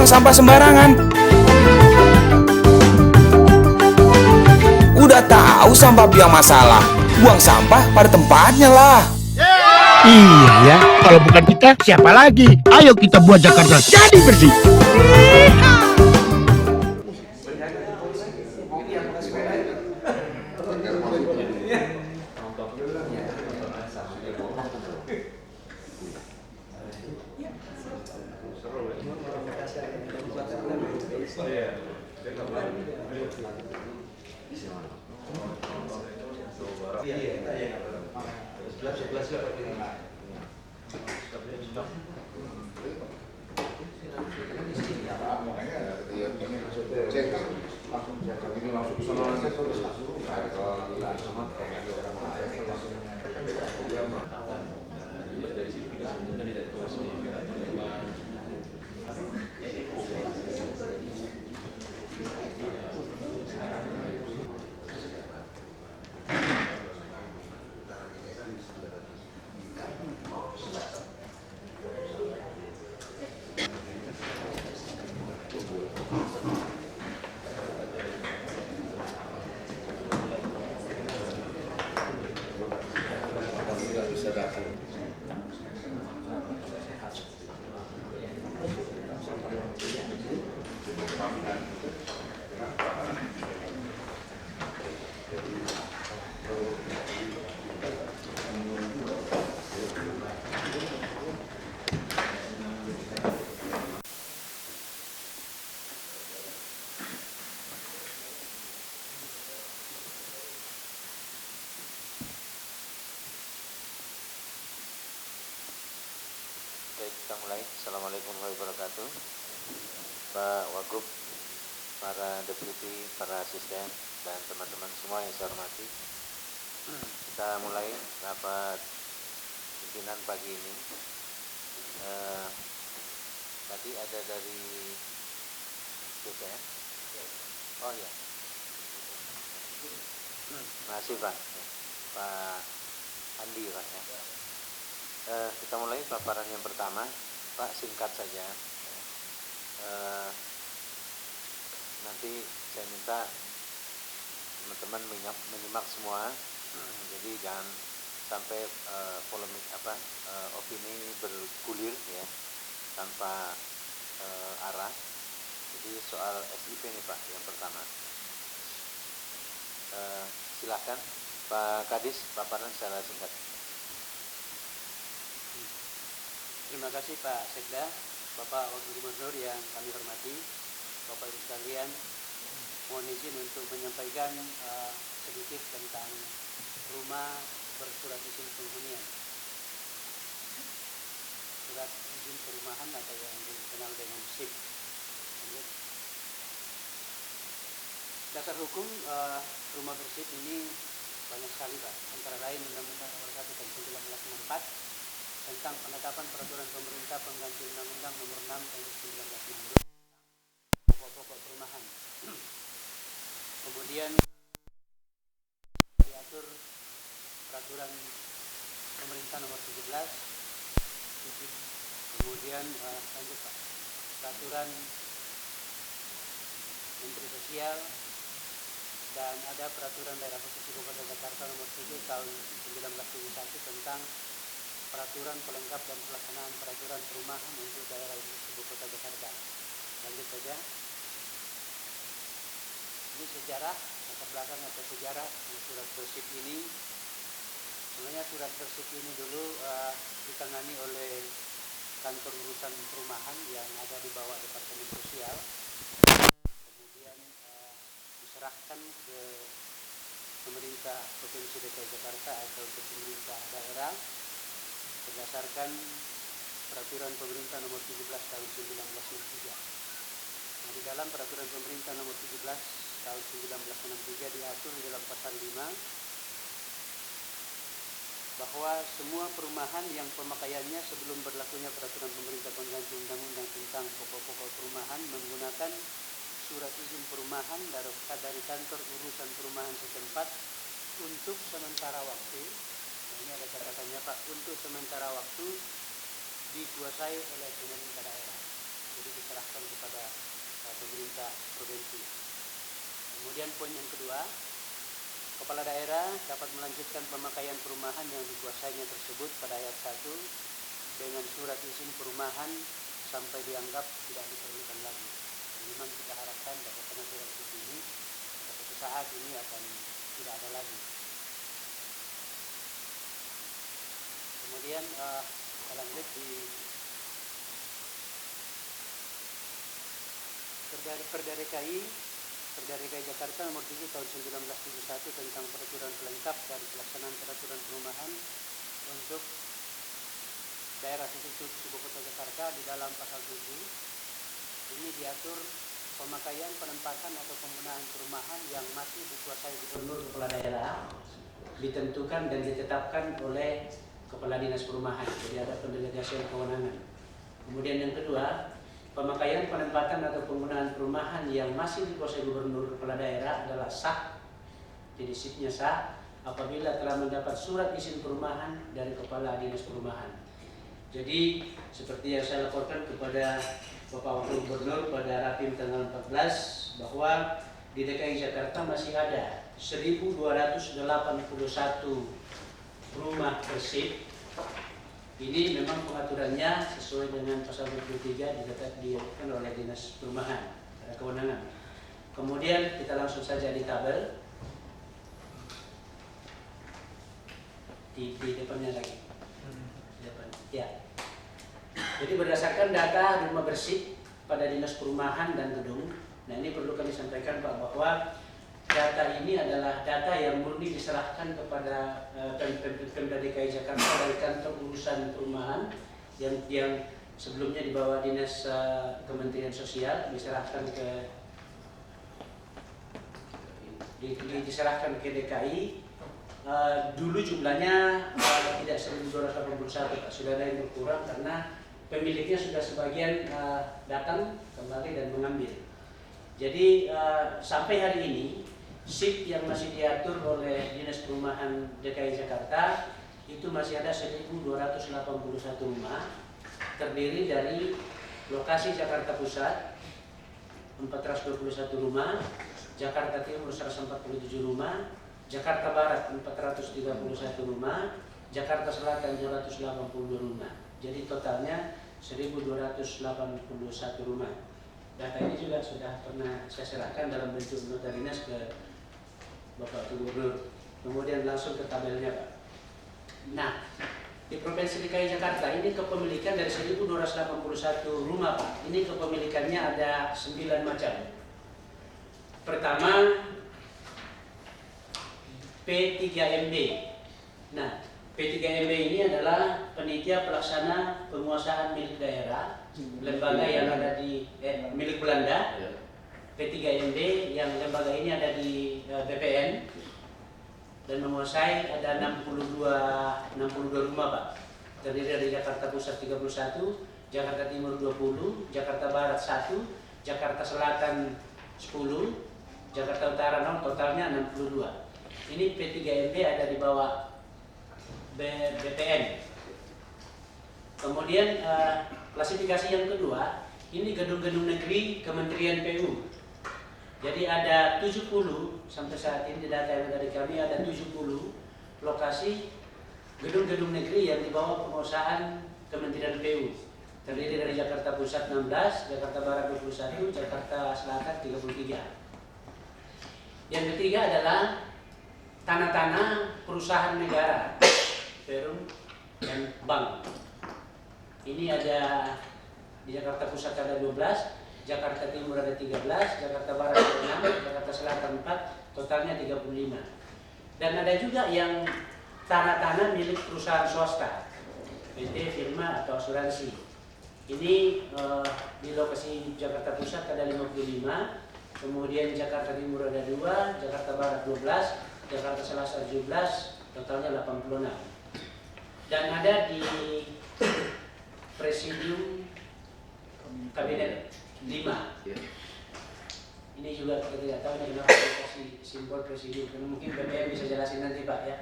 buang sampah sembarangan. Udah tahu sampah biang masalah, buang sampah pada tempatnya lah. Iya ya, kalau bukan kita siapa lagi? Ayo kita buat Jakarta jadi bersih. Baik, kita mulai. Assalamualaikum warahmatullahi wabarakatuh. Pak Wagub, para deputi, para asisten, dan teman-teman semua yang saya hormati. Kita mulai rapat pimpinan pagi ini. Tadi ada dari BPN. Oh ya. Makasih Pak. Pak Andi Pak ya. Kita mulai paparan yang pertama, Pak, singkat saja. Nanti saya minta teman-teman menyimak semua, jadi jangan sampai polemik opini bergulir ya tanpa arah. Jadi soal SIP nih Pak, yang pertama. Silahkan Pak Kadis, paparan secara singkat. Terima kasih Pak Sekda, Bapak Wakil Gubernur yang kami hormati, Bapak Ibu sekalian, mohon izin untuk menyampaikan sedikit tentang rumah bersurat izin penghunian. Surat izin perumahan atau yang dikenal dengan SIP. Dasar hukum rumah bersih ini banyak sekali Pak, antara lain Undang-Undang Nomor 1 Tahun 1964 tentang penetapan peraturan pemerintah pengganti Undang-Undang Nomor 6 Tahun 1962 pokok-pokok perumahan. Kemudian diatur peraturan pemerintah Nomor 17. Kemudian lanjut Pak, peraturan Menteri Sosial, dan ada peraturan daerah khusus Ibu Kota Jakarta Nomor 7 Tahun 1971 tentang peraturan pelengkap dan pelaksanaan peraturan perumahan untuk daerah Ibu Kota Jakarta. Lanjut saja. Ini sejarah, latar belakang atau sejarah surat bersih ini. Sebenarnya surat bersih ini dulu ditangani oleh kantor urusan perumahan yang ada di bawah Departemen Sosial. Kemudian diserahkan ke pemerintah Provinsi DKI Jakarta atau ke pemerintah daerah berdasarkan peraturan pemerintah nomor 17 tahun 1963. Nah, di dalam peraturan pemerintah nomor 17 tahun 1963 diatur di dalam pasal 5 bahwa semua perumahan yang pemakaiannya sebelum berlakunya peraturan pemerintah pengganti undang-undang tentang pokok-pokok perumahan menggunakan surat izin perumahan dari kantor urusan perumahan setempat untuk sementara waktu. Ini ada catatannya Pak, untuk sementara waktu dikuasai oleh pemerintah daerah. jadi diserahkan kepada pemerintah provinsi. Kemudian poin yang kedua, kepala daerah dapat melanjutkan pemakaian perumahan yang dikuasainya tersebut pada ayat 1 dengan surat izin perumahan sampai dianggap tidak diperlukan lagi. Dan memang kita harapkan bahwa surat izin ini pada suatu saat ini akan tidak ada lagi. Kemudian kita lanjut di Perda DKI Jakarta nomor 7 tahun 1971 tentang peraturan pelengkap dan pelaksanaan peraturan perumahan untuk daerah khusus ibu kota Jakarta. Di dalam pasal 7 ini diatur pemakaian, penempatan atau penggunaan perumahan yang masih dikuasai gubernur kepala daerah ditentukan dan ditetapkan oleh kepala dinas perumahan. Jadi ada pendelegasian kewenangan. Kemudian yang kedua, pemakaian, penempatan atau penggunaan perumahan yang masih dikuasai gubernur kepala daerah adalah sah. Jadi SIP-nya sah apabila telah mendapat surat izin perumahan dari kepala dinas perumahan. Jadi seperti yang saya laporkan kepada Bapak Wakil Gubernur pada Rapim tanggal 14 bahwa di DKI Jakarta masih ada 1.281 rumah bersih. Ini memang pengaturannya sesuai dengan pasal 23 dilakukan oleh Dinas Perumahan, ada kewenangan. Kemudian kita langsung saja di tabel di depannya lagi. Di depan. Ya. Jadi berdasarkan data rumah bersih pada Dinas Perumahan dan Gedung, nah ini perlu kami sampaikan Pak bahwa data ini adalah data yang murni diserahkan kepada Pemda DKI Jakarta dari kantor urusan perumahan yang sebelumnya di bawah Dinas Kementerian Sosial diserahkan diserahkan ke DKI. Dulu jumlahnya tidak 1.281, sudah ada yang berkurang karena pemiliknya sudah sebagian datang kembali dan mengambil. Jadi sampai hari ini SIP yang masih diatur oleh Dinas Perumahan DKI Jakarta itu masih ada 1.281 rumah, terdiri dari lokasi Jakarta Pusat 421 rumah, Jakarta Timur 147 rumah, Jakarta Barat 431 rumah, Jakarta Selatan 282 rumah. Jadi totalnya 1.281 rumah. Data ini juga sudah pernah saya serahkan dalam bentuk nota dinas ke Bapak Gubernur. Kemudian langsung ke tabelnya Pak. Nah, di Provinsi DKI Jakarta ini kepemilikan dari 1.281 rumah Pak. Ini kepemilikannya ada 9 macam. Pertama, P3MB. Nah, P3MB ini adalah panitia pelaksana penguasaan milik daerah, lembaga yang ada di milik Belanda. P3MB yang lembaga ini ada di BPN dan menguasai ada 62 rumah Pak. Terdiri dari Jakarta Pusat 31, Jakarta Timur 20, Jakarta Barat 1, Jakarta Selatan 10, Jakarta Utara 0, totalnya 62. Ini P3MB ada di bawah BPN. Kemudian klasifikasi yang kedua, ini gedung-gedung negeri Kementerian PU. Jadi ada 70 sampai saat ini data yang dari kami ada 70 lokasi gedung-gedung negeri yang di bawah penguasaan Kementerian PU. Terdiri dari Jakarta Pusat 16, Jakarta Barat 21, Jakarta Selatan 33. Yang ketiga adalah tanah-tanah perusahaan negara, perum dan bank. Ini ada di Jakarta Pusat ada 12, Jakarta Timur ada 13, Jakarta Barat ada 6, Jakarta Selatan 4, totalnya 35. Dan ada juga yang tanah-tanah milik perusahaan swasta, PT, firma atau asuransi. Ini di lokasi Jakarta Pusat ada 55, kemudian Jakarta Timur ada 2, Jakarta Barat 12, Jakarta Selatan 17, totalnya 86. Dan ada di Presidium Kabinet 5. Ini juga kita tidak tahu kenapa dikasih simbol presidium. Mungkin BPM bisa jelasin nanti Pak ya.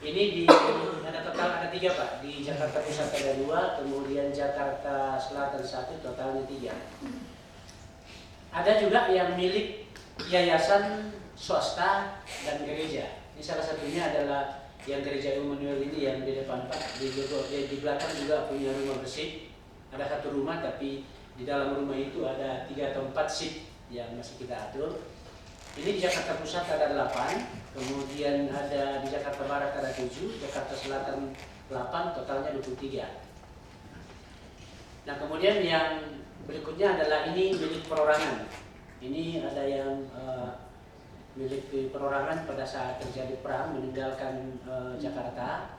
Ini ada total ada 3 Pak. Di Jakarta Pusat ada 2, kemudian Jakarta Selatan 1, totalnya 3. Ada juga yang milik yayasan swasta dan gereja. Ini salah satunya adalah yang gereja Immanuel ini yang di depan Pak. Di belakang juga punya rumah bersih. Ada 1 rumah, tapi di dalam rumah itu ada 3 atau 4 shift yang masih kita atur. Ini di Jakarta Pusat ada 8, kemudian ada di Jakarta Barat ada 7, Jakarta Selatan 8, totalnya 23. Nah, kemudian yang berikutnya adalah ini milik perorangan. Ini ada yang milik perorangan pada saat terjadi perang meninggalkan Jakarta.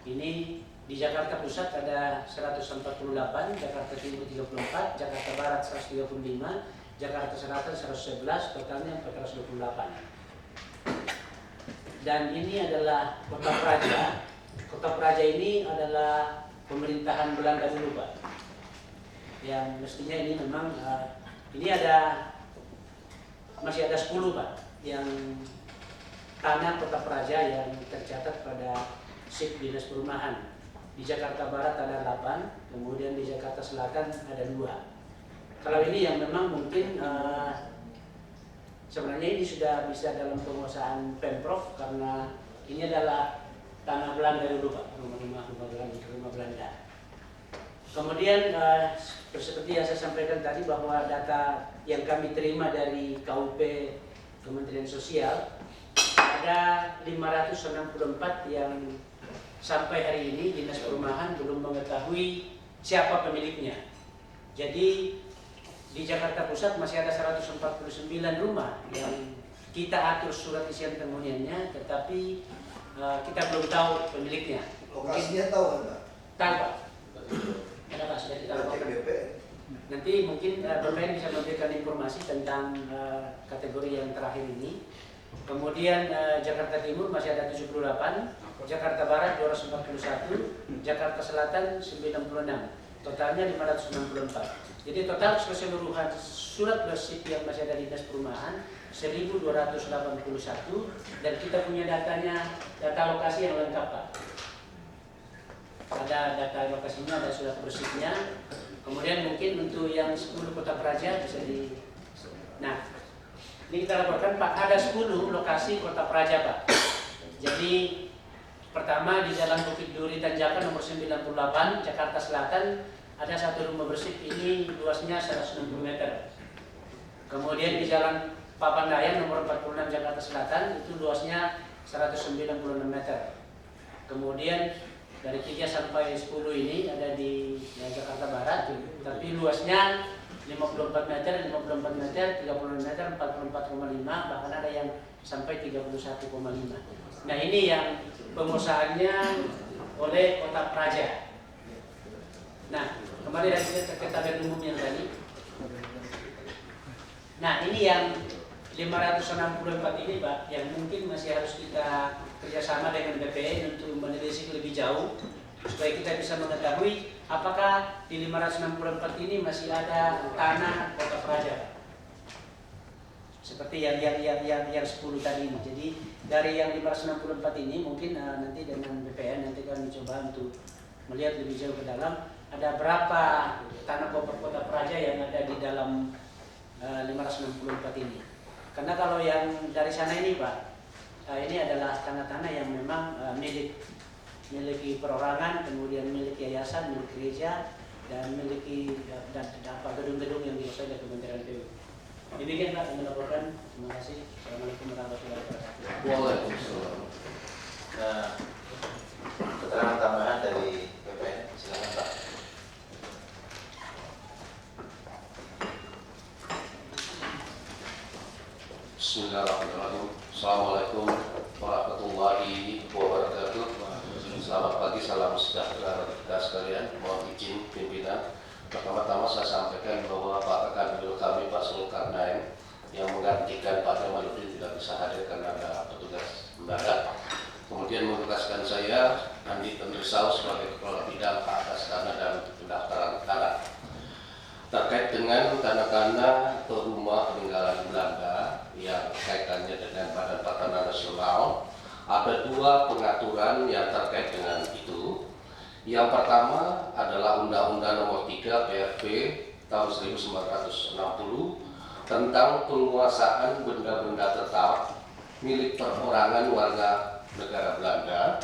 Ini di Jakarta Pusat ada 148, Jakarta Timur 34, Jakarta Barat 135, Jakarta Selatan 111, totalnya 428. Dan ini adalah Kota Praja. Kota Praja ini adalah pemerintahan Belanda dulu Pak. Yang mestinya ini memang ini masih ada 10 Pak yang tanah Kota Praja yang tercatat pada SIP Dinas Perumahan. Di Jakarta Barat ada 8, kemudian di Jakarta Selatan ada 2. Kalau ini yang memang mungkin sebenarnya ini sudah bisa dalam penguasaan Pemprov karena ini adalah tanah Belanda dulu Pak, rumah Belanda. Kemudian seperti yang saya sampaikan tadi bahwa data yang kami terima dari KUP Kementerian Sosial ada 564 yang sampai hari ini Dinas Perumahan belum mengetahui siapa pemiliknya. Jadi di Jakarta Pusat masih ada 149 rumah yang kita atur surat isian permohonannya, tetapi kita belum tahu pemiliknya. Lokasinya tahu Anda? Tahu Pak. Ada Pak, sudah kita lakukan. Nanti mungkin BPN bisa memberikan informasi tentang kategori yang terakhir ini. Kemudian Jakarta Timur masih ada 78, Jakarta Barat 241, Jakarta Selatan 96. Totalnya 564. Jadi total keseluruhan surat bersih yang masih ada di Dinas Perumahan 1281 dan kita punya data lokasi yang lengkap Pak. Ada data lokasinya, ada surat bersihnya. Kemudian mungkin untuk yang 10 Kota Praja bisa di. Nah, ini kita laporkan Pak, ada 10 lokasi Kota Praja Pak. Jadi pertama di Jalan Bukit Duri Tanjakan nomor 98 Jakarta Selatan ada 1 rumah bersih, ini luasnya 160 meter. Kemudian di Jalan Papandayan nomor 46 Jakarta Selatan itu luasnya 196 meter. Kemudian dari 3 sampai 10 ini ada di Jakarta Barat, tapi luasnya 54 meter, 54 meter, 36 meter, 44,5, bahkan ada yang sampai 31,5. Nah ini yang pengusahaannya oleh Kota Praja. Nah, kembali dari tabel umum yang tadi. Nah, ini yang 564 ini Pak, yang mungkin masih harus kita kerjasama dengan BPN untuk menelisik lebih jauh, supaya kita bisa mengetahui apakah di 564 ini masih ada tanah Kota Praja, Pak. Seperti yang 10 tadi ini. Jadi dari yang 564 ini mungkin nanti dengan BPN nanti kami coba untuk melihat lebih jauh ke dalam. Ada berapa tanah Kota Praja yang ada di dalam 564 ini. Karena kalau yang dari sana ini Pak, ini adalah tanah-tanah yang memang miliki perorangan, kemudian milik yayasan, milik gereja, dan miliki gedung-gedung yang dikuasai oleh Kementerian PU. Demikian Pak, kami laporkan. Terima kasih. Assalamualaikum warahmatullahi wabarakatuh. Waalaikumsalam. Nah, keterangan tambahan dari BPN, silakan Pak. Bismillahirrahmanirrahim. Assalamualaikum warahmatullahi wabarakatuh. Selamat pagi, salam sejahtera bagi kita sekalian. Mohon izin pimpinan. Pertama-tama saya sampaikan bahwa Pak rekan beliau kami Pak Zulkarnain yang menggantikan Pak Jamaluddin tidak bisa hadir karena ada petugas mendadak. Kemudian menugaskan saya Andi Tendrisau sebagai Kepala Bidang Hak Atas Tanah dan Pendaftaran Tanah. Terkait dengan tanah-tanah atau rumah peninggalan Belanda yang kaitannya dengan Badan Tatanan Nasional, ada 2 dua pengaturan yang terkait dengan itu. Yang pertama adalah Undang-Undang Nomor 3 PRP tahun 1960 tentang penguasaan benda-benda tetap milik perorangan warga negara Belanda.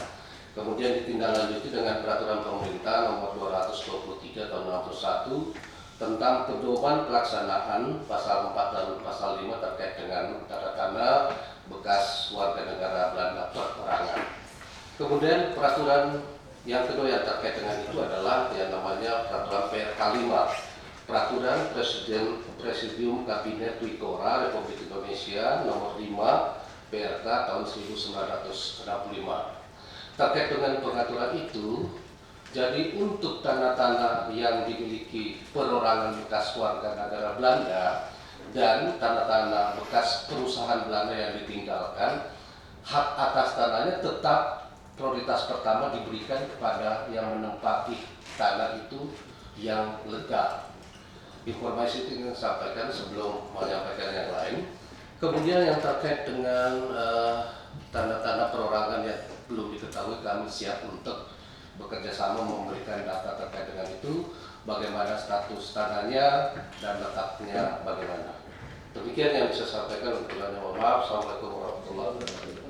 Kemudian ditindaklanjuti dengan Peraturan Pemerintah Nomor 223 tahun 61 tentang pedoman pelaksanaan pasal 4 dan pasal 5 terkait dengan tata tanah bekas warga negara Belanda perorangan. Kemudian peraturan yang kedua yang terkait dengan itu adalah yang namanya Peraturan PRK 5, Peraturan Presidium Kabinet Twikora Republik Indonesia Nomor 5 PRK tahun 1965. Terkait dengan pengaturan itu, jadi untuk tanah-tanah yang dimiliki perorangan bekas warga negara Belanda dan tanah-tanah bekas perusahaan Belanda yang ditinggalkan, hak atas tanahnya tetap prioritas pertama diberikan kepada yang menempati tanah itu yang legal. Informasi itu ingin saya sampaikan sebelum menyampaikan yang lain. Kemudian yang terkait dengan tanah-tanah perorangan yang belum diketahui, kami siap untuk bekerja sama memberikan data terkait dengan itu, bagaimana status tanahnya dan letaknya bagaimana. Demikian yang bisa saya sampaikan. Untuk mohon maaf. Assalamualaikum warahmatullahi wabarakatuh.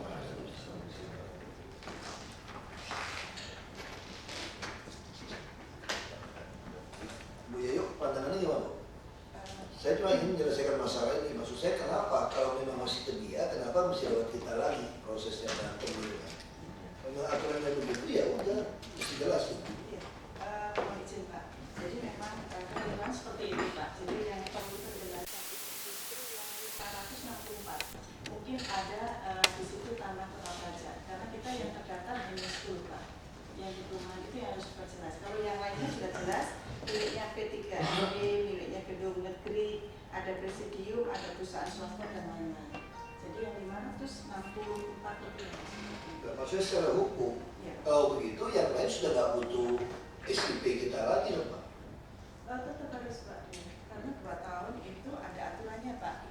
Bu Yayu, pandangannya gimana? Saya cuma ingin menyelesaikan masalah ini. Maksud saya kenapa kalau memang masih terdia, kenapa mesti lewat kita lagi prosesnya dan pemilunya? Kalau aturannya begitu ya udah mesti jelas. Mohon izin Pak. Jadi memang seperti ini Pak. Jadi yang perlu terjelaskan justru yang 564 mungkin ada di situ tanah tetap saja. Karena kita yang terdaftar hanya 10 Pak. Yang di perumahan itu yang harus diperjelas. Kalau yang lainnya sudah jelas, miliknya P3RB, miliknya gedung negeri, ada presidium, ada perusahaan swasta dan lain-lain. Jadi yang 564 itu. Maksudnya secara hukum, kalau begitu yang lain sudah nggak butuh SIP kita lagi dong Pak? Tetap harus Pak, karena 2 tahun itu ada aturannya Pak.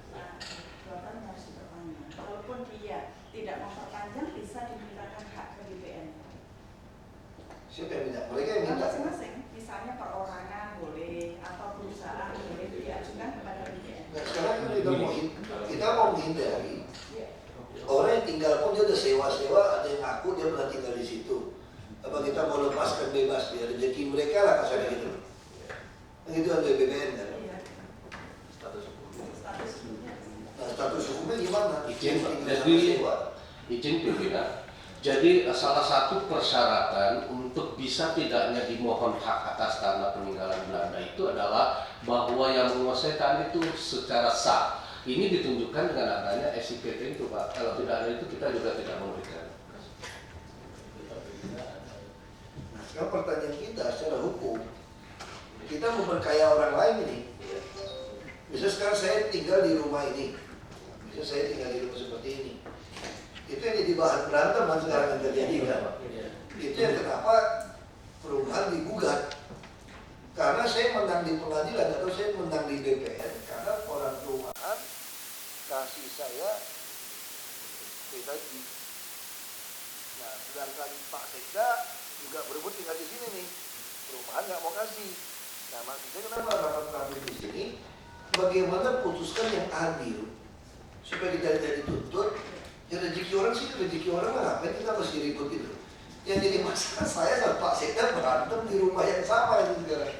2 tahun harus diperpanjang. Walaupun dia tidak memperpanjang, bisa dimintakan hak ke BPN. Siapa yang minta? Mereka yang minta? Masing-masing, misalnya perorangan boleh, atau perusahaan boleh diajukan kepada BPN. Nah sekarang kita mau menghindari orang yang tinggal pun dia udah sewa-sewa, ada yang ngaku dia pernah tinggal di situ. Apa kita mau lepaskan bebas dia, rezeki mereka lah kasarnya gitu. Begitu kan dari BPN kan? Iya. Status hukumnya. Nah status hukumnya gimana? Izin pimpinan. Jadi salah satu persyaratan untuk bisa tidaknya dimohon hak atas tanah peninggalan Belanda itu adalah bahwa yang menguasai tanah itu secara sah. Ini ditunjukkan dengan adanya SIPT itu Pak. Kalau tidak ada itu kita juga tidak memberikan. Nah sekarang pertanyaan kita secara hukum, kita memperkaya orang lain ini. Misalnya sekarang saya tinggal di rumah ini, misalnya saya tinggal di rumah seperti ini. Itu yang jadi bahan berantem kan sekarang yang terjadi kan. Itu yang kenapa perumahan digugat. Karena saya menang di pengadilan atau saya menang di DPR karena orang perumahan kasih saya pribadi. Nah, sedangkan Pak Sekda juga berebut tinggal di sini nih. Perumahan nggak mau kasih. Nah, maksudnya kenapa rapat di sini? Bagaimana putuskan yang adil supaya kita tidak dituntut. Ya rezeki orang sih, rezeki orang lah, ngapain kita mesti ribut gitu. Yang jadi masalah saya sama Pak Sekda berantem di rumah yang sama itu sekarang.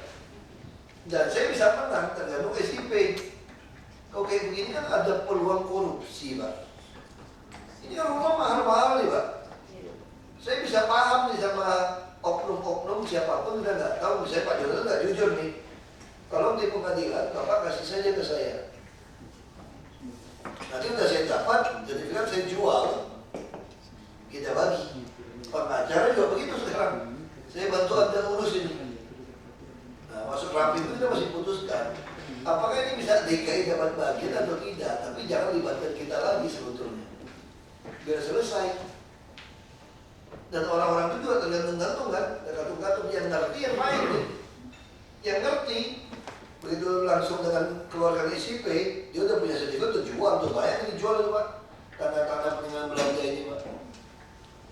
Dan saya bisa menang tergantung SIP. Kalau kayak begini kan ada peluang korupsi Pak. Ini rumah mahal-mahal nih Pak. Saya bisa paham nih sama oknum-oknum siapapun kita nggak tahu. Misalnya Pak Jodoh nggak jujur nih. Kalau di pengadilan Bapak kasih saja ke saya. Nanti udah saya dapat, jadi kan saya jual, kita bagi. Pengacara juga begitu sekarang. Saya bantu Anda urus ini. Nah, masuk rapi itu kita masih putuskan. Apakah ini bisa DKI dapat bagian atau tidak? Tapi jangan libatkan kita lagi sebetulnya. Biar selesai. Dan orang-orang itu juga tergantung-gantung kan, tergantung-gantung yang ngerti yang main nih. Yang ngerti. Begitu langsung dengan keluarga SIP, dia udah punya sertifikat, udah jual, udah bayar ini jual itu Pak. Tanah-tanah peninggalan Belanda ini Pak.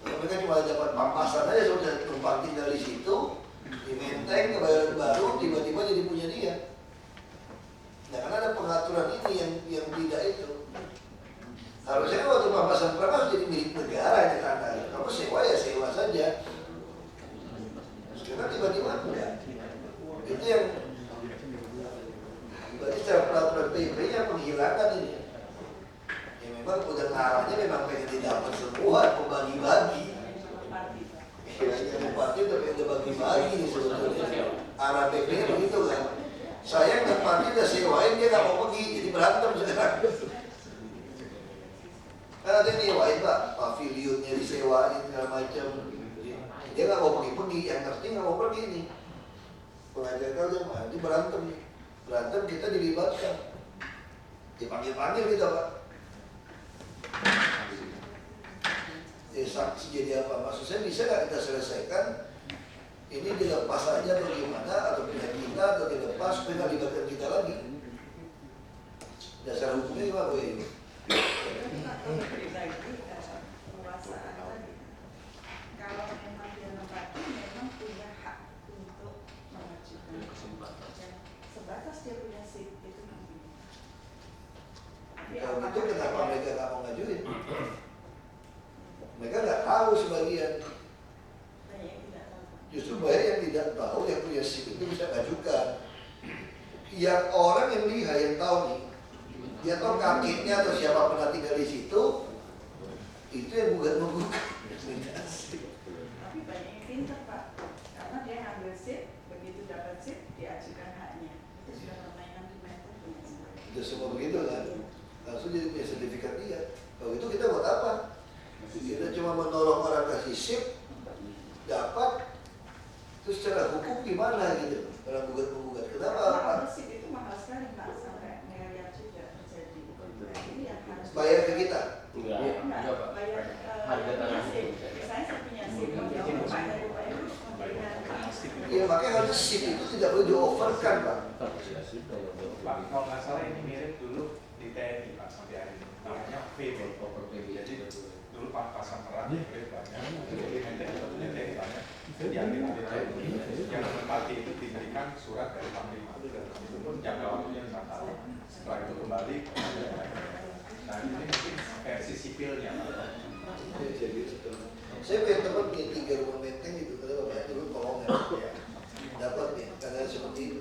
Kalau mereka cuma dapat pampasan aja sudah numpang tinggal di situ, di Menteng, kebayoran baru, tiba-tiba jadi punya dia. Nah, karena ada pengaturan ini yang tidak itu. Harusnya kan waktu pampasan perang harus jadi milik negara itu tanah. Kalau sewa ya sewa saja. Sekarang tiba-tiba enggak. Itu yang berarti secara peraturan PP-nya penghilangan ini. Ya memang udah ngarahnya memang pengen didapat semua, membagi-bagi. Ya, yang bupati udah pengen bagi-bagi nih sebetulnya. Arah PP-nya begitu kan. Saya nggak parti udah sewain, dia nggak mau pergi, jadi berantem sekarang. Kan ada yang nyewain Pak, pavilionnya disewain segala macam. Dia nggak mau pergi-pergi, yang ngerti nggak mau pergi nih. Pengajar kalian mah, nanti berantem nih. Berantem kita dilibatkan. Dipanggil-panggil kita Pak. Saksi jadi apa? Maksud saya bisa nggak kita selesaikan? Ini dilepas aja atau gimana? Atau pindah kita atau dilepas supaya nggak libatkan kita lagi? Dasar hukumnya gimana Bu? Kalau memang dia nempati, memang punya hak untuk mengajukan. Sebatas dia punya SIP itu nanti. Kalau gitu kenapa mereka nggak mau ngajuin? Mereka nggak tahu sebagian. Justru banyak yang tidak tahu yang punya SIP itu bisa ngajukan. Yang orang yang lihat yang tahu nih, dia tahu kakeknya atau siapa pernah tinggal di situ, itu yang menggugat. Tapi banyak yang pintar Pak, karena dia ngambil SIP, begitu dapat SIP diajukan haknya. Itu sudah permainan punya SIP. Itu semua begitu kan? Langsung jadi punya sertifikat dia. Kalau itu kita buat apa? Kita cuma menolong orang kasih SIP, dapat. Terus secara hukum gimana gitu? Orang menggugat. Kenapa? SIP itu mahal sekali Pak, sampai miliar juga terjadi. Ini yang harus Bayar ke kita? Enggak, bayar punya SIP. Misalnya saya punya SIP, kalau Pak dari Pak Ibu memberikan Ya makanya harus SIP itu tidak boleh di-overkan Pak. Pak, kalau nggak salah ini mirip dulu di TNI Pak sampai hari ini. Namanya PB. Jadi dulu Pak pasang perang, PB banyak. Jadi Menteng juga punya TNI banyak. Diambil dari TNI. Yang menempati itu diberikan surat dari Panglima. Itu pun jangka waktunya 5 tahun. Setelah itu kembali. Nah ini mungkin versi sipilnya. Saya punya teman punya 3 rumah Menteng gitu. Kata Bapak dulu kolongan. Dapat nih, karena seperti itu.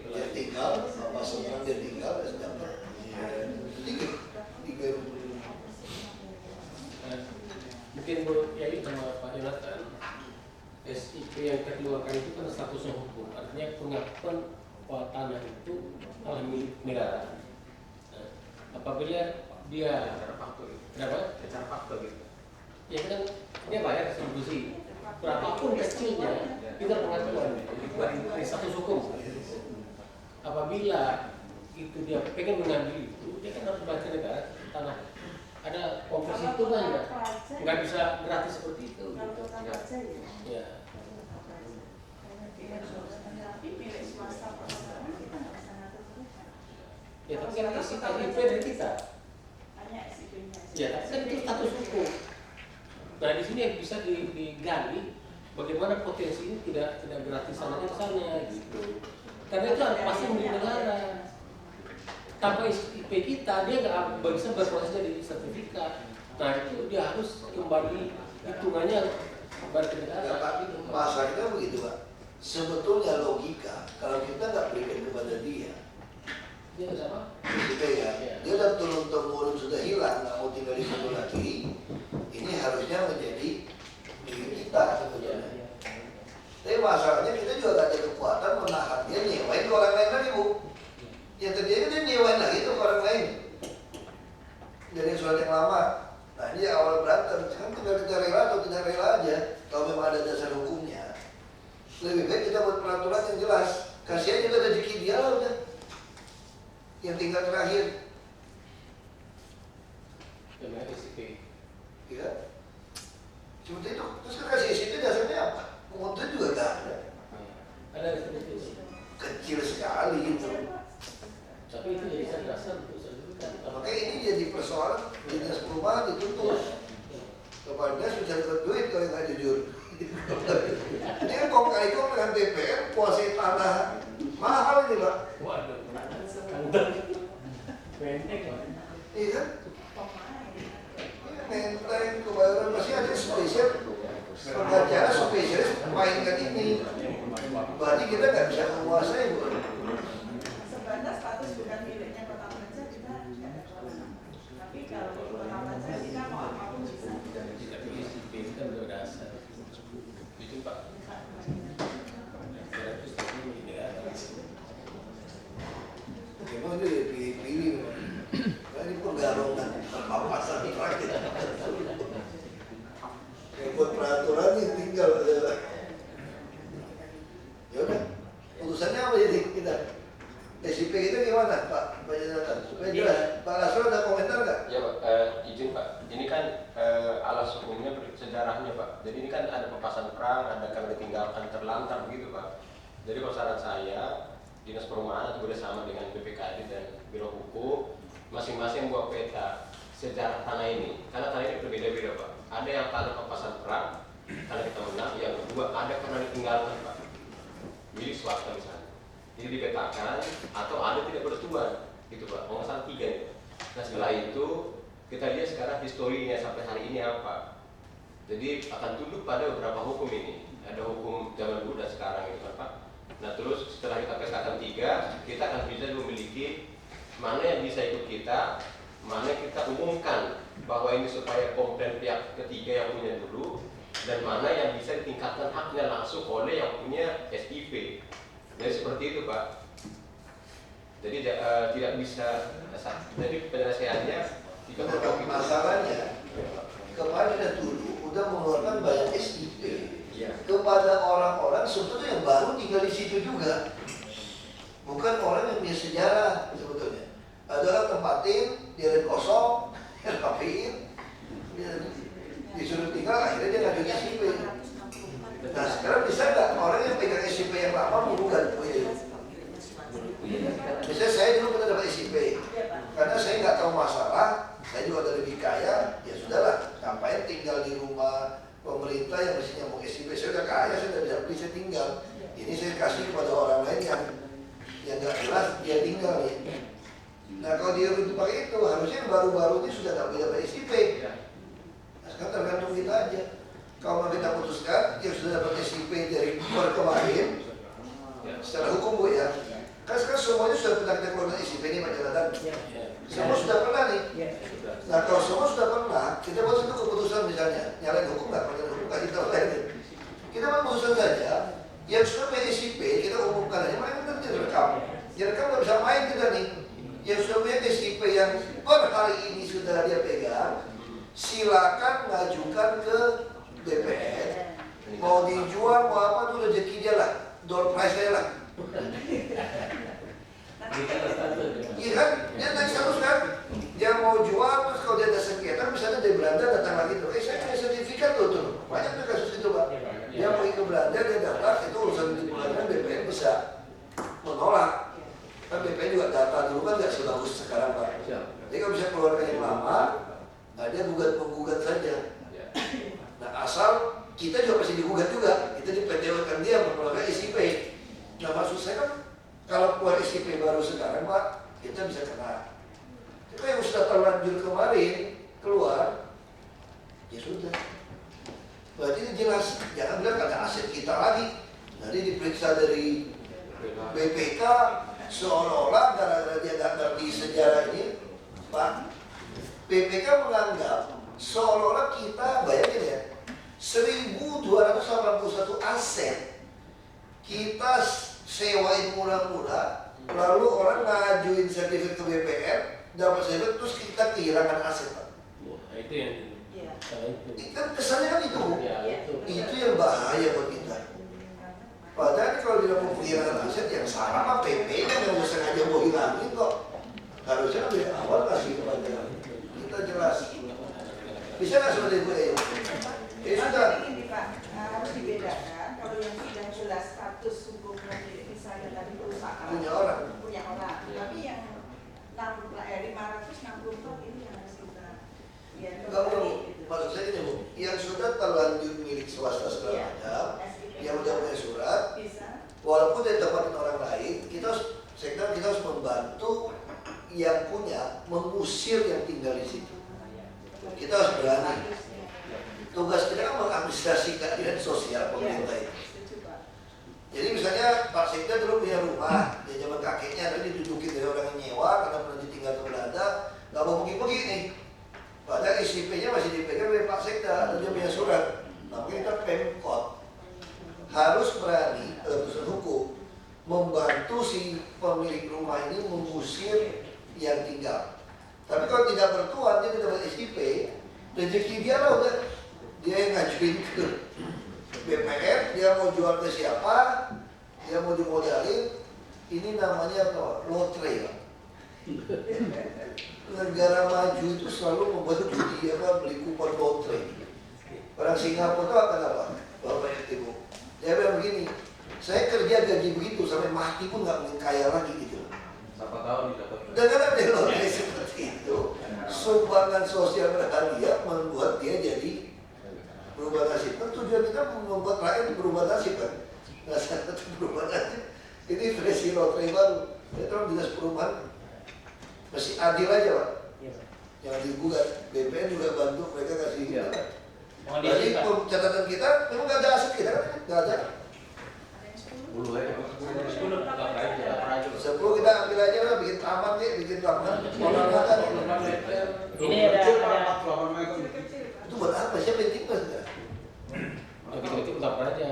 Dia tinggal, Bapak seorang dia tinggal, dan dapat. 3 rumah. Mungkin Bu Yai sama Pak Yonatan, SIP yang dikeluarkan itu kan statusnya hukum, artinya pengakuan bahwa tanah itu adalah milik negara. Nah, apabila dia kenapa? Secara faktor gitu. Ya kan dia bayar restitusi. Berapapun kecilnya itu pengakuan, itu dari status hukum. Apabila itu dia pengen mengambil itu, dia kan harus bayar ke negara tanah. Ada konversi itu kan nggak bisa gratis seperti itu. kalau total aja ya. Ya. Tapi milik swasta perhotelan kita nggak bisa ngatur terus. Ya tapi kan SIP dari kita. Hanya SIP-nya. Ya tapi kan itu status hukum. Nah di sini yang bisa digali bagaimana potensi ini tidak gratisan aja ke sana gitu. Karena itu pasti milik negara. Tanpa IP kita dia nggak bisa berproses jadi sertifikat. Nah itu dia harus kembali hitungannya kembali ke negara. Ya, Pak, masalahnya begitu Pak. Sebetulnya logika kalau kita nggak berikan kepada dia, Dia nggak apa? gitu ya, dia udah turun temurun sudah hilang, nggak mau tinggal di situ lagi. Ini harusnya menjadi milik kita sebetulnya. Tapi masalahnya kita juga nggak ada kekuatan menahan dia nyewain ke orang lain lagi Bu. Yang terjadi dia nyewain lagi ke orang lain dari surat yang lama. Nah ini awal berantem, sekarang tinggal kita rela atau tidak rela aja. Kalau memang ada dasar hukumnya, lebih baik kita buat peraturan yang jelas. Kasih aja udah rezeki dia lah udah. Yang tinggal terakhir, Dengan SIP. ya. Seperti itu. Terus kasih itu dasarnya apa? Mutu juga gak ada. Ada restitusi. Kecil sekali itu. Tapi itu jadi dasar untuk sertifikat. Makanya ini jadi persoalan dinas perumahan dituntut kepada Kepala dinas bisa dapat duit kalau nggak jujur. Ini kan kong kali kong dengan BPN kuasai tanah mahal ini Pak. Waduh. Iya kan? Menteng, Kebayoran masih ada spesial. Pengacara spesialis mainkan ini. Berarti kita nggak bisa menguasai Bu. Sebenarnya status bukan miliknya Kota Banjar kita tidak ada kewenangan. Tapi kalau di Kota Banjar kita mau apapun bisa. Tapi SIP itu kan berdasar itu Pak. Memang itu pilih-pilih. Ini penggarungan papasan terakhir. Buat peraturan ini tinggal aja. Ya udah, putusannya apa jadi kita? SIP kita gimana Pak? Supaya jelas. Pak Lasro ada komentar nggak? Ya Pak, izin Pak, ini kan alas hukumnya sejarahnya Pak. Jadi ini kan ada pepasan perang, ada karena ditinggalkan terlantar begitu Pak. Jadi kalau saran saya, Dinas Perumahan itu bersama dengan BPKD dan Biro Hukum masing-masing buat peta sejarah tanah ini. Karena tanah ini berbeda-beda Pak. Ada yang tanah pepasan perang, karena kita menang. Yang kedua ada karena ditinggalkan Pak, milik swasta misalnya. Jadi dipetakan atau ada tidak bertuan, gitu Pak. Kalau nggak salah 3 ya. Nah setelah itu kita lihat sekarang historinya sampai hari ini apa. Jadi akan tunduk pada beberapa hukum ini. Ada hukum zaman dulu dan sekarang gitu kan Pak. Nah terus setelah kita petakan 3, kita akan bisa memiliki mana yang bisa ikut kita, mana kita umumkan bahwa ini supaya komplain pihak ketiga yang punya dulu, dan mana yang bisa ditingkatkan haknya langsung oleh yang punya SIP. Jadi seperti itu Pak. Jadi tidak bisa. Jadi penyelesaiannya masalahnya kepada dulu udah mengeluarkan banyak SIP kepada orang-orang sebetulnya yang baru tinggal di situ juga, bukan orang yang punya sejarah sebetulnya. Ada orang tempatin, dia kosong, dia rapiin, disuruh tinggal, akhirnya dia ngajuin SIP. Nah sekarang bisa nggak orang yang pegang SIP yang lama menggugat? Misalnya saya dulu pernah dapat SIP, karena saya nggak tahu masalah, saya juga udah lebih kaya, ya sudahlah, ngapain tinggal di rumah pemerintah yang mesti nyambung SIP. Saya udah kaya, saya udah bisa beli, saya tinggal. Ini saya kasih kepada orang lain yang nggak jelas, dia tinggal ya. Nah kalau dia untuk pakai itu, harusnya baru-baru ini sudah nggak boleh dapat SIP. Nah sekarang tergantung kita aja. Kalau kita putuskan, yang sudah dapat SIP dari kemarin, secara hukum Bu ya, kan sekarang semuanya sudah pernah kita keluarkan SIP ini Pak Jonathan. Semua sudah pernah nih. Nah kalau semua sudah pernah, kita buat satu keputusan misalnya, nyalain hukum nggak, pakai hukum kasih tahu lagi. Kita buat keputusan saja, yang sudah punya SIP kita umumkan aja, mereka nanti direkam. Direkam nggak bisa main kita nih. Yang sudah punya SIP yang per hari ini sudah dia pegang, silakan ngajukan ke BPN. Mau dijual mau apa tuh rezeki dia lah, door price dia lah. Iya kan, dia naik status kan, dia mau jual terus kalau dia ada sengketa, misalnya dari Belanda datang lagi tuh, saya punya sertifikat tuh, banyak tuh kasus itu Pak. Dia pergi ke Belanda, dia daftar, itu urusan di pengadilan BPN bisa menolak. Kan BPN juga data dulu kan nggak sebagus sekarang Pak. Jadi kalau bisa keluarkan yang lama, nah dia gugat-menggugat saja. Nah asal kita juga pasti digugat juga, kita dipetewkan dia mengeluarkan SIP. Nah maksud saya kan kalau keluar SIP baru sekarang Pak, kita bisa kena. Tapi yang sudah terlanjur kemarin keluar, ya sudah. Berarti ini jelas, jangan bilang ada aset kita lagi. Nanti diperiksa dari BPK, seolah-olah gara-gara dia nggak ngerti sejarah ini, Pak. BPK menganggap seolah-olah kita, bayangin ya, 1.281 aset kita sewain murah-murah, lalu orang ngajuin sertifikat ke BPN, dapat sertifikat terus kita kehilangan aset Pak. Itu yang Kan kesannya kan itu, itu yang bahaya buat kita. Padahal kalau dilakukan penghilangan aset yang salah mah PP-nya yang sengaja mau hilangin kok. Harusnya dari awal kasih kepada kita jelas. Bisa nggak seperti itu ya? Sudah. Ini Pak, harus dibedakan kalau yang tidak jelas status hukumnya misalnya tadi perusahaan Punya orang. Tapi yang 564 ini yang harus kita Enggak, maksud saya ini Bu, yang swasta segala Iya. macam, SIP. yang udah punya surat, Bisa. walaupun dia dapatin orang lain, kita harus membantu yang punya mengusir yang tinggal di situ. Kita harus berani. Tugas kita kan mengadministrasi keadilan sosial pemerintah itu. Jadi misalnya Pak Sekda dulu punya rumah, dia zaman kakeknya tadi didudukin dari orang yang nyewa karena pernah ditinggal ke Belanda, nggak mau pergi-pergi nih. Padahal SIP-nya masih dipegang oleh Pak Sekda, dan dia punya surat. Nah, mungkin kita Pemkot harus berani dalam urusan hukum membantu si pemilik rumah ini mengusir yang tinggal. Tapi kalau tidak bertuan, dia tidak dapat SIP, rezeki dia lah udah. Dia yang ngajuin ke BPR, dia mau jual ke siapa, dia mau dimodalin. Ini namanya apa? Lotre ya. Negara maju itu selalu membuat judi apa, beli kupon lotre. Orang Singapura itu akan apa? Bapak Ibu, dia bilang begini, saya kerja gaji begitu sampai mati pun nggak mungkin kaya lagi gitu. Siapa tahu didapat. Dengan ada lotre seperti itu, sumbangan sosial berhadiah membuat dia jadi berubah nasib. Kan tujuan kita membuat rakyat berubah nasib kan. Nggak satu berubah nasib. Ini versi lotre baru. Ya kalau dinas perumahan masih adil aja Pak. Yang digugat BPN juga bantu mereka kasih. Jadi catatan kita memang nggak ada aset kita kan? Nggak ada. 10 aja. 10 kita ambil aja lah, bikin taman nih, bikin lapangan olahraga. Ini ada Itu buat apa? Siapa yang tipe enggak? Dikit-dikit tetap aja.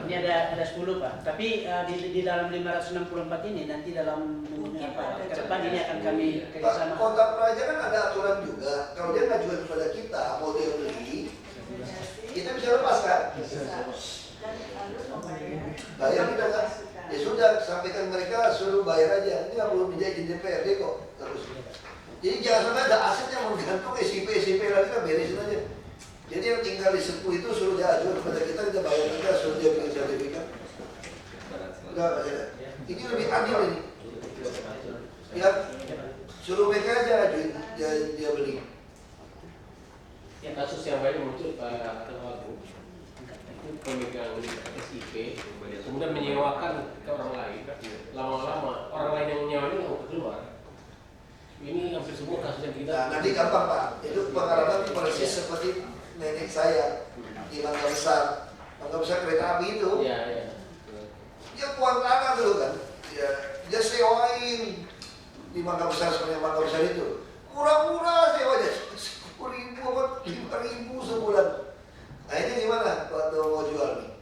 Ini ada 10 Pak, tapi di dalam 564 ini nanti dalam ke depan ini akan kami kerjasama. Kota Praja kan ada aturan juga. Kalau dia ngajukan kepada kita, mau dia beli, kita bisa lepas kan? Dan harus membayar. Bayar kita kan? Ya sudah, sampaikan mereka suruh bayar aja. Ini nggak perlu dijadi DPRD kok. Terus. Jadi jangan sampai ada aset yang menggantung SIP lagi, kita beresin aja. Jadi yang tinggal di Sepuh itu suruh dia ajukan kepada kita bayar aja, suruh dia bikin sertifikat. Enggak, ini lebih adil ini. Ya, suruh mereka aja ajuin, dia beli. Ya kasus yang banyak muncul Pak Ketua itu pemegang SIP kemudian menyewakan ke orang lain. Lama-lama orang lain yang menyewa ini nggak keluar. Ini hampir semua kasus yang kita. Nah, nanti gampang Pak. Itu pengalaman persis seperti nenek saya di Mangga Besar. Mangga Besar kereta api itu. Iya, iya. Dia kuat tangan dulu kan. Dia sewain di Mangga Besar sebenarnya Mangga Besar itu. Murah-murah sewanya. 10.000 apa 5.000 sebulan. Nah ini gimana waktu mau jual nih?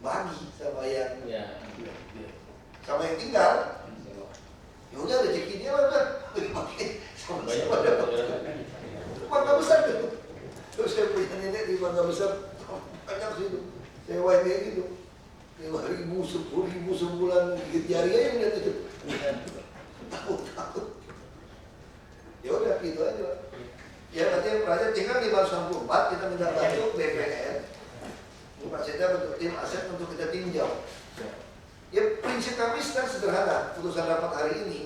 Bagi sama yang sama yang tinggal. Ya udah rezeki dia lah udah. Sama-sama dapat. Mangga Besar tuh. Terus saya punya nenek di Mangga Besar banyak situ. Sewain dia gitu. 5.000, 10.000 sebulan gigit jari aja ngeliat itu. Takut. Ya udah gitu aja. Ya nanti Praja tinggal 564 kita minta bantu BPN. Pak Sekda bentuk tim aset untuk kita tinjau. Ya prinsip kami sekarang sederhana. Putusan rapat hari ini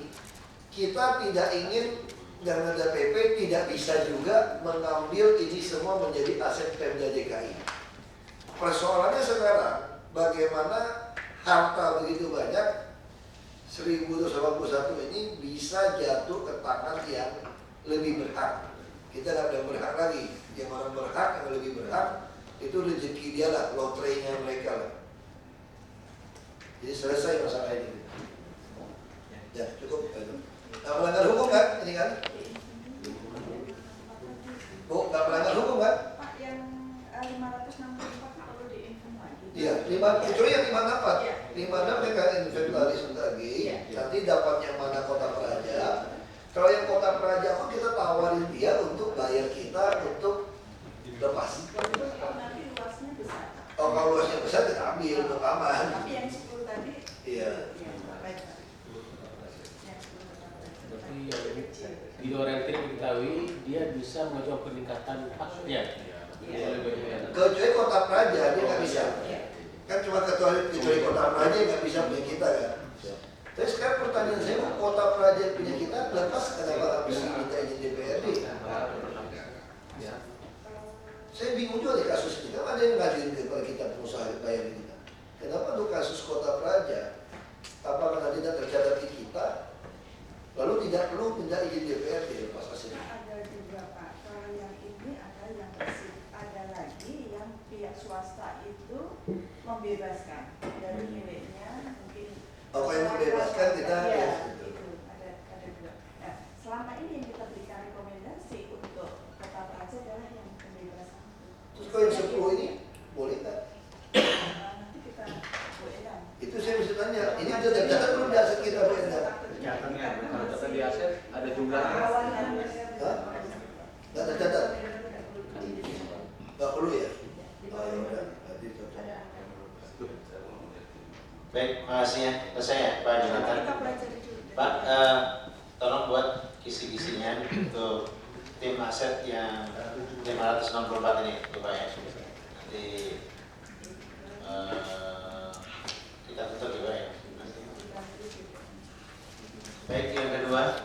kita tidak ingin dan ada PP tidak bisa juga mengambil ini semua menjadi aset Pemda DKI. Persoalannya sekarang bagaimana harta begitu banyak 1281 ini bisa jatuh ke tangan yang lebih berhak. Kita nggak ada berhak lagi. Yang orang berhak, yang lebih berhak itu rezeki dia lah, lotrenya mereka lah. Jadi selesai masalah ini. Ya cukup. Nggak melanggar hukum kan? Ini kan? Bu, nggak melanggar hukum kan? Pak, yang 564 perlu diinfo lagi. Iya, kecuali yang 54. 56 mereka inventaris lagi. Nanti dapat yang mana Kota Praja. Kalau yang Kota Praja pun kita tawarin dia untuk bayar kita untuk lepas. Nanti luasnya besar. Oh kalau luasnya besar kita ambil untuk aman. Tapi yang 10 tadi. Iya. Baik. Tapi di luar yang tidak diketahui dia bisa mengajukan peningkatan haknya. Kecuali Kota Praja dia nggak bisa. Kan cuma kecuali Kota Praja nggak bisa punya kita kan. Tapi sekarang pertanyaan saya, Kota Praja punya kita lepas kenapa nggak bisa minta izin DPRD? Saya bingung juga di kasus tidak perlu minta izin DPRD lepas aset. Ada juga Pak, kalau yang ini ada yang bersih, ada lagi yang pihak swasta itu membebaskan dari miliknya mungkin. Apa yang membebaskan kita ya, harus itu ada juga. Nah, selama ini yang kita berikan rekomendasi untuk kota Praja adalah yang pembebasan. Terus kalau yang 10 ini boleh nggak? Nanti kita boleh kan? Itu saya bisa tanya. Ini sudah tercatat belum di aset kita Bu Enda? Catatnya, kalau catat di aset ada jumlahnya. Hah? Nggak tercatat? Nggak perlu ya? Oh ya udah, nanti cocok. Baik, makasih ya. Selesai ya Pak Jonathan. Pak, tolong buat kisi-kisinya untuk tim aset yang 564 ini, Pak ya. Nanti kita tutup juga ya. Baik, yang kedua,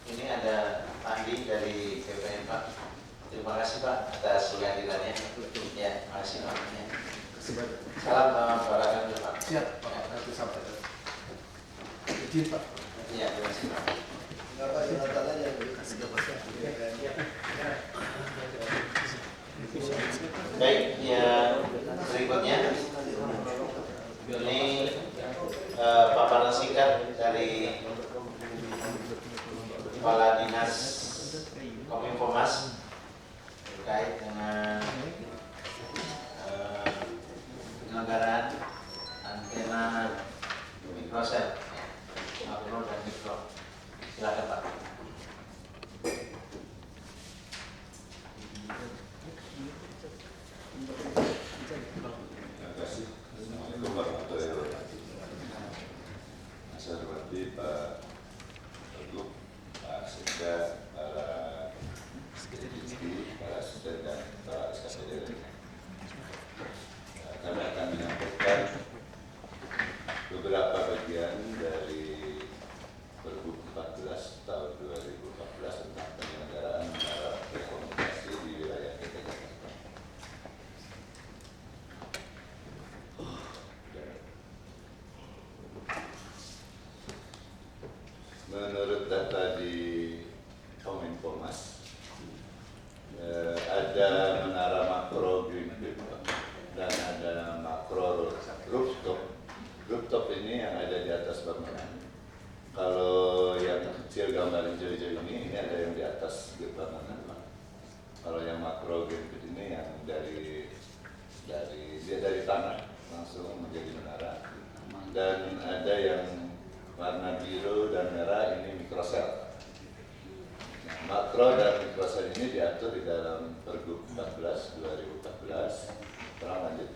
ini ada Andi dari BPN Pak. Terima kasih Pak atas kehadirannya. Ya, terima kasih Pak. Ya. Salam para Pak. Siap, Pak. Nanti sampaikan. Izin, Pak. Iya, terima kasih Pak. Kenapa Jonathan aja? Baik, yang berikutnya ini paparan singkat dari Kepala Dinas Kominfo-Mas terkait dengan penyelenggaraan antena mikrosel, makro dan mikro. Silakan Pak. Terima kasih. Assalamualaikum warahmatullahi wabarakatuh. Saya hormati Pak Wagub, Pak Sekda, para DPT, para asisten dan para SKPD. Kami akan menyampaikan beberapa bagian dari Pergub 14 tahun 2014 tentang penyelenggaraan menara telekomunikasi di wilayah DKI Jakarta. Menurut data di Kominfo-Mas, ada menara makro greenfield dan ada makro rooftop. Rooftop ini yang ada di atas bangunan. Kalau yang kecil gambar hijau-hijau ini ada yang di atas bangunan. Kalau yang makro greenfield ini yang dari tanah langsung menjadi menara. Dan ada yang warna biru dan merah ini mikrosel. Nah, makro dan mikrosel ini diatur di dalam Pergub 14 2014. Terang lanjut.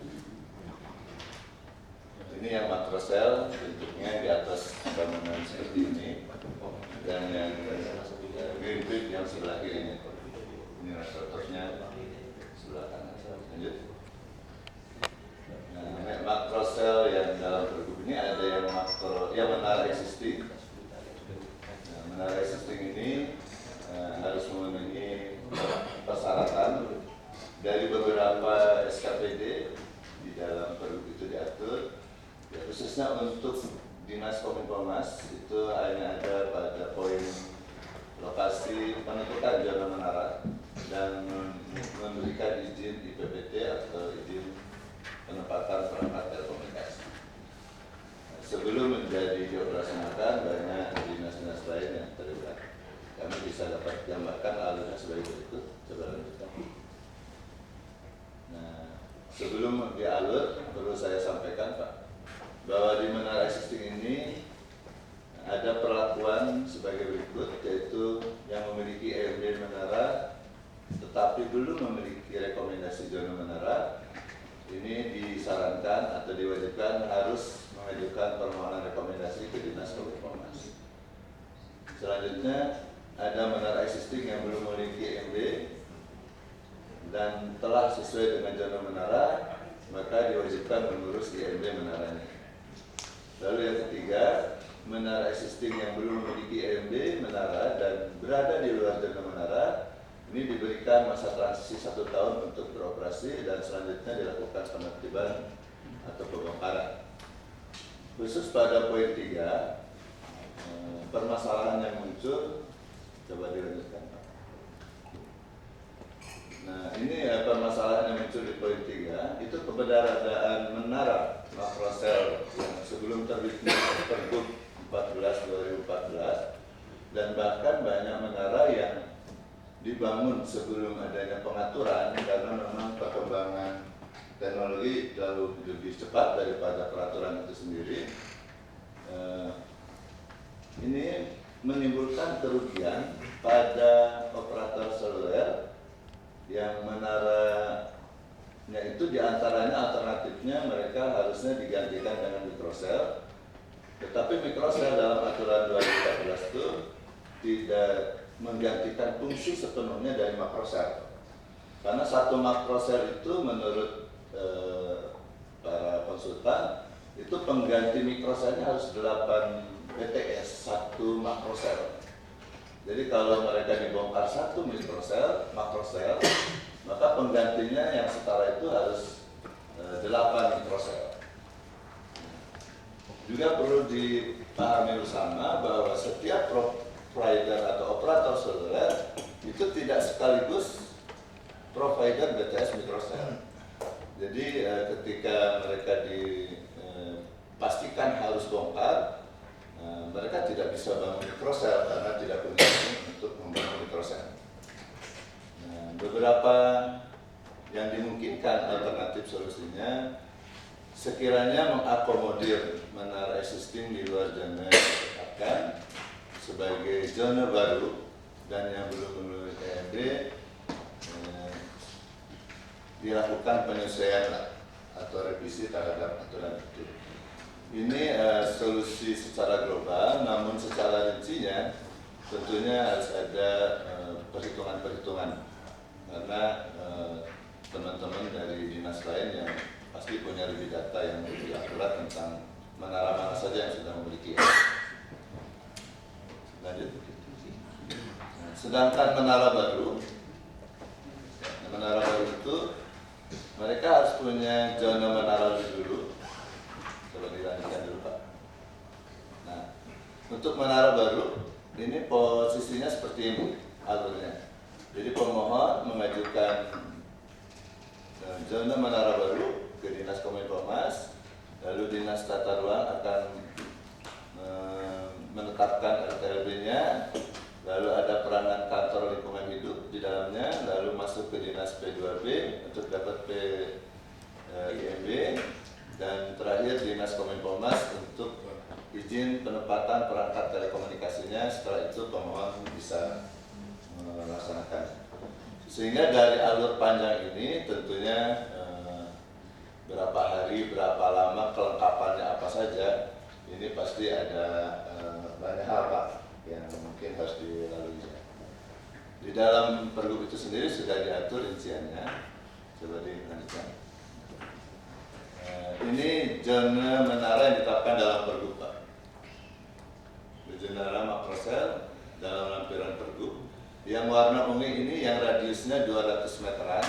Ini yang makrosel, bentuknya di atas bangunan seperti ini, dan yang greenfield yang sebelah kiri ini resortnya sebelah kanan. Lanjut. Nah, makrosel yang dalam Pergub ini ada yang menara existing. Nah, menara existing ini harus memenuhi persyaratan dari beberapa SKPD di dalam Pergub itu diatur. Ya, khususnya untuk Dinas Kominfo-Mas itu hanya ada pada poin lokasi penentukan zona menara dan memberikan izin IPPT atau izin penempatan perangkat telekomunikasi. Nah, sebelum menjadi dioperasionalkan banyak dinas-dinas lain yang terlibat. Kami bisa dapat gambarkan alurnya sebagai berikut. Coba lanjutkan. Nah, sebelum dialur perlu saya sampaikan Pak, bahwa di menara existing ini ada perlakuan sebagai berikut, yaitu yang memiliki EMD menara tetapi belum memiliki rekomendasi zona menara, ini disarankan atau diwajibkan harus mengajukan permohonan rekomendasi ke Dinas Kominfo-Mas. Selanjutnya ada menara existing yang belum memiliki EMD dan telah sesuai dengan zona menara, maka diwajibkan mengurus IMB menaranya. Lalu yang ketiga, menara existing yang belum memiliki EMB menara dan berada di luar zona menara, ini diberikan masa transisi 1 tahun untuk beroperasi dan selanjutnya dilakukan penertiban atau pembongkaran. Khusus pada poin 3, permasalahan yang muncul, coba dilanjutkan. Nah, ini permasalahan yang muncul di poin 3, itu keberadaan menara makrosel yang sebelum terbitnya Pergub 14/2014, dan bahkan banyak menara yang dibangun sebelum adanya pengaturan karena memang perkembangan teknologi jauh lebih cepat daripada peraturan itu sendiri. Ini menimbulkan kerugian pada operator seluler yang menaranya itu diantaranya alternatifnya mereka harusnya digantikan dengan mikrosel, tetapi mikrosel dalam aturan 2014 itu tidak menggantikan fungsi sepenuhnya dari makrosel, karena satu makrosel itu menurut para konsultan itu pengganti mikroselnya harus 8 BTS satu makrosel. Jadi kalau mereka dibongkar satu makrosel, maka penggantinya yang setara itu harus 8 mikrosel. Juga perlu dipahami bersama bahwa setiap provider atau operator seluler itu tidak sekaligus provider BTS mikrosel. Jadi ketika mereka dipastikan harus bongkar, mereka tidak bisa bangun mikrosel karena tidak punya untuk membangun mikrosel. Nah, beberapa yang dimungkinkan alternatif solusinya sekiranya mengakomodir menara existing di luar zona yang ditetapkan sebagai zona baru dan yang belum memenuhi TND, dilakukan penyesuaian atau revisi terhadap aturan itu. Ini solusi secara global, namun secara rincinya tentunya harus ada perhitungan-perhitungan, karena teman-teman dari dinas lain yang pasti punya lebih data yang lebih akurat tentang menara mana saja yang sudah memiliki. Lanjut. Sedangkan menara baru itu mereka harus punya zona menara dulu. Coba dilanjutkan dulu, Pak. Nah, untuk menara baru ini posisinya seperti ini alurnya. Jadi pemohon mengajukan zona menara baru ke Dinas Kominfo-Mas, lalu Dinas Tata Ruang akan menetapkan RTLB-nya, lalu ada peranan kantor lingkungan hidup di dalamnya, lalu masuk ke Dinas P2B untuk dapat PIMB, dan terakhir Dinas Kominfo-Mas untuk izin penempatan perangkat telekomunikasinya. Setelah itu pemohon bisa melaksanakan. Sehingga dari alur panjang ini tentunya berapa hari, berapa lama, kelengkapannya apa saja, ini pasti ada banyak hal, Pak, yang mungkin harus dilalui. Di dalam Pergub itu sendiri sudah diatur rinciannya. Coba dilanjutkan. Ini zona menara yang ditetapkan dalam Pergub, Pak. Zona makrosel dalam lampiran Pergub. Yang warna ungu ini yang radiusnya 200 meteran,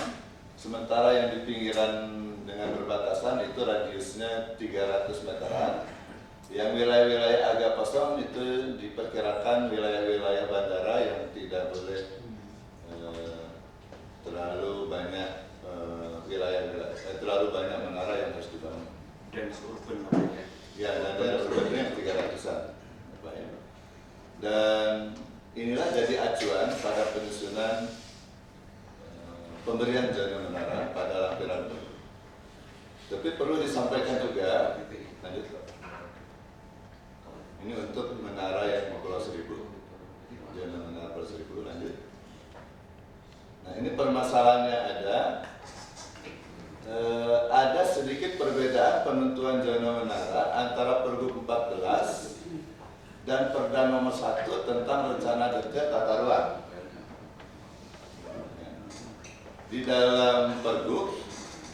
sementara yang di pinggiran dengan berbatasan itu radiusnya 300 meteran. Yang wilayah-wilayah agak kosong itu diperkirakan wilayah-wilayah bandara yang tidak boleh terlalu banyak terlalu banyak menara yang harus dibangun. Dan urban Ya, dan daerah urbannya 300-an. Dan inilah jadi acuan pada penyusunan pemberian zona menara pada lampiran Pergub. Tapi perlu disampaikan juga, lanjut, ini untuk menara yang di Pulau Seribu, zona menara Pulau Seribu, lanjut. Nah, ini permasalahannya ada sedikit perbedaan penentuan zona menara antara Pergub 14 dan Perda nomor 1 tentang rencana detail tata ruang. Di dalam Pergub,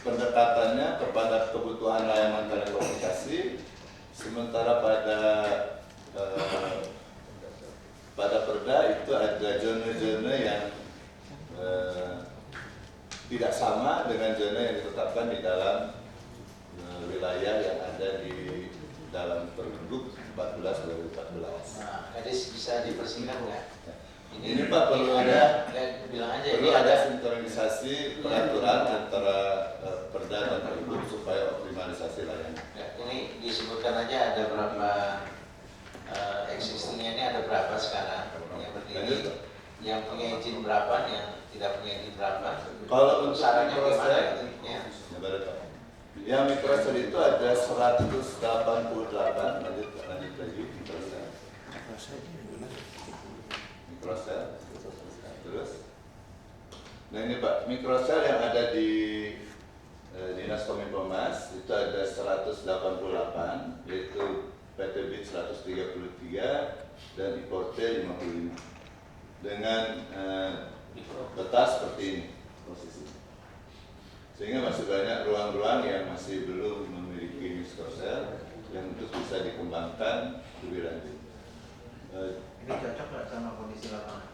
pendekatannya kepada kebutuhan layanan telekomunikasi, sementara pada Perda itu ada zona-zona yang tidak sama dengan zona yang ditetapkan di dalam wilayah yang ada di dalam Pergub 14/2014. Nah, Kadis bisa dipersingkat nggak? Ini Pak perlu ada bilang aja perlu ini ada sinkronisasi peraturan antara Perda dan Pergub supaya optimalisasi layanan. Ya, ini disebutkan aja ada berapa existingnya ini ada berapa sekarang yang berdiri, yang punya izin berapa, yang tidak punya izin berapa. Kalau untuk sarannya mikrosel, gimana gitu? Ya. yang mikrosel itu ada 188. Lanjut lagi mikrosel. Terus, nah ini Pak, mikrosel yang ada di Dinas Kominfo-Mas itu ada 188, yaitu PT BIT 133 dan IPORTE 55 dengan peta seperti ini posisi. Sehingga masih banyak ruang-ruang yang masih belum memiliki mikrosel yang untuk bisa dikembangkan lebih lanjut. Ini cocok nggak sama kondisi lapangan?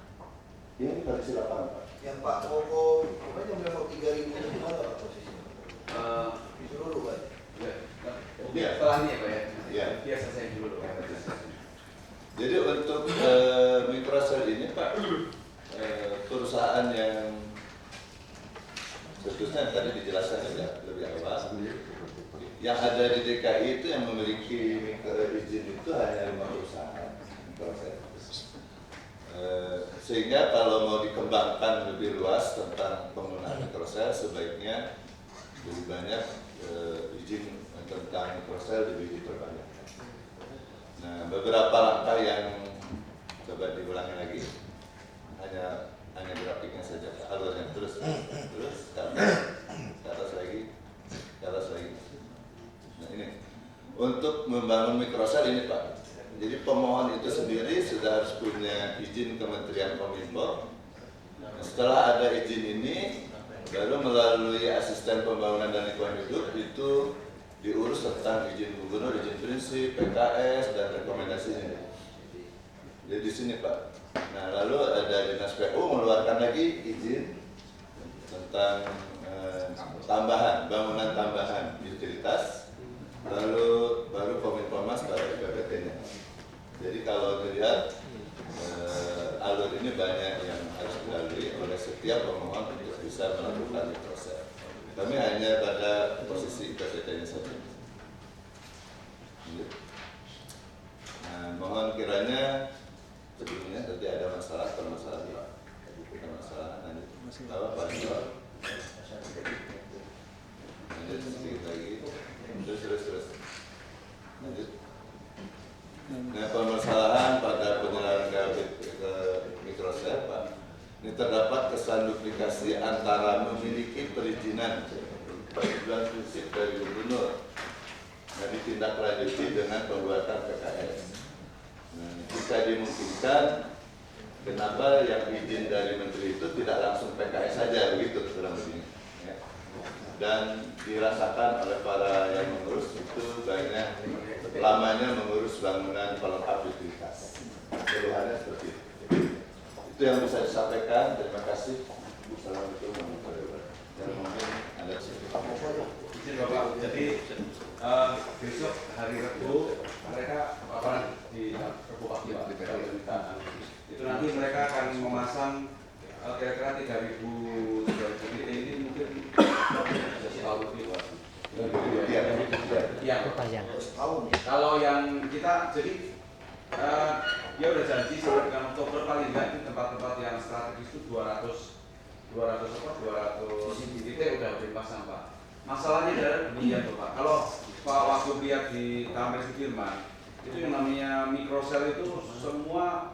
Ini kondisi lapangan Pak. Yang Pak Koko, pokoknya level 3.000 itu gimana Pak posisinya? Seluruh Pak? Iya. Setelahnya ya Pak ya? Iya. Biasa saya dulu. Jadi untuk mikrosel ini Pak, perusahaan yang seterusnya tadi dijelaskan lebih awal, yang ada di DKI itu yang memiliki izin itu hanya 5 perusahaan mikrosel. Sehingga kalau mau dikembangkan lebih luas tentang penggunaan mikrosel, sebaiknya lebih banyak izin tentang mikrosel lebih diperbanyak. Nah, beberapa langkah yang coba diulangi lagi, hanya grafiknya saja, alurnya terus ke atas lagi. Nah ini untuk membangun mikrosel ini Pak. Jadi pemohon itu sendiri sudah harus punya izin Kementerian Kominfo. Setelah ada izin ini, baru melalui asisten pembangunan dan lingkungan hidup itu diurus tentang izin gubernur, izin prinsip, PKS, dan rekomendasinya. Jadi di sini Pak. Nah lalu ada Dinas PU mengeluarkan lagi izin tentang bangunan tambahan utilitas, lalu baru Kominfo-Mas pada PPT-nya. Jadi kalau dilihat alur ini banyak yang harus dilalui oleh setiap pemohon untuk bisa melakukan mikrosel. Kami hanya pada posisi PPT-nya saja. Nah, mohon kiranya sebelumnya tadi ada permasalahan lanjut. Pak Nino. Lanjut sedikit lagi. Terus. Lanjut. Nah, permasalahan pada penyelenggaraan mikrosel Pak, ini terdapat kesan duplikasi antara memiliki perizinan dan prinsip dari gubernur dan ditindaklanjuti dengan pembuatan PKS. Nah, jika dimungkinkan, kenapa yang izin dari menteri itu tidak langsung PKS saja begitu kurang lebih, ya. Dan dirasakan oleh para yang mengurus itu banyak lamanya mengurus bangunan pelengkap utilitas. Keluhannya seperti itu. Itu yang bisa disampaikan. Terima kasih. Assalamualaikum warahmatullahi wabarakatuh. Dan mungkin ada Izin Bapak, jadi besok hari Rabu mereka paparan di Rabu pagi Pak, itu nanti mereka akan memasang kira-kira 3.000 titik ini mungkin setahun lebih Pak. Kalau yang kita jadi dia udah janji sampai dengan Oktober paling nggak di tempat-tempat yang strategis itu 200 titik udah dipasang Pak. Masalahnya adalah demikian Pak. Kalau Pak Wagub lihat di Taman Sudirman itu yang namanya mikrosel itu semua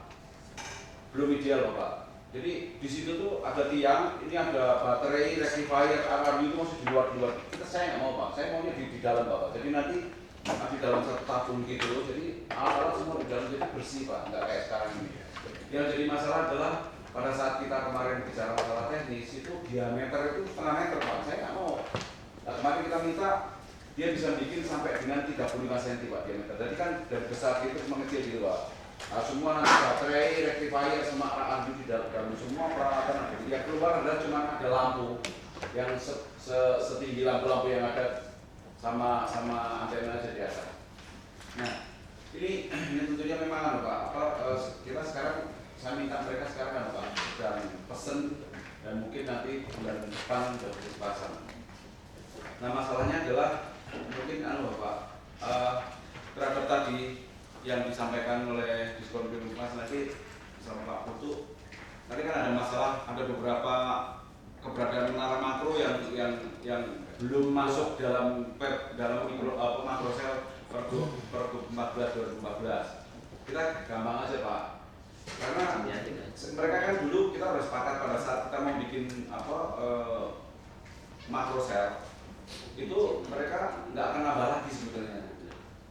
belum ideal Pak. Jadi di situ tuh ada tiang, ini ada baterai, rectifier, alarm itu masih di luar. Saya nggak mau Pak, saya maunya di dalam Pak. Jadi nanti di dalam satu tabung gitu, jadi alat-alat semua di dalam jadi bersih Pak, nggak kayak sekarang ini. Yang jadi masalah adalah pada saat kita kemarin bicara masalah teknis itu diameter itu setengah meter Pak, saya nggak mau. Nah, kemarin kita minta dia bisa bikin sampai dengan 35 cm Pak diameter. Jadi kan dari besar itu cuma kecil gitu Pak. Nah, semua nanti baterai, rectifier, sama alarm di dalam semua peralatan ada. Yang keluar adalah cuma ada lampu yang setinggi lampu-lampu yang ada sama antena aja di atas. Nah, Ini tentunya memang Pak, kita sekarang saya minta mereka sekarang Pak, dan pesen dan mungkin nanti bulan depan sudah dipasang. Nah masalahnya adalah mungkin Pak, terhadap tadi yang disampaikan oleh Diskon Mas nanti sama Pak Putu, tadi kan ada masalah, ada beberapa keberadaan menara makro yang belum masuk dalam makro sel Pergub 14 2014. Kita gampang aja Pak, karena mereka kan dulu kita udah sepakat pada saat kita mau bikin makro sel itu mereka nggak akan nambah lagi sebetulnya.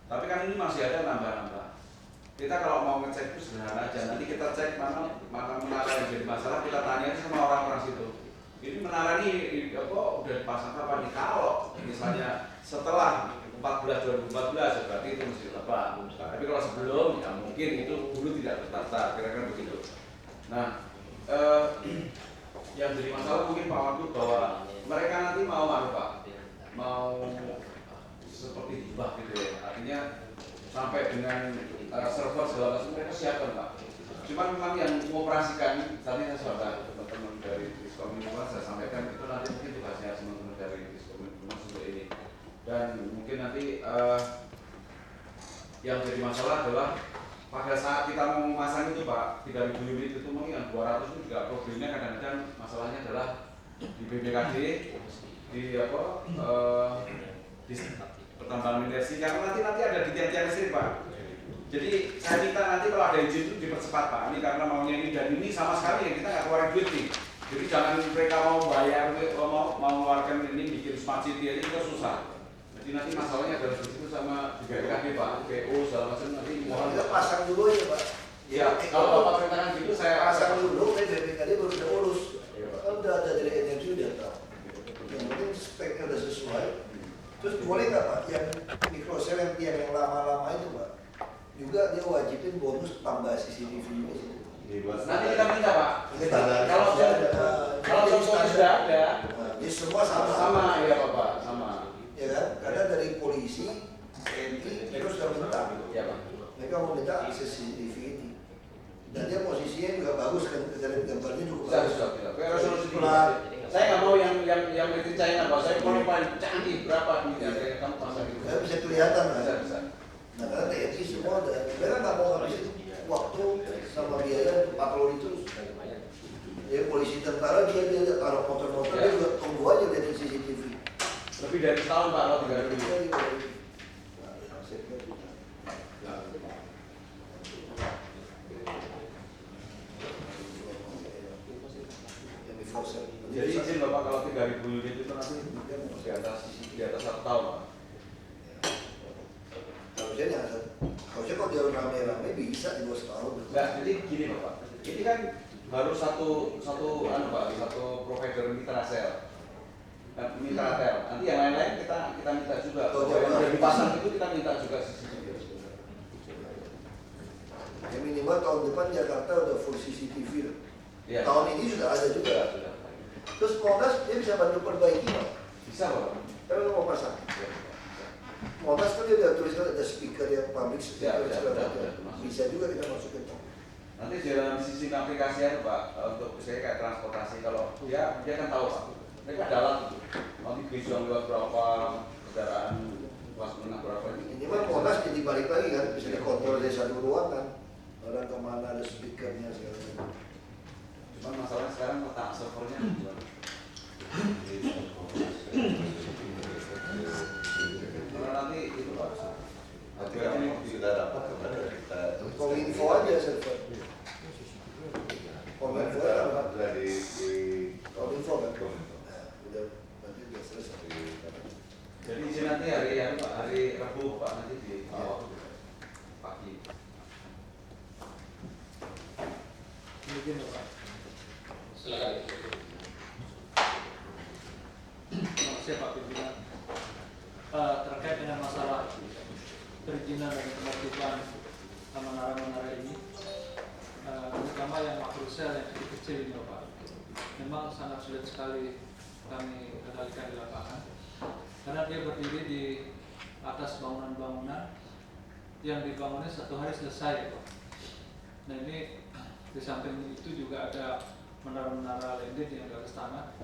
Tapi kan ini masih ada nambah-nambah. Kita kalau mau ngecek itu sederhana aja. Nanti kita cek mana menara yang jadi masalah, kita tanya sama orang-orang situ. Ini menara ini udah dipasang kapan nih? Kalau misalnya setelah 2014 berarti itu mesti tepat. Tapi kalau sebelum ya mungkin itu dulu tidak tertata, kira-kira begitu. Nah, yang jadi masalah mungkin Pak Wagub bahwa mereka nanti mau Pak, mau seperti hibah gitu ya. Artinya sampai dengan server segala macam mereka siapkan Pak. Cuma memang yang mengoperasikan, tadi saya sudah teman-teman dari Diskominfo saya sampaikan itu nanti mungkin tugasnya teman-teman dari Diskominfo untuk ini. Dan mungkin nanti yang jadi masalah adalah pada saat kita mau memasang itu Pak, 3.000 unit itu mungkin yang 200 itu juga problemnya kadang-kadang masalahnya adalah di BPKD, di di pertambangan energi, karena nanti ada di tiang-tiang listrik Pak. Jadi saya minta nanti kalau ada izin itu dipercepat Pak, ini karena maunya ini dan ini sama sekali ya kita nggak keluarin duit nih. Jadi jangan mereka mau bayar, mau mengeluarkan ini bikin smart city aja itu susah. Jadi nanti masalahnya adalah di situ sama di BPKD Pak, PO segala macam nanti mohon. Kita pasang dulu ya Pak. Ya, kalau Bapak perintahkan gitu saya pasang dulu, BPKD baru kita urus. Kalau udah ada dari energi udah tahu. Yang penting speknya udah sesuai. Terus boleh nggak Pak, yang mikrosel yang tiang yang lama-lama itu Pak, juga dia wajibin bonus tambah CCTV juga sih. Nanti kita minta Pak. Kalau sudah ada, jadi semua sama ya Bapak, sama. Ya kan? Karena dari polisi, TNI terus sudah minta. Ya Pak. Mereka mau minta akses CCTV ini. Dan dia posisinya juga bagus kan, dari gambarnya juga bagus. Resolusi saya nggak mau yang made in China Pak. Saya mau paling canggih berapa nih yang kamu pasang itu. Ya, bisa kelihatan kan? Bisa. Nah karena TNI semua ada, mereka nggak mau habisin waktu sama biaya patroli terus. Ya polisi tentara dia taruh motor-motor dia juga tunggu aja lihat CCTV. Lebih dari setahun Pak kalau 3 ribu. Jadi izin Bapak kalau 3.000 unit itu nanti di atas 1 tahun Pak. Harusnya kalau dia rame-rame bisa di 2 tahun. Enggak, jadi gini Bapak. Ini kan baru satu provider mitra sel. Mitra tel. Nanti yang lain-lain kita minta juga. Kalau yang udah dipasang itu kita minta juga CCTV. Ya minimal tahun depan Jakarta udah full CCTV. Ya. Tahun ini sudah ada juga. Terus Monas dia bisa bantu perbaiki Pak? Bisa Pak. Kalau mau pasang. Monas kan dia udah tuliskan ada speaker yang public speaker bisa juga kita masukin Pak. Nanti dalam sisi aplikasi ya Pak, untuk misalnya kayak transportasi kalau dia kan tahu Pak. Mereka dalam nanti bis yang lewat berapa kendaraan kelas menengah berapa ini. Ini mah Monas jadi balik lagi kan bisa dikontrol dari satu ruangan. Orang kemana ada speakernya segala macam. Cuman masalahnya sekarang letak servernya karena nanti itu Pak. Nanti kami sudah dapat kepada kita. Kominfo aja server. Kominfo apa? Sudah di Kominfo kan? Nah, udah nanti udah selesai. Jadi izin nanti hari Rabu Pak nanti di awal pagi. Mungkin Pak. Silakan. Makasih Pak Pimpinan. Terkait dengan masalah perizinan dan penertiban menara-menara ini, terutama yang makrosel yang kecil ini Pak, memang sangat sulit sekali kami kendalikan di lapangan, karena dia berdiri di atas bangunan-bangunan yang dibangunnya 1 hari selesai, Pak. Nah ini di samping itu juga ada menara-menara landed yang di atas tanah.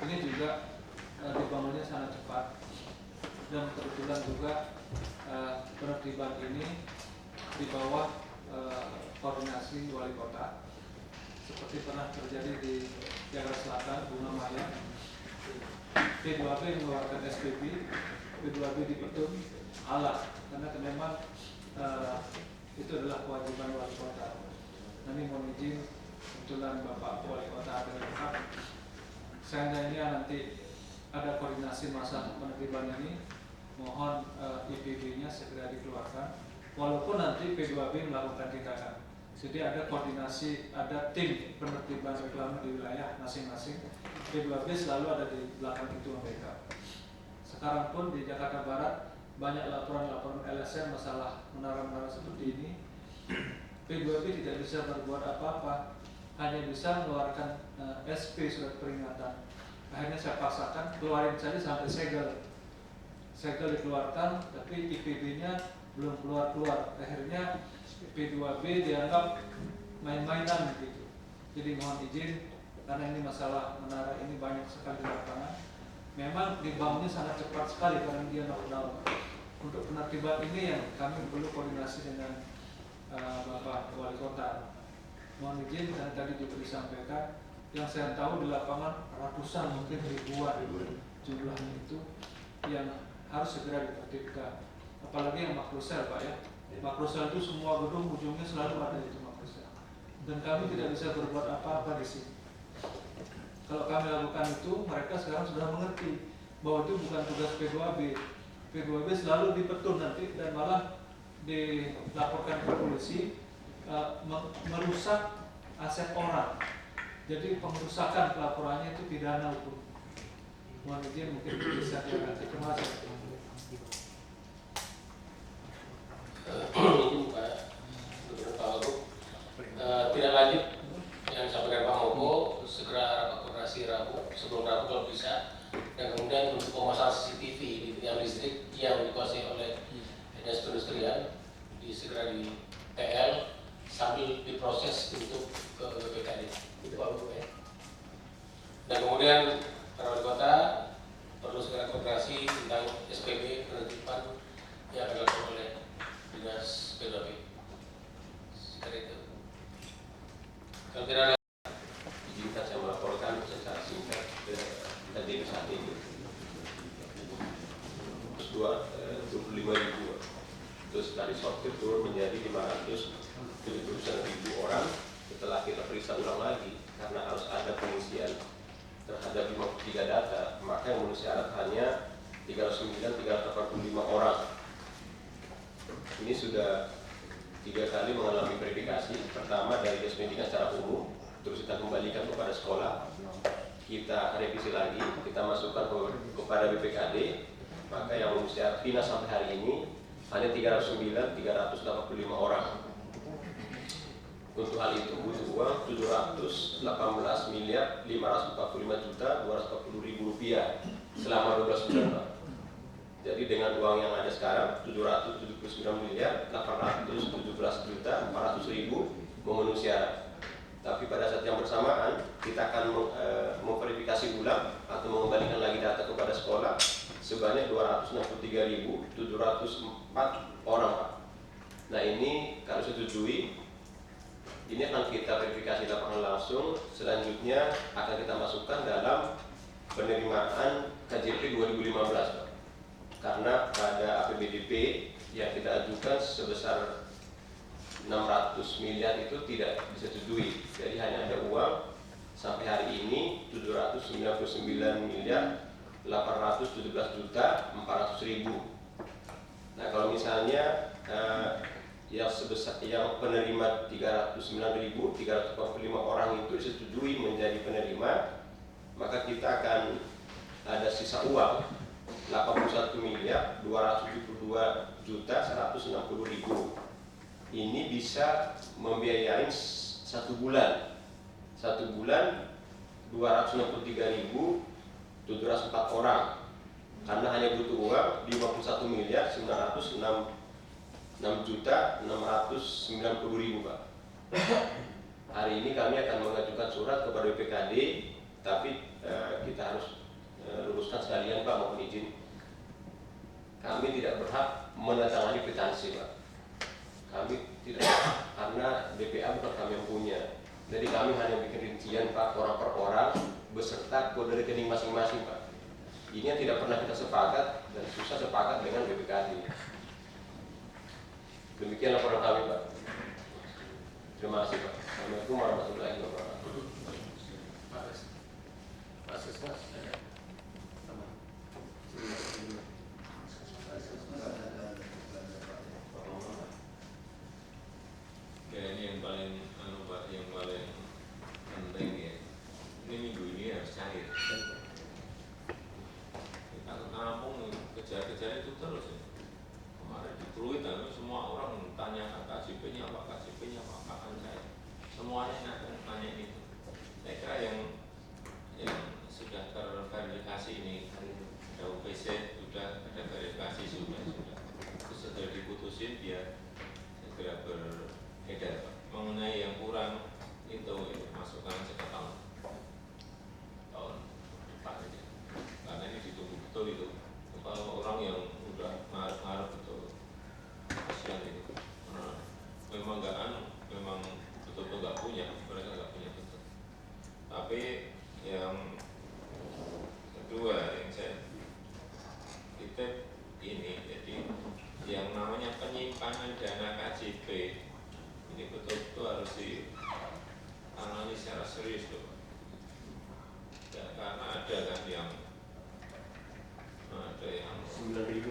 Ini juga dibangunnya sangat cepat, dan kebetulan juga penertiban ini di bawah koordinasi wali kota, seperti pernah terjadi di Jakarta Selatan, Bunga Maya. P2B mengeluarkan SPB, P2B dipetum alas, karena memang itu adalah kewajiban wali kota. Nah, ini mohon izin, kebetulan Bapak Wali Kota ada lengkap. Seandainya nanti ada koordinasi masa penertiban ini, mohon IPB-nya segera dikeluarkan. Walaupun nanti P2B melakukan tindakan, jadi ada koordinasi, ada tim penertiban reklame di wilayah masing-masing. P2B selalu ada di belakang itu mereka. Sekarang pun di Jakarta Barat banyak laporan-laporan LSM masalah menara-menara seperti ini. P2B tidak bisa berbuat apa-apa, hanya bisa mengeluarkan SP surat peringatan. Akhirnya saya paksakan keluarin saja sampai segel dikeluarkan, tapi IPB-nya belum keluar. Akhirnya P2B dianggap main-mainan gitu. Jadi mohon izin, karena ini masalah menara ini banyak sekali di lapangan. Memang dibangunnya sangat cepat sekali karena dia knockdown. Untuk penertiban ini yang kami perlu koordinasi dengan Bapak Wali Kota. Mohon izin, dan tadi juga disampaikan, yang saya tahu di lapangan ratusan mungkin ribuan jumlahnya itu yang harus segera ditertibkan. Apalagi yang makrosel, Pak ya. Makrosel itu semua gedung ujungnya selalu ada itu makrosel. Dan kami tidak bisa berbuat apa-apa di sini. Kalau kami lakukan itu, mereka sekarang sudah mengerti bahwa itu bukan tugas P2B. P2B selalu dipetum nanti dan malah dilaporkan ke polisi merusak aset orang. Jadi pengerusakan pelaporannya itu pidana hukum. Mohon izin mungkin bisa diangkat. Terima kasih. Ini Pak Wagub, tidak lanjut yang disampaikan Pak Moko, segera rapat koordinasi Rabu, sebelum Rabu kalau bisa, dan kemudian untuk pemasangan CCTV di tiang listrik yang dikuasai oleh dinas perindustrian segera di TL sambil diproses untuk ke BPKD. Itu Pak Wagub ya. Dan kemudian para wali kota perlu segera koordinasi tentang SPB penertiban yang akan dilakukan oleh dinas P2B. Sekitar itu. Kalau tidak ada, izinkan saya melaporkan secara singkat tadi saat ini. 25.000, terus dari sortir turun menjadi 570.000 orang setelah kita periksa ulang lagi karena harus ada pengisian terhadap 53 data, maka yang memenuhi syarat hanya 309.385 orang. Ini sudah 3 kali mengalami verifikasi. Pertama dari dinas pendidikan secara umum, terus kita kembalikan kepada sekolah, kita revisi lagi, kita masukkan kepada BPKD, maka yang memenuhi syarat PINA sampai hari ini hanya 309.385 orang. Untuk hal itu butuh uang 718.545.240.000 rupiah selama 12 bulan, Pak. Jadi dengan uang yang ada sekarang 779.817.400.000 memenuhi syarat. Tapi pada saat yang bersamaan kita akan memverifikasi ulang atau mengembalikan lagi data kepada sekolah sebanyak 263.704 orang, Pak. Nah ini kalau setujui, ini akan kita verifikasi lapangan langsung. Selanjutnya akan kita masukkan dalam penerimaan KJP 2015, Pak. Karena pada APBDP yang kita ajukan sebesar 600 miliar itu tidak disetujui. Jadi hanya ada uang sampai hari ini 799.817.400.000. Nah kalau misalnya yang penerima 309.345 orang itu disetujui menjadi penerima, maka kita akan ada sisa uang 81.272.160.000. Ini bisa membiayai 1 bulan. 1 bulan 263.704 orang. Karena hanya butuh uang 51.906 6.690.000 Pak. Hari ini kami akan mengajukan surat kepada BPKD, tapi kita harus luruskan sekalian Pak, mohon izin. Kami tidak berhak menandatangani kwitansi Pak. Kami tidak, karena BPA bukan kami yang punya. Jadi kami hanya bikin rincian Pak, orang per orang beserta kode rekening masing-masing Pak. Ini yang tidak pernah kita sepakat dan susah sepakat dengan BPKD. Demikian laporan kami Pak. Terima kasih Pak. Assalamualaikum warahmatullahi wabarakatuh. Ini yang paling Pak, yang paling penting ya. Ini minggu ini harus cair. Kita ke kampung kejar-kejar itu terus ya. Kemarin di Pluit semua orang tanya KJP-nya apa, KJP-nya apa, kapan saya. Semuanya nanya itu. Saya kira yang sudah terverifikasi ini, ada UPC sudah, ada verifikasi sudah. Terus sudah diputusin dia segera beredar Pak. Mengenai yang kurang itu masukkan ke tahun depan aja. Karena ini ditunggu betul itu. Kalau orang yang udah ngarep-ngarep betul, kasihan itu. Nah, memang memang betul-betul nggak punya, mereka nggak punya betul. Tapi yang kedua yang saya titip ini, jadi yang namanya penyimpanan dana KJP ini betul-betul harus dianalisis secara serius loh. Ya, karena ada kan yang 9.000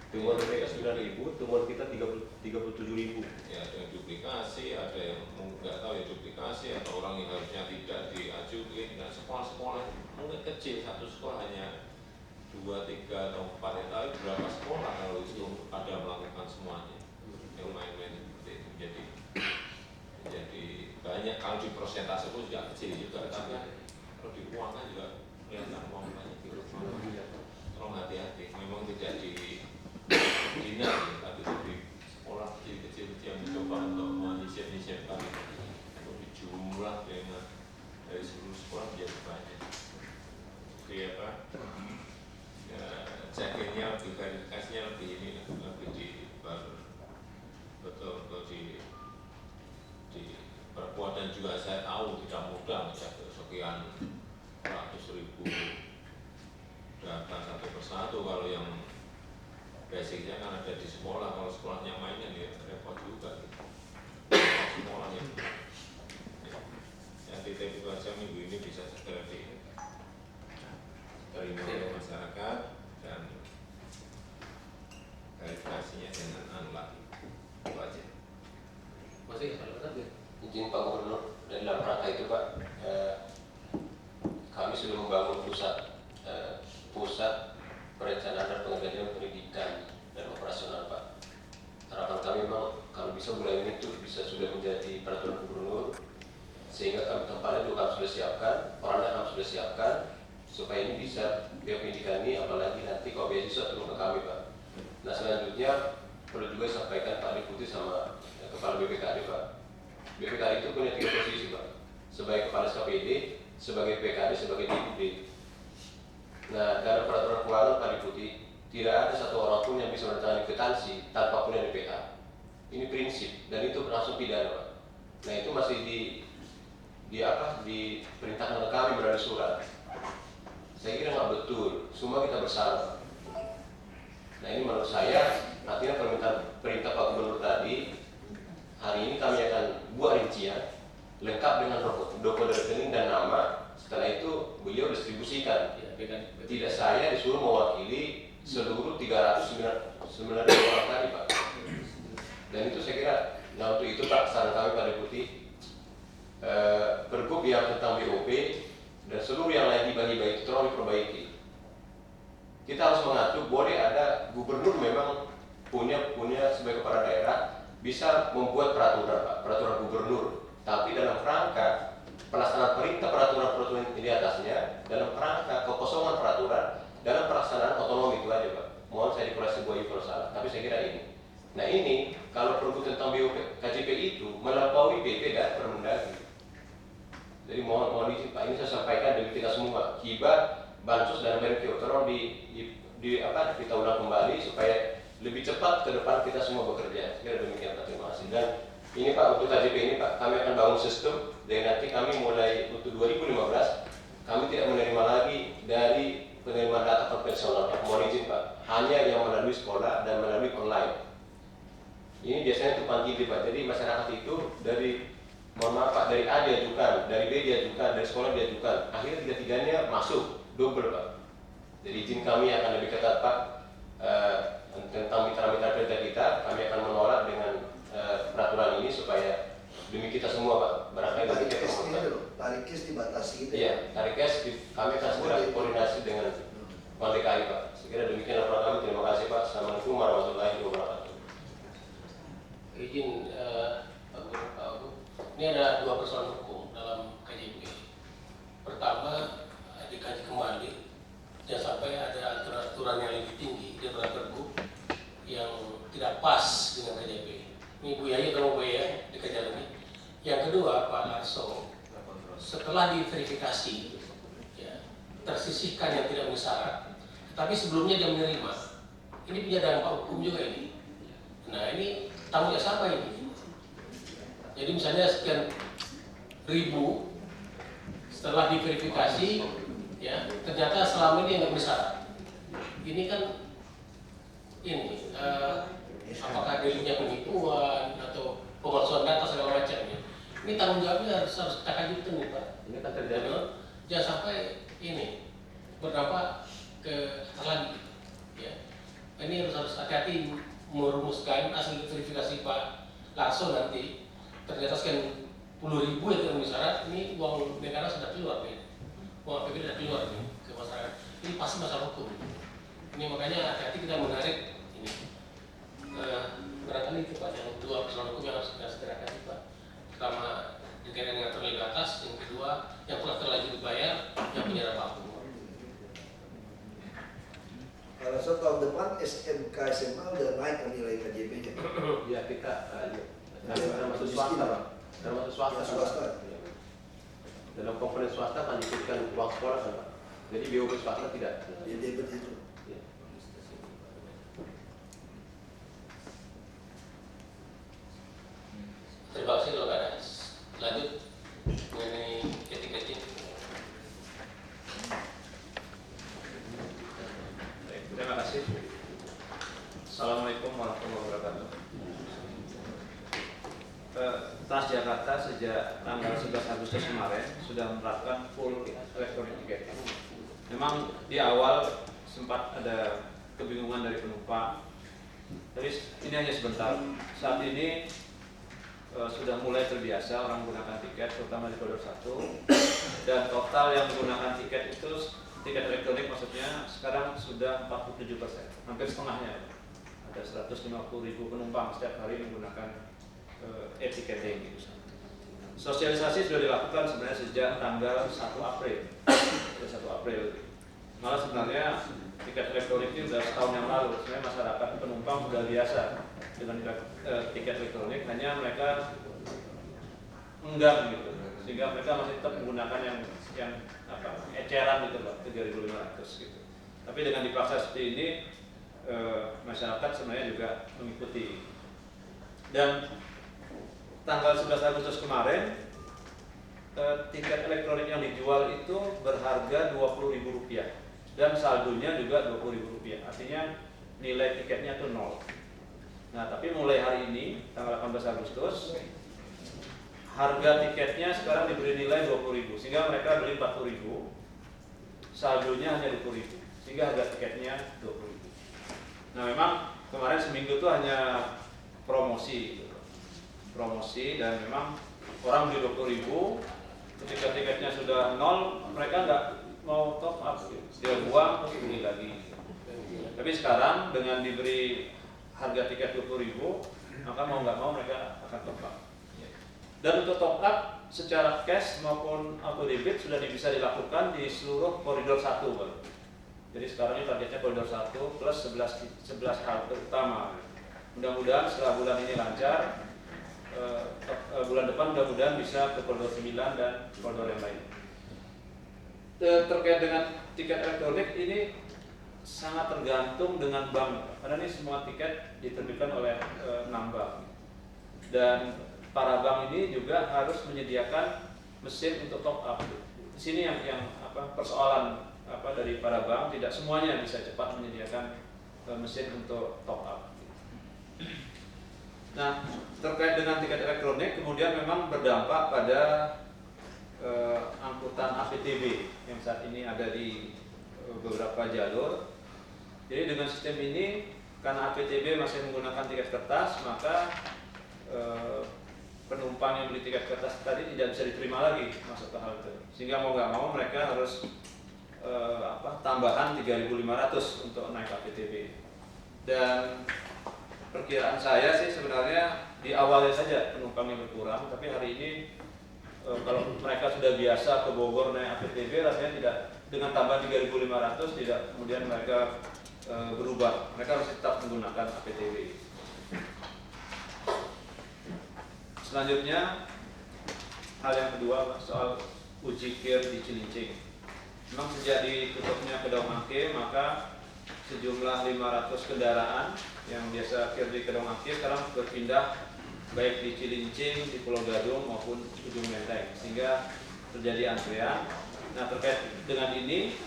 temuan mereka 9.000, temuan kita 37.000. Ya, ada yang duplikasi, ada yang nggak tahu ya duplikasi, atau orang yang harusnya tidak diajukan. Dan sekolah-sekolah mungkin kecil, satu sekolah hanya 2, 3, atau 4 yang tahu berapa sekolah kalau itu ada melakukan semuanya yang main-main seperti itu. Jadi banyak, kalau di persentase pun juga kecil juga, tapi kalau di uang kan juga kelihatan uang banyak di rumah. Tolong hati-hati, memang tidak di dinas, tapi di sekolah kecil-kecil yang dicoba untuk menyisip-nyisipkan itu dijumlah dengan dari seluruh sekolah menjadi banyak. Jadi apa? Ya, check-in-nya lebih, verifikasinya lebih ini, lebih betul-betul diperkuat. Dan juga saya tahu tidak mudah mencapai sekian ratus ribu data satu persatu. Kalau yang basicnya kan ada di sekolah, kalau sekolahnya mainnya ya repot juga gitu. Sekolahnya yang titip itu aja, minggu ini bisa segera diterima oleh masyarakat dan verifikasinya dengan lagi. Itu aja. Masih kalau betul ya? Izin Pak Gubernur, dan dalam rangka itu Pak, kami sudah membangun pusat perencanaan dan pengendalian pendidikan dan operasional Pak. Harapan kami memang kalau bisa bulan ini itu bisa sudah menjadi peraturan gubernur, sehingga kami tempatnya juga kami sudah siapkan, orangnya kami sudah siapkan, supaya ini bisa pihak pendidikan ini, apalagi nanti kalau beasiswa turun ke kami Pak. Nah selanjutnya perlu juga sampaikan Pak Deputi sama Kepala BPKD Pak. BPKD itu punya 3 posisi Pak, sebagai Kepala SKPD, sebagai PKD, sebagai DPD. Nah, dalam peraturan keuangan Pak Deputi, tidak ada satu orang pun yang bisa menandatangani kwitansi tanpa punya DPA. Ini prinsip dan itu berlangsung pidana Pak. Nah itu masih diperintahkan oleh kami melalui surat. Saya kira nggak betul, semua kita bersalah. Nah ini menurut saya, artinya perintah Pak Gubernur tadi, hari ini kami akan buat rincian lengkap dengan dokumen rekening dan nama. Setelah itu beliau distribusikan. Tidak saya disuruh mewakili seluruh 309 orang tadi Pak. Dan itu saya kira, nah untuk itu Pak, saran kami Pak Deputi, pergub yang tentang BOP dan seluruh yang lain hibah-hibah itu tolong diperbaiki. Kita harus mengatur, boleh ada gubernur memang punya sebagai kepala daerah bisa membuat peraturan Pak, peraturan gubernur. Tapi dalam kerangka pelaksanaan perintah peraturan-peraturan di atasnya, dalam kerangka kekosongan peraturan, dalam pelaksanaan otonomi itu aja Pak. Mohon saya dikoreksi Bu Ayu kalau salah, tapi saya kira ini. Nah ini kalau Jadi mohon izin Pak, ini saya sampaikan dari kita semua, hibah, bansos dan menkeu tolong kita ulang kembali supaya lebih cepat ke depan kita semua bekerja. Sekira demikian Pak, terima kasih. Dan ini Pak, untuk KJP ini Pak, kami akan bangun sistem dan nanti kami mulai untuk 2015 kami tidak menerima lagi dari penerimaan data konvensional Pak. Mohon izin Pak, hanya yang melalui sekolah dan melalui online. Ini biasanya tumpang tindih Pak, jadi masyarakat itu dari mohon maaf Pak, dari A diajukan, dari B diajukan, dari sekolah diajukan, akhirnya tiga-tiganya masuk, double Pak. Jadi izin kami akan lebih ketat Pak, tentang mitra-mitra kerja kita, kami akan menolak dengan peraturan ini supaya demi kita semua Pak. Barangkali tarik cash ini dulu, tarik cash dibatasi gitu. Iya, tarik cash kami akan segera koordinasi dengan Bank DKI Pak. Sekira demikian laporan kami, terima kasih Pak. Assalamualaikum warahmatullahi wabarakatuh. Izin Pak Guru, ini ada dua persoalan hukum dalam KJP. Pertama, dikaji kembali, jangan sampai ada aturan-aturan yang lebih tinggi di dalam Pergub yang tidak pas dengan KJP. Ini Bu Yaya atau Bu Yaya dikaji lagi. Yang kedua, Pak Larso, setelah diverifikasi, ya, tersisihkan yang tidak memenuhi syarat, tapi sebelumnya dia menerima. Ini punya dampak hukum juga ini. Nah ini tanggung jawab siapa ini? Jadi misalnya sekian ribu setelah diverifikasi, ya ternyata selama ini nggak bisa. Ini kan ini apakah deliknya penipuan atau pemalsuan data segala macamnya? Ini tanggung jawabnya harus kita kaji betul nih Pak. Ini kan terjadi. Jangan sampai ini berdampak ke lagi. Ya. Ini harus hati-hati merumuskan hasil verifikasi Pak Larso nanti. Ternyata sekian puluh ribu yang memenuhi syarat, ini uang negara sudah keluar nih, uang APBD sudah keluar nih ke masyarakat. Ini pasti masalah hukum. Ini makanya hati-hati kita menarik ini. Barangkali itu Pak, yang dua persoalan hukum yang harus kita segerakan Pak. Pertama, dikaitkan dengan terlebih atas, yang kedua, yang telah terlanjur dibayar, yang punya dampak hukum. Kalau so tahun depan SMK SMA udah naik kan nilai KJP-nya. Ya kita termasuk swasta Pak, termasuk swasta. Swasta. Dalam komponen swasta kan disebutkan uang sekolah kan Pak. Jadi BOP swasta tidak. Ya debit itu. Ya. Terima kasih kalau ada. Lanjut mengenai etik-etik. Terima kasih. Assalamualaikum warahmatullahi wabarakatuh. Transjakarta sejak tanggal 11 Agustus kemarin sudah menerapkan full electronic ticket. Memang di awal sempat ada kebingungan dari penumpang, tapi ini hanya sebentar. Saat ini sudah mulai terbiasa orang menggunakan tiket, terutama di koridor 1, dan total yang menggunakan tiket itu, tiket elektronik maksudnya, sekarang sudah 47%, hampir setengahnya. Ada 150.000 penumpang setiap hari menggunakan e-ticketing gitu. Sosialisasi sudah dilakukan sebenarnya sejak tanggal 1 April. Sudah 1 April. Malah sebenarnya tiket elektronik ini sudah setahun yang lalu. Sebenarnya masyarakat penumpang sudah biasa dengan tiket elektronik, hanya mereka enggan gitu, sehingga mereka masih tetap menggunakan yang eceran gitu Pak, 3.500 gitu. Tapi dengan dipaksa seperti ini, masyarakat sebenarnya juga mengikuti. Dan tanggal 11 Agustus kemarin, tiket elektronik yang dijual itu berharga Rp20.000 dan saldonya juga Rp20.000. Artinya nilai tiketnya itu 0. Nah, tapi mulai hari ini, tanggal 18 Agustus, harga tiketnya sekarang diberi nilai Rp20.000, sehingga mereka beli Rp40.000, saldonya hanya Rp20.000, sehingga harga tiketnya Rp20.000. Nah, memang kemarin seminggu itu hanya promosi, dan memang orang beli Rp20.000, ketika tiketnya sudah 0, mereka nggak mau top up, dia buang terus beli lagi. Tapi sekarang dengan diberi harga tiket Rp20.000, maka mau nggak mau mereka akan top up. Dan untuk top up secara cash maupun auto debit sudah bisa dilakukan di seluruh koridor 1 Bapak. Jadi sekarang ini targetnya koridor 1 plus 11 halte utama. Mudah-mudahan setelah bulan ini lancar, bulan depan mudah-mudahan bisa ke koridor 9 dan koridor yang lain. Terkait dengan tiket elektronik ini sangat tergantung dengan bank, karena ini semua tiket diterbitkan oleh 6 bank, dan para bank ini juga harus menyediakan mesin untuk top up. Di sini yang persoalan dari para bank, tidak semuanya bisa cepat menyediakan mesin untuk top up. Nah, terkait dengan tiket elektronik kemudian memang berdampak pada angkutan APTB yang saat ini ada di beberapa jalur. Jadi dengan sistem ini, karena APTB masih menggunakan tiket kertas, maka penumpang yang beli tiket kertas tadi tidak bisa diterima lagi masuk ke halte. Sehingga mau nggak mau mereka harus tambahan 3.500 untuk naik APTB. Dan perkiraan saya sih sebenarnya di awalnya saja penumpangnya berkurang, tapi hari ini kalau mereka sudah biasa ke Bogor naik APTB, rasanya tidak, dengan tambah 3.500 tidak kemudian mereka berubah. Mereka harus tetap menggunakan APTB. Selanjutnya, hal yang kedua soal uji kir di Cilincing. Memang sejak ditutupnya Kedong Angke, maka sejumlah 500 kendaraan yang biasa kir di Kedong Angke sekarang berpindah baik di Cilincing, di Pulau Gadung maupun Ujung Menteng, sehingga terjadi antrian. Nah, terkait dengan ini,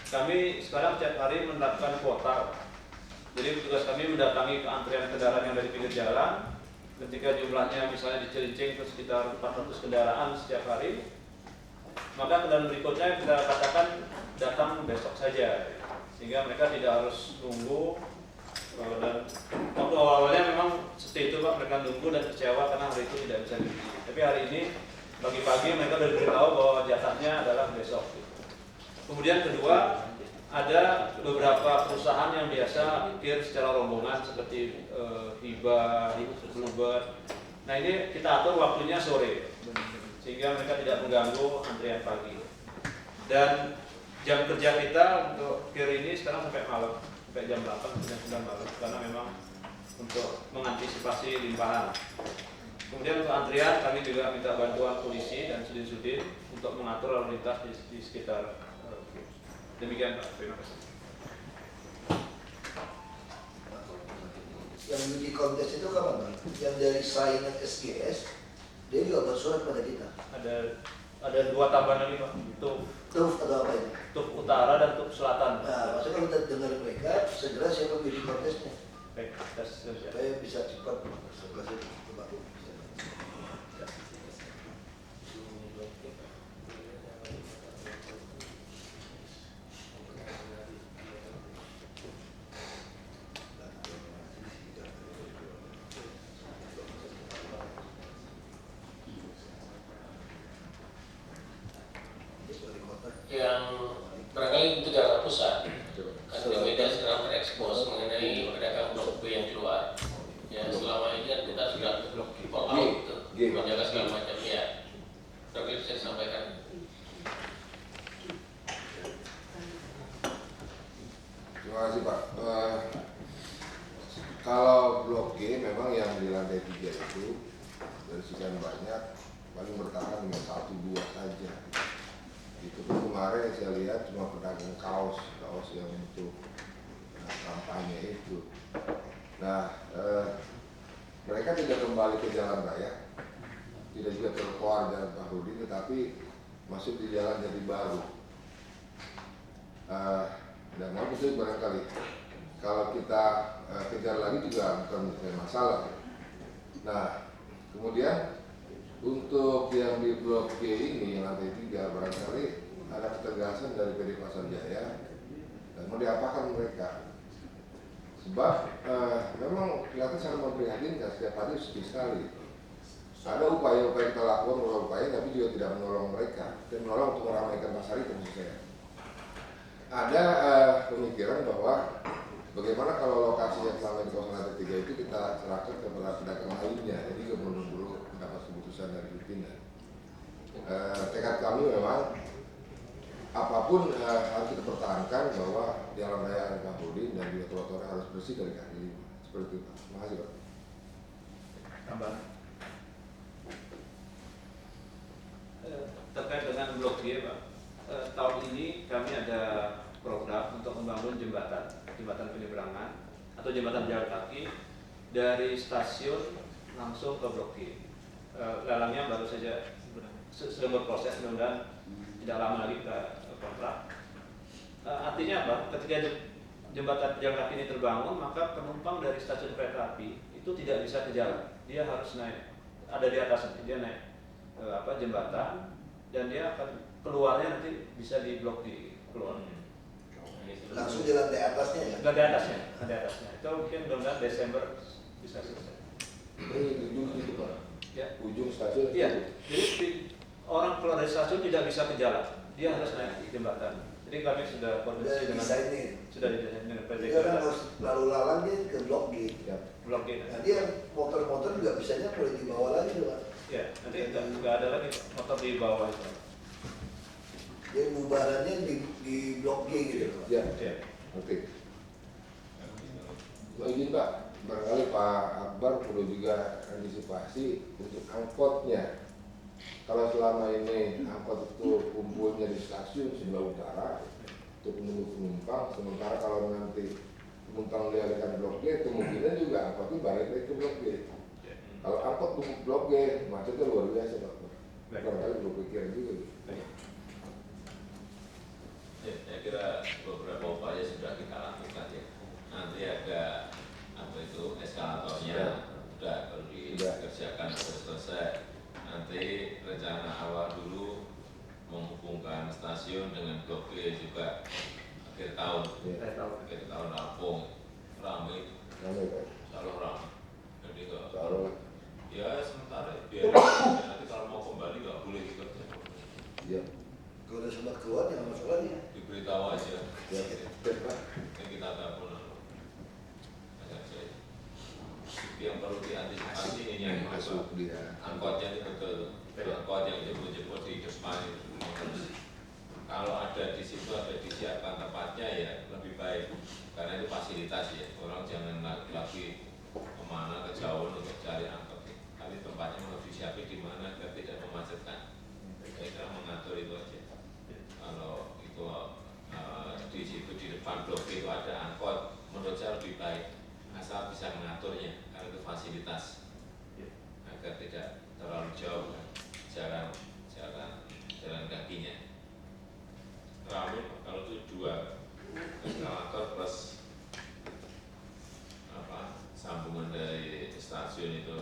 kami sekarang setiap hari menerapkan kuota. Jadi petugas kami mendatangi ke antrian kendaraan yang dari pinggir jalan. Ketika jumlahnya misalnya di Cilincing itu sekitar 400 kendaraan setiap hari, maka kendaraan berikutnya kita katakan datang besok saja, sehingga mereka tidak harus nunggu. Dan waktu awalnya memang seperti itu Pak, mereka nunggu dan kecewa karena hari itu tidak bisa diuji. Tapi hari ini pagi-pagi mereka sudah diberitahu bahwa jatahnya adalah besok. Kemudian kedua, ada beberapa perusahaan yang biasa kir secara rombongan seperti Hiba, Bluebird. Nah, ini kita atur waktunya sore sehingga mereka tidak mengganggu antrian pagi. Dan jam kerja kita untuk kir ini sekarang sampai malam, sampai jam 8 sampai jam 9 malam, karena memang untuk mengantisipasi limpahan. Kemudian untuk antrian kami juga minta bantuan polisi dan sudin-sudin untuk mengatur lalu lintas di sekitar. Demikian Pak, terima kasih. Yang di kontes itu kapan Bang? Yang dari saingan SGS, dia juga bersurat pada kita. Ada dua tambahan lagi Pak. TUF atau apa ini? TUF Utara dan TUF Selatan. Nah, maksudnya kalau kita dengar mereka, segera siapa yang di kontesnya? Baik, supaya bisa cepat. Yang barangkali untuk Jakarta Pusat, kan di media sekarang terekspos mengenai pedagang blok B yang di luar. Ya, selama ini kan kita sudah all out menjaga segala macam ya. Tapi bisa disampaikan. Terima kasih Pak. Kalau blok G memang yang di lantai 3 itu dari sekian banyak paling bertahan dengan 1-2 saja. Itu pun kemarin saya lihat cuma pedagang kaos yang untuk kampanye itu. Nah, mereka tidak kembali ke jalan raya, tidak juga terkeluar jalan Bahrudin, tetapi masuk di jalan Jati Baru. Dan itu barangkali kalau kita kejar lagi juga bukan masalah. Nah, kemudian untuk yang di blok G ini, yang lantai 3, barangkali ada ketegasan dari PD Pasar Jaya dan mau diapakan mereka. Sebab memang kelihatan sangat memprihatinkan, setiap hari sepi sekali. Ada upaya-upaya kita lakukan, upaya tapi juga tidak menolong mereka. Dan menolong untuk meramaikan pasar itu maksud saya. Ada pemikiran bahwa bagaimana kalau lokasi yang selama di kawasan lantai 3 itu kita serahkan kepada pedagang lainnya, jadi gubernur dulu mendapat keputusan dari pimpinan. Tekad kami memang apapun harus kita pertahankan bahwa jalan raya Bahrudin dan juga trotoar harus bersih dari kaki lima. Seperti itu. Terima kasih Pak. Tambah. Blok G, Pak. Tahun ini kami ada program untuk membangun jembatan penyeberangan atau jembatan jalan kaki dari stasiun langsung ke Blok G. Galangnya baru saja sedang berproses, mudah-mudahan tidak lama lagi kita kontrak. Artinya apa? Ketika jembatan jalan kaki ini terbangun, maka penumpang dari stasiun kereta api itu tidak bisa ke jalan, dia harus naik, ada di atas, dia naik jembatan dan dia akan keluarnya nanti bisa di Blok D keluar. Langsung jalan di atasnya ya? Di atasnya. Itu mungkin mudah-mudahan Desember bisa selesai. Ujung itu Pak? Ya. Ujung stasiun? Iya. Jadi orang keluar dari stasiun tidak bisa ke jalan, dia harus naik jembatan. Jadi kami sudah koordinasi dengan sudah didesain dengan PT Dia kan harus lalu lalang dia ke Blok G. Ya. Blok G. Nah dia motor-motor juga bisanya boleh dibawa lagi tuh Pak. Ya, nanti nggak ada lagi motor di bawah itu. Jadi bubarannya di Blok G gitu Pak. Ya. Oke. Izin Pak, barangkali Pak Akbar perlu juga antisipasi untuk angkotnya. Kalau selama ini angkot itu kumpulnya di stasiun sebelah utara untuk menunggu penumpang, sementara kalau nanti penumpang dialihkan Blok G, kemungkinan juga angkotnya balik lagi ke Blok G. Kalau angkot tunggu Blok G, macetnya luar biasa Pak. Barangkali perlu pikiran juga. Ya, saya kira beberapa upaya sudah kita lakukan ya. Nanti ada eskalatornya sudah perlu dikerjakan harus selesai. Nanti rencana awal dulu menghubungkan stasiun dengan Blok G juga akhir tahun rampung, ramai, selalu ramai. Jadi ya sementara biar nanti kalau mau kembali nggak boleh gitu. Iya. Kalau udah sempat keluar jangan masuk lagi. Diberitahu aja. Ya. Kita telepon. Yang perlu diantisipasi ini yang masuk angkotnya itu betul angkot yang jemput-jemput di depan itu. Kalau ada di situ ada disiapkan tempatnya ya lebih baik karena itu fasilitas ya, orang jangan lagi kemana kejauhan untuk cari angkot, tapi tempatnya harus disiapin di mana agar tidak memacetkan. Kita mengatur itu aja. Kalau itu di situ di depan Blok itu ada angkot, menurut saya lebih baik asal bisa mengaturnya karena itu fasilitas agar tidak terlalu jauh jalan kakinya. Ramai kalau itu 2 eskalator plus sambungan dari stasiun itu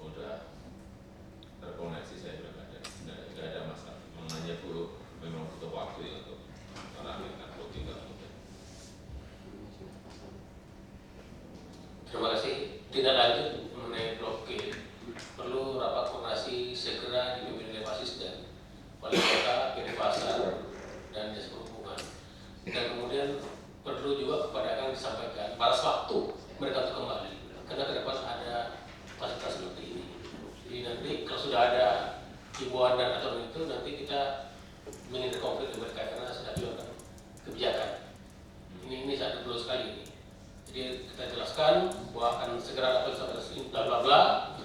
udah terkoneksi, saya kira tidak ada masalah. Hanya memang butuh waktu ya untuk merapikan tinggal. Terima kasih. Tidak lanjut mengenai Blok G, perlu rapat koordinasi segera dipimpin oleh Pak Sisden, Wali Kota, PD Pasar, dan Dinas Perhubungan. Dan kemudian perlu juga kepada kami disampaikan pada waktu mereka untuk kembali, karena ke depan ada fasilitas seperti ini. Jadi nanti kalau sudah ada himbauan dan aturan itu, nanti kita menghindari konflik dengan mereka karena sudah dilakukan kebijakan. Ini sangat perlu sekali ini. Jadi kita jelaskan bahwa akan segera dapat sampai bla bla bla,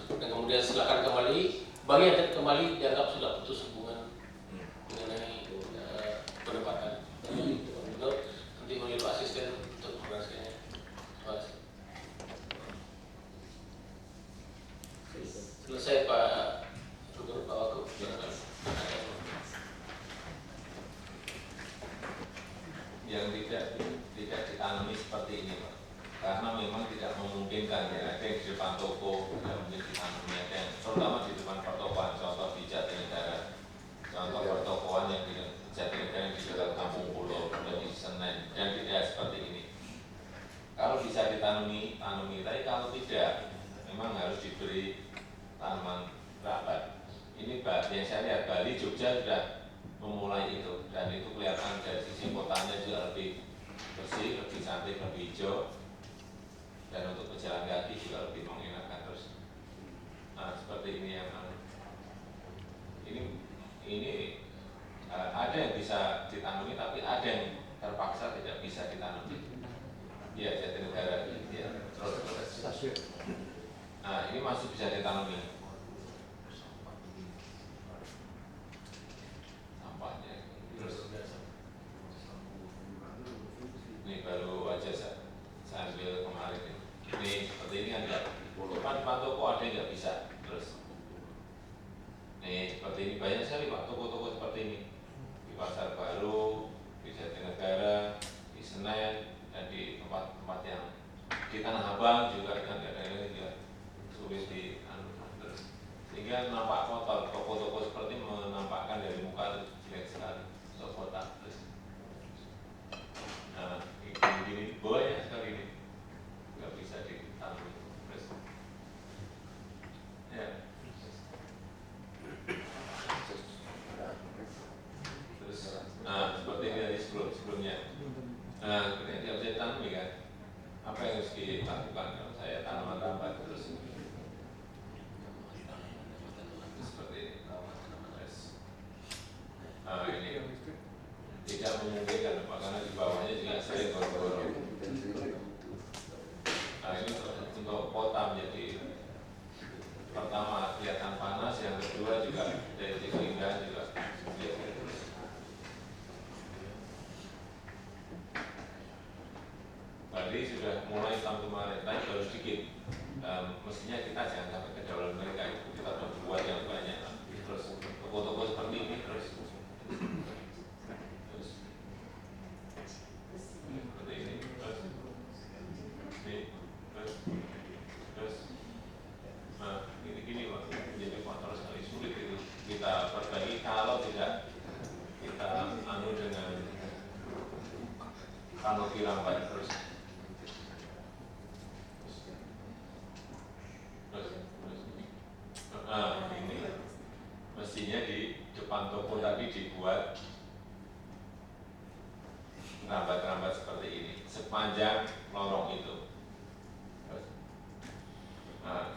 dan kemudian silakan kembali. Bagi yang tidak kembali dianggap sudah putus hubungan mengenai penempatan. Nanti memanggil Pak Asisten untuk menjelaskannya. Terima kasih. Selesai Pak Gubernur, Pak Wagub. Yang tidak ditanami seperti ini Pak, karena memang tidak memungkinkan ya, ada yang di depan toko tidak mungkin ditanami, ada yang terutama di depan pertokoan, contoh di Jatinegara, contoh pertokoan yang di Jatinegara yang di dekat Kampung Pulau dan di Senen, dan tidak seperti ini. Kalau bisa ditanami, tapi kalau tidak, memang harus diberi tanaman rabat. Ini yang saya lihat Bali, Jogja sudah memulai itu, dan itu kelihatan dari sisi kotanya juga lebih bersih, lebih cantik, lebih hijau, dan untuk pejalan kaki juga lebih mengenakan terus. Nah, seperti ini yang ini ada yang bisa ditanami, tapi ada yang terpaksa tidak bisa ditanami. Ya, Jatinegara ya, terus. Nah, ini masih bisa ditanami. Nah, kemudian dia bisa tanam kan, apa yang harus dilakukan kalau saya tanaman rambat terus seperti ini. Nah, ini tidak memungkinkan karena di bawahnya juga sering gorong-gorong. Nah, ini untuk kota menjadi pertama kelihatan panas, yang kedua juga dari segi keindahan juga kelihatan. Tadi sudah mulai hitam kemarin, tapi baru sedikit. Mestinya kita jangan sampai ke dalam mereka itu, kita berbuat yang banyak. Terus toko-toko seperti ini terus seperti ini terus nah gini Pak, jadi faktor sekali sulit itu kita perbaiki kalau tidak kita anu dengan kanopi rambat terus ini mestinya di depan toko tadi dibuat rambat-rambat seperti ini sepanjang lorong itu. Nah,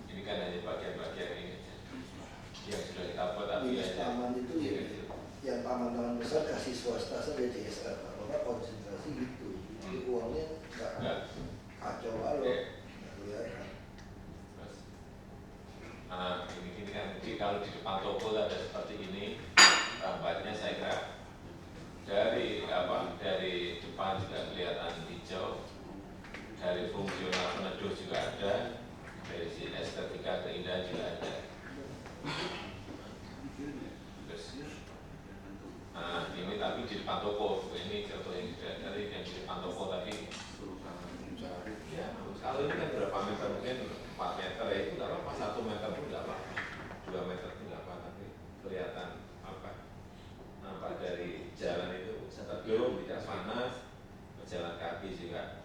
ini kan hanya bagian-bagian ini yang sudah kita buat, tapi Minus taman itu yang taman-taman besar kasih swasta saja CSR, karena konsentrasi gitu. Jadi uangnya nggak kacau banget. Nah, ini kan kalau di depan toko ada seperti ini, rambatnya saya kira dari depan juga kelihatan hijau, dari fungsional peneduh juga ada, dari si estetika keindahan juga ada. Terus, nah ini tapi di depan toko, ini contoh yang dari yang di depan toko tadi. Ya, kalau ini kan berapa meter, mungkin 4 meter ya itu nggak apa-apa, 1 meter pun nggak apa-apa, 2 meter pun nggak apa-apa, tapi kelihatan nampak dari jalan itu teduh, tidak panas, berjalan kaki juga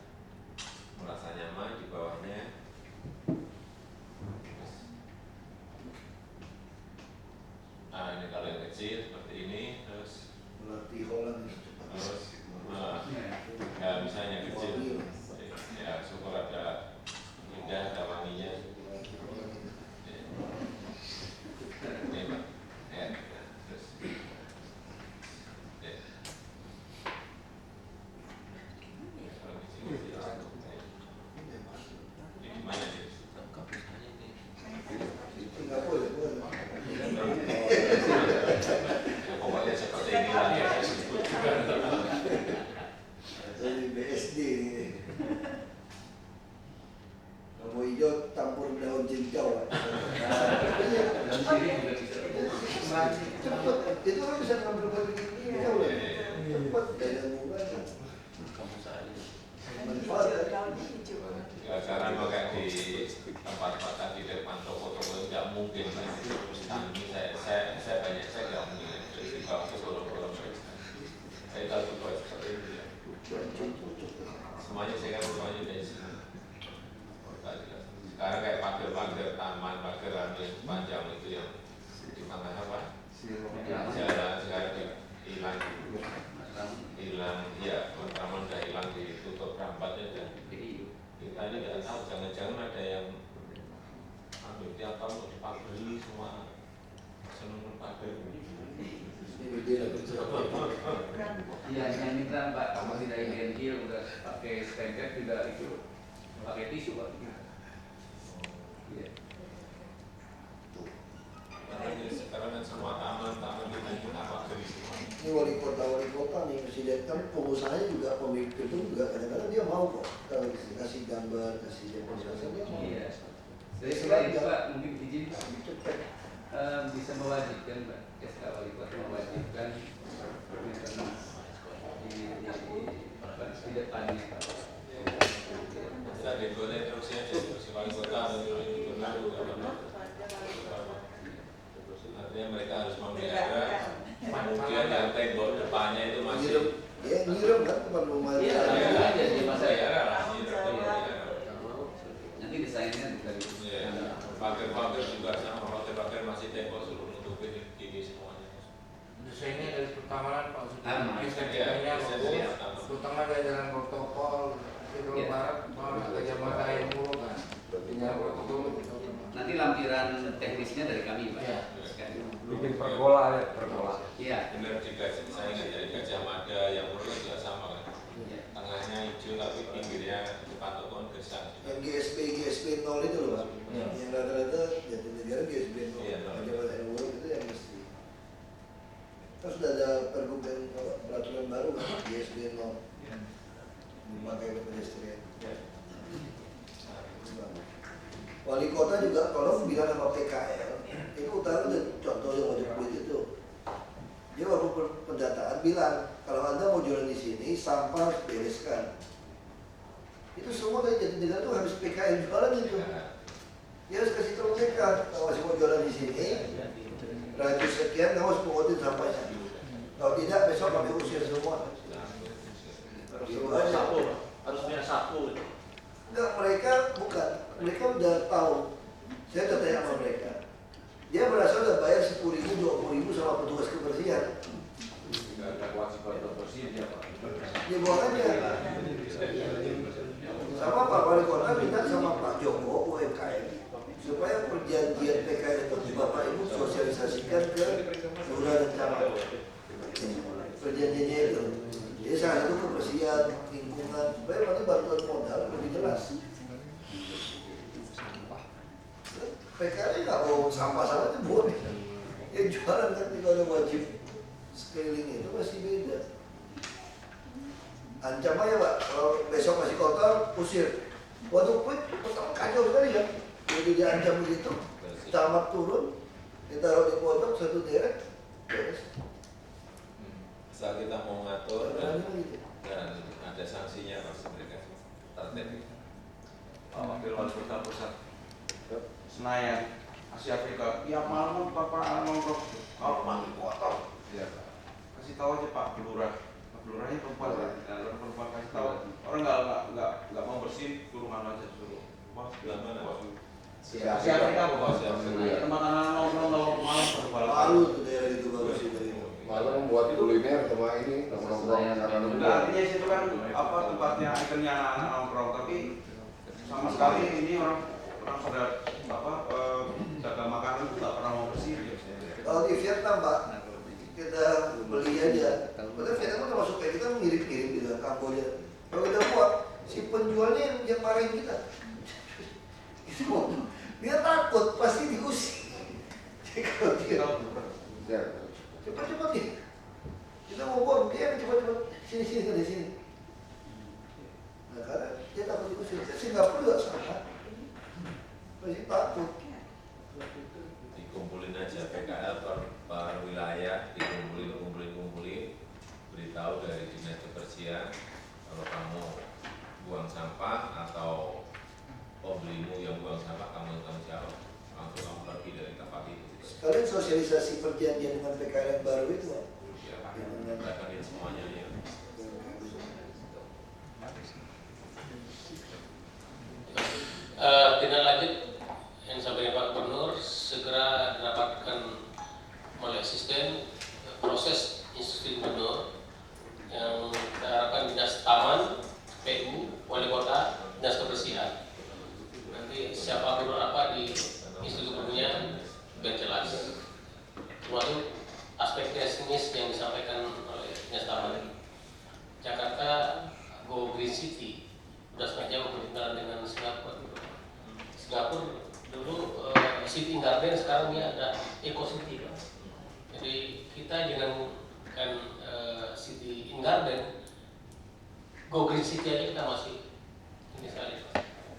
merasa nyaman di bawahnya. Nah ini kalau yang kecil seperti ini, terus melatih Holland terus ya misalnya kecil ya syukur ada indah, ada wanginya. Ini Pak, ya terus ya. Ini gimana sih? nggak boleh. Pokoknya seperti ini lah ya. Dari BSD ini. Kalau hijau campur daun cincau. Cepet, itu kan bisa ngambil buat begini ya udah. Cepet, dan murah. Ya, sekarang pakai di tempat-tempat tadi depan toko-toko tidak mungkin kan itu ini saya banyak saya nggak mungkin dari bawah ke gorong-gorong saya tahu buat seperti itu ya semuanya saya kan semuanya dari sini. Sekarang kayak pagar-pagar taman, pagar yang panjang itu yang di tengah apa jalan sekarang hilang ya taman udah hilang, ditutup rambatnya dan kita ini tidak tahu, jangan-jangan ada yang ambil tiap tahun untuk dipagari semua seneng pagar. Iya, yang minta Pak, kamu tidak identik udah pakai stempel juga itu pakai tisu Pak. Iya. Sekarang kan semua taman kita kita pagari semua. Ini wali kota nih, presiden kan pengusahanya juga, pemimpin itu juga kadang-kadang dia mau kok kalau kasih gambar, kasih demonstrasi dia mau. Iya. Jadi selain itu Pak, mungkin izin bisa mewajibkan Pak, SK wali kota mewajibkan di depannya Pak. Kita dibeli terus ya, si wali kota artinya mereka harus memelihara. Kemudian yang tembok depannya itu masih nyiram kan tempat rumah. Iya, aja di masa ya nanti desainnya juga pagar-pagar juga sama, pagar masih tembok seluruh nutupin ini semuanya. Desainnya dari pertamanan Pak sudah estetikanya Tengah ada jalan protokol, di Jawa Barat malah ke Jawa Barat mulu kan. Tinggal protokol. Nanti lampiran teknisnya dari kami, Pak. Iya. Bikin pergola ya, pergola. Iya. Benar juga, saya ingat dari Gajah Mada yang menurut juga sama kan. Tengahnya hijau tapi pinggirnya dipatok pohon gesang. Yang GSP 0 itu loh Pak. Yang rata-rata Jatinegara GSP 0. Jawa Barat itu yang mesti. Kan sudah ada pergub yang peraturan baru kan, GSP 0. Memakai pedestrian. Wali kota juga tolong bilang sama PKL, itu utara contoh yang wajib kulit itu. Dia waktu pendataan bilang, kalau Anda mau jualan di sini, sampah harus bereskan. Itu semua dari Jatinegara itu harus PKL jualan itu. Dia harus kasih tahu mereka, kalau masih mau jualan di sini, ratus sekian kamu harus pungutin sampahnya. Kalau tidak, besok kami usir semua. Harus punya sapu. Enggak, mereka udah tahu. Saya udah tanya sama mereka. Dia merasa udah bayar 10.000, 20.000 sama petugas kebersihan. Tidak ada kewajiban bersih dia Pak. Dia buang aja. Sama Pak Wali Kota minta sama Pak Joko UMKM supaya perjanjian PKL itu Bapak Ibu sosialisasikan ke lurah dan camat. Perjanjiannya itu. Jadi salah satu kebersihan, lingkungan, supaya nanti bantuan modal lebih jelas. PKL nggak mau sampah-sampah itu boleh. Yang jualan nanti kalau wajib sekeliling itu masih beda. Ancam aja Pak, kalau besok masih kotor, usir. Waktu pertama kacau sekali ya. Jadi diancam begitu, camat turun, ditaruh di pojok satu deret, beres. Asal kita mau ngatur dan ada sanksinya pasti mereka tertib. Pak Wakil Wali Kota Pusat Senayan, Asia Afrika, ya malam Bapak nongkrong, kalau mandi kotor. Iya. Kasih tahu aja Pak Lurah. Lurahnya perempuan, orang perempuan kasih tahu. Orang nggak mau bersih, suruh mana aja suruh. Wah, Belah mana? Asia Afrika Bapak. Tempat anak nongkrong malam berbalap. Malu tuh daerah itu bagus itu. Malah membuat kuliner sama ini nongkrong karena Nah, artinya situ kan apa tempatnya ikonnya anak-anak nongkrong, tapi sama sekali ini orang pada jaga makanan itu nggak pernah mau bersih. Kalau di Vietnam Pak, kita beli aja. Padahal Vietnam kan termasuk kayak kita mengirim-kirim gitu Kamboja. Kalau kita buat, si penjualnya yang marahin kita. Itu dia takut pasti diusir. Jadi kalau dia cepat-cepat nih, kita mau buang dia cepat-cepat sini dari sini. Nah karena dia takut diusir. Singapura juga sama, pasti takut. Dikumpulin aja PKL per wilayah, dikumpulin, beritahu dari dinas kebersihan kalau kamu buang sampah atau pembelimu yang buang sampah kamu tanggung jawab, langsung kamu pergi dari tempat itu. Sekalian sosialisasi perjanjian dengan PKL yang baru itu. Ya, mereka lihat semuanya ya. Tindak lanjut yang sampaikan Pak Gubernur segera didapatkan oleh asisten proses instruksi gubernur yang kita harapkan dinas taman, PU, wali kota, dinas kebersihan. Nanti siapa gubernur apa di instruksi gubernurnya biar jelas. Termasuk aspek teknis yang disampaikan oleh dinas taman. Jakarta Go Green City sudah sengaja berkelindahan dengan Singapura. Singapura dulu City Garden, sekarang ini ada Eco City kan. Jadi kita jangan kan City Garden, Go Green City aja kita masih ini sekali.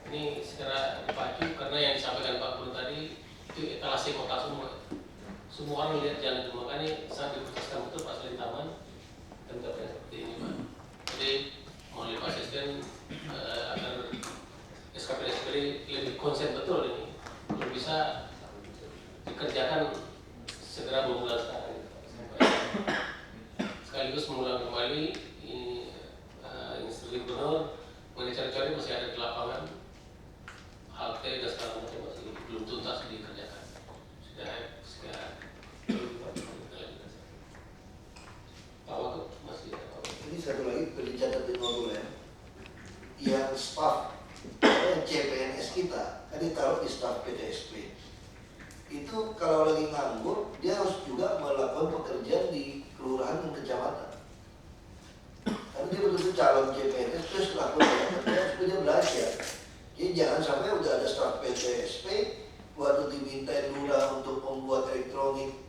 Ini segera dipacu karena yang disampaikan Pak Guru tadi itu etalase kota semua. Semua orang lihat jalan itu, makanya sangat diputuskan betul Pak Selain Taman dan katanya seperti ini Pak. Jadi mohon Pak Asisten agar SKPD lebih konsen betul ini. Kalau bisa dikerjakan segera berbulan sekarang. Sekaligus mengulang kembali ini instruksi gubernur mengenai cari-cari masih ada di lapangan, halte dan segala macam masih belum tuntas dikerjakan. Sudah Pak Wakil masih ada. Ini satu lagi perlu dicatat di notulen, yang staf CPNS kita kan ditaruh di staf PTSP. Itu kalau lagi nganggur, dia harus juga melakukan pekerjaan di kelurahan dan kecamatan. Karena dia betul-betul calon CPNS, terus lakukan pekerjaan supaya dia belajar. Jadi jangan sampai udah ada staf PTSP, waktu dimintain lurah untuk membuat elektronik,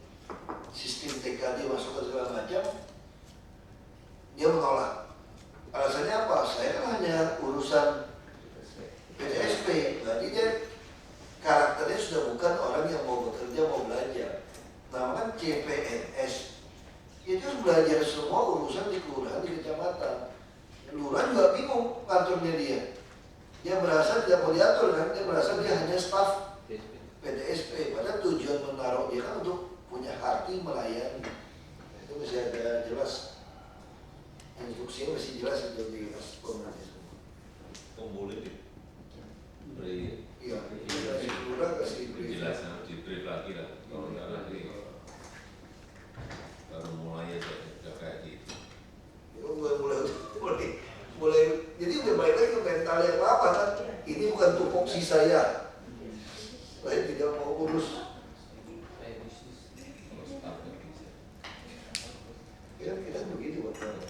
sistem TKD masuk ke segala macam, dia menolak. Alasannya apa? Saya kan hanya urusan PTSP, berarti dia karakternya sudah bukan orang yang mau bekerja, mau belajar. Namanya CPNS. Itu harus belajar semua urusan di kelurahan, di kecamatan. Lurah juga bingung ngaturnya dia. Dia merasa tidak mau diatur kan, dia merasa dia hanya staf PTSP. Padahal tujuan menaruh dia kan untuk punya hati melayani. Itu masih ada jelas. Instruksinya masih jelas itu di komunitas. Boleh diberi penjelasan, diberi lagi lah. Kalau nggak nanti baru mulai aja udah kayak gitu. Mulai jadi udah balik lagi ke mental yang lama kan. Ini bukan tupoksi saya. Saya tidak mau urus. Ya kita begitu Pak.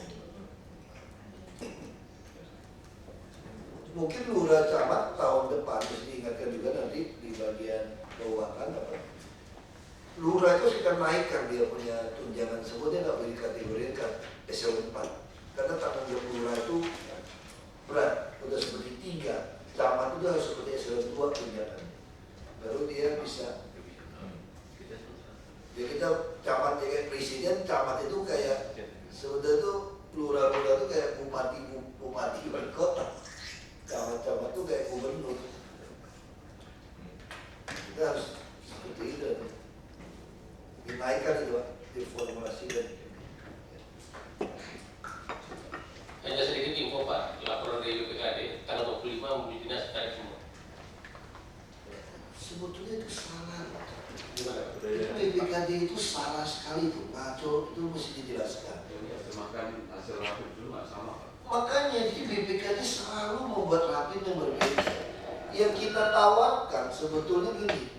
Mungkin lurah camat tahun depan harus diingatkan juga nanti di bagian keuangan apa. Lurah itu kita naikkan dia punya tunjangan tersebut, dia nggak boleh dikategorikan eselon 4 karena tanggung jawab lurah itu berat, udah seperti 3, camat itu harus seperti eselon 2 tunjangan, baru dia bisa. Jadi kita camat kayak presiden, camat itu kayak sebenarnya tuh lurah-lurah itu kayak bupati wali kota. Camat-camat itu kayak gubernur. Kita harus seperti itu. Dinaikkan itu Pak, diformulasikan. Hanya sedikit info Pak, laporan dari BPKD tanggal 25 mobil dinas tarik semua. Sebetulnya itu salah. Gimana? BPKD itu salah sekali itu, ngaco itu mesti dijelaskan. Makan hasil rapid dulu nggak sama Pak. Makanya di BPKD selalu membuat rapid yang berbeda. Yang kita tawarkan sebetulnya gini,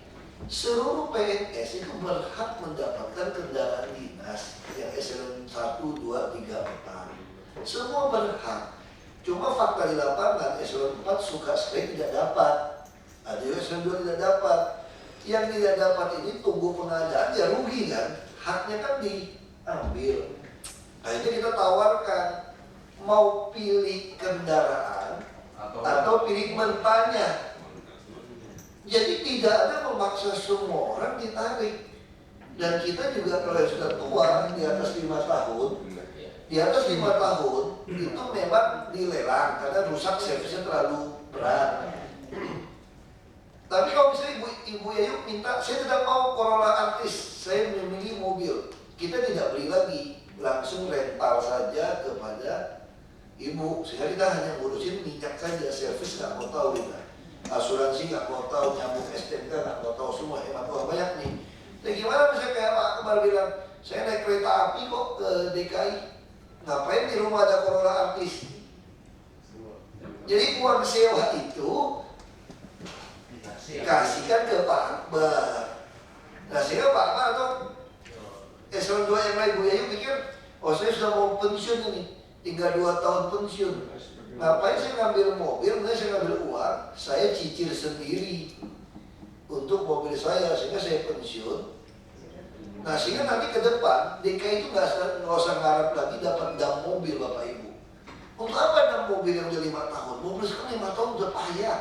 seluruh PNS itu berhak mendapatkan kendaraan dinas yang eselon 1, 2, 3, 4. Semua berhak. Cuma fakta di lapangan eselon 4 suka sekali tidak dapat. Ada yang eselon 2 tidak dapat. Yang tidak dapat ini tunggu pengadaan ya rugi kan. Haknya kan diambil. Akhirnya kita tawarkan mau pilih kendaraan atau pilih mentanya. Jadi tidak ada memaksa semua orang ditarik. Dan kita juga kalau sudah tua di atas 5 tahun, di atas 5 tahun itu memang dilelang karena rusak servisnya terlalu berat. Tapi kalau misalnya Ibu Yayu minta, saya tidak mau Corolla Artis, saya memilih mobil, kita tidak beli lagi, langsung rental saja kepada Ibu. Sehingga kita hanya ngurusin minyak saja, servis nggak mau tahu kita, asuransi nggak mau tahu, nyambung STNK nggak mau tahu, semua hemat uang banyak nih. Nah gimana misalnya kayak Pak Akbar bilang, saya naik kereta api kok ke DKI, ngapain di rumah ada Corolla Artis? Jadi uang sewa itu kasihkan ke Pak Akbar. Nah sehingga Pak Akbar atau eselon 2 yang lain Bu Yayu pikir, oh saya sudah mau pensiun ini, tinggal 2 tahun pensiun. Ngapain saya ngambil mobil, kemudian saya ngambil uang, saya cicil sendiri untuk mobil saya sehingga saya pensiun. Nah sehingga nanti ke depan DKI itu nggak usah ngarap lagi dapat dam mobil Bapak Ibu. Untuk apa dam mobil yang udah 5 tahun? Mobil sekarang 5 tahun udah payah.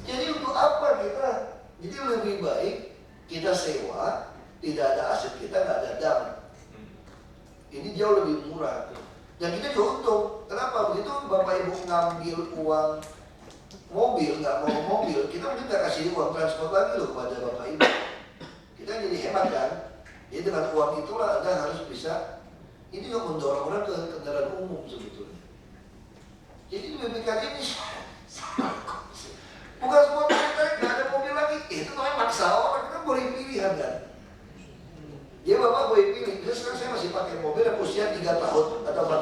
Jadi untuk apa kita? Jadi lebih baik kita sewa, tidak ada aset, kita nggak ada dam. Ini jauh lebih murah. Dan kita juga untung. Kenapa? Begitu Bapak Ibu ngambil uang mobil, nggak mau mobil, kita mungkin nggak kasih uang transport lagi loh kepada Bapak Ibu. Kita jadi hemat kan? Jadi dengan uang itulah Anda harus bisa, ini juga mendorong orang ke kendaraan umum sebetulnya. Jadi di BPKD ini bukan semua tarik-tarik, nggak ada mobil lagi. Itu namanya maksa orang, kita boleh pilihan kan? Dia Bapak boleh pilih, bisa sekarang saya masih pakai mobil yang usia 3 tahun atau 4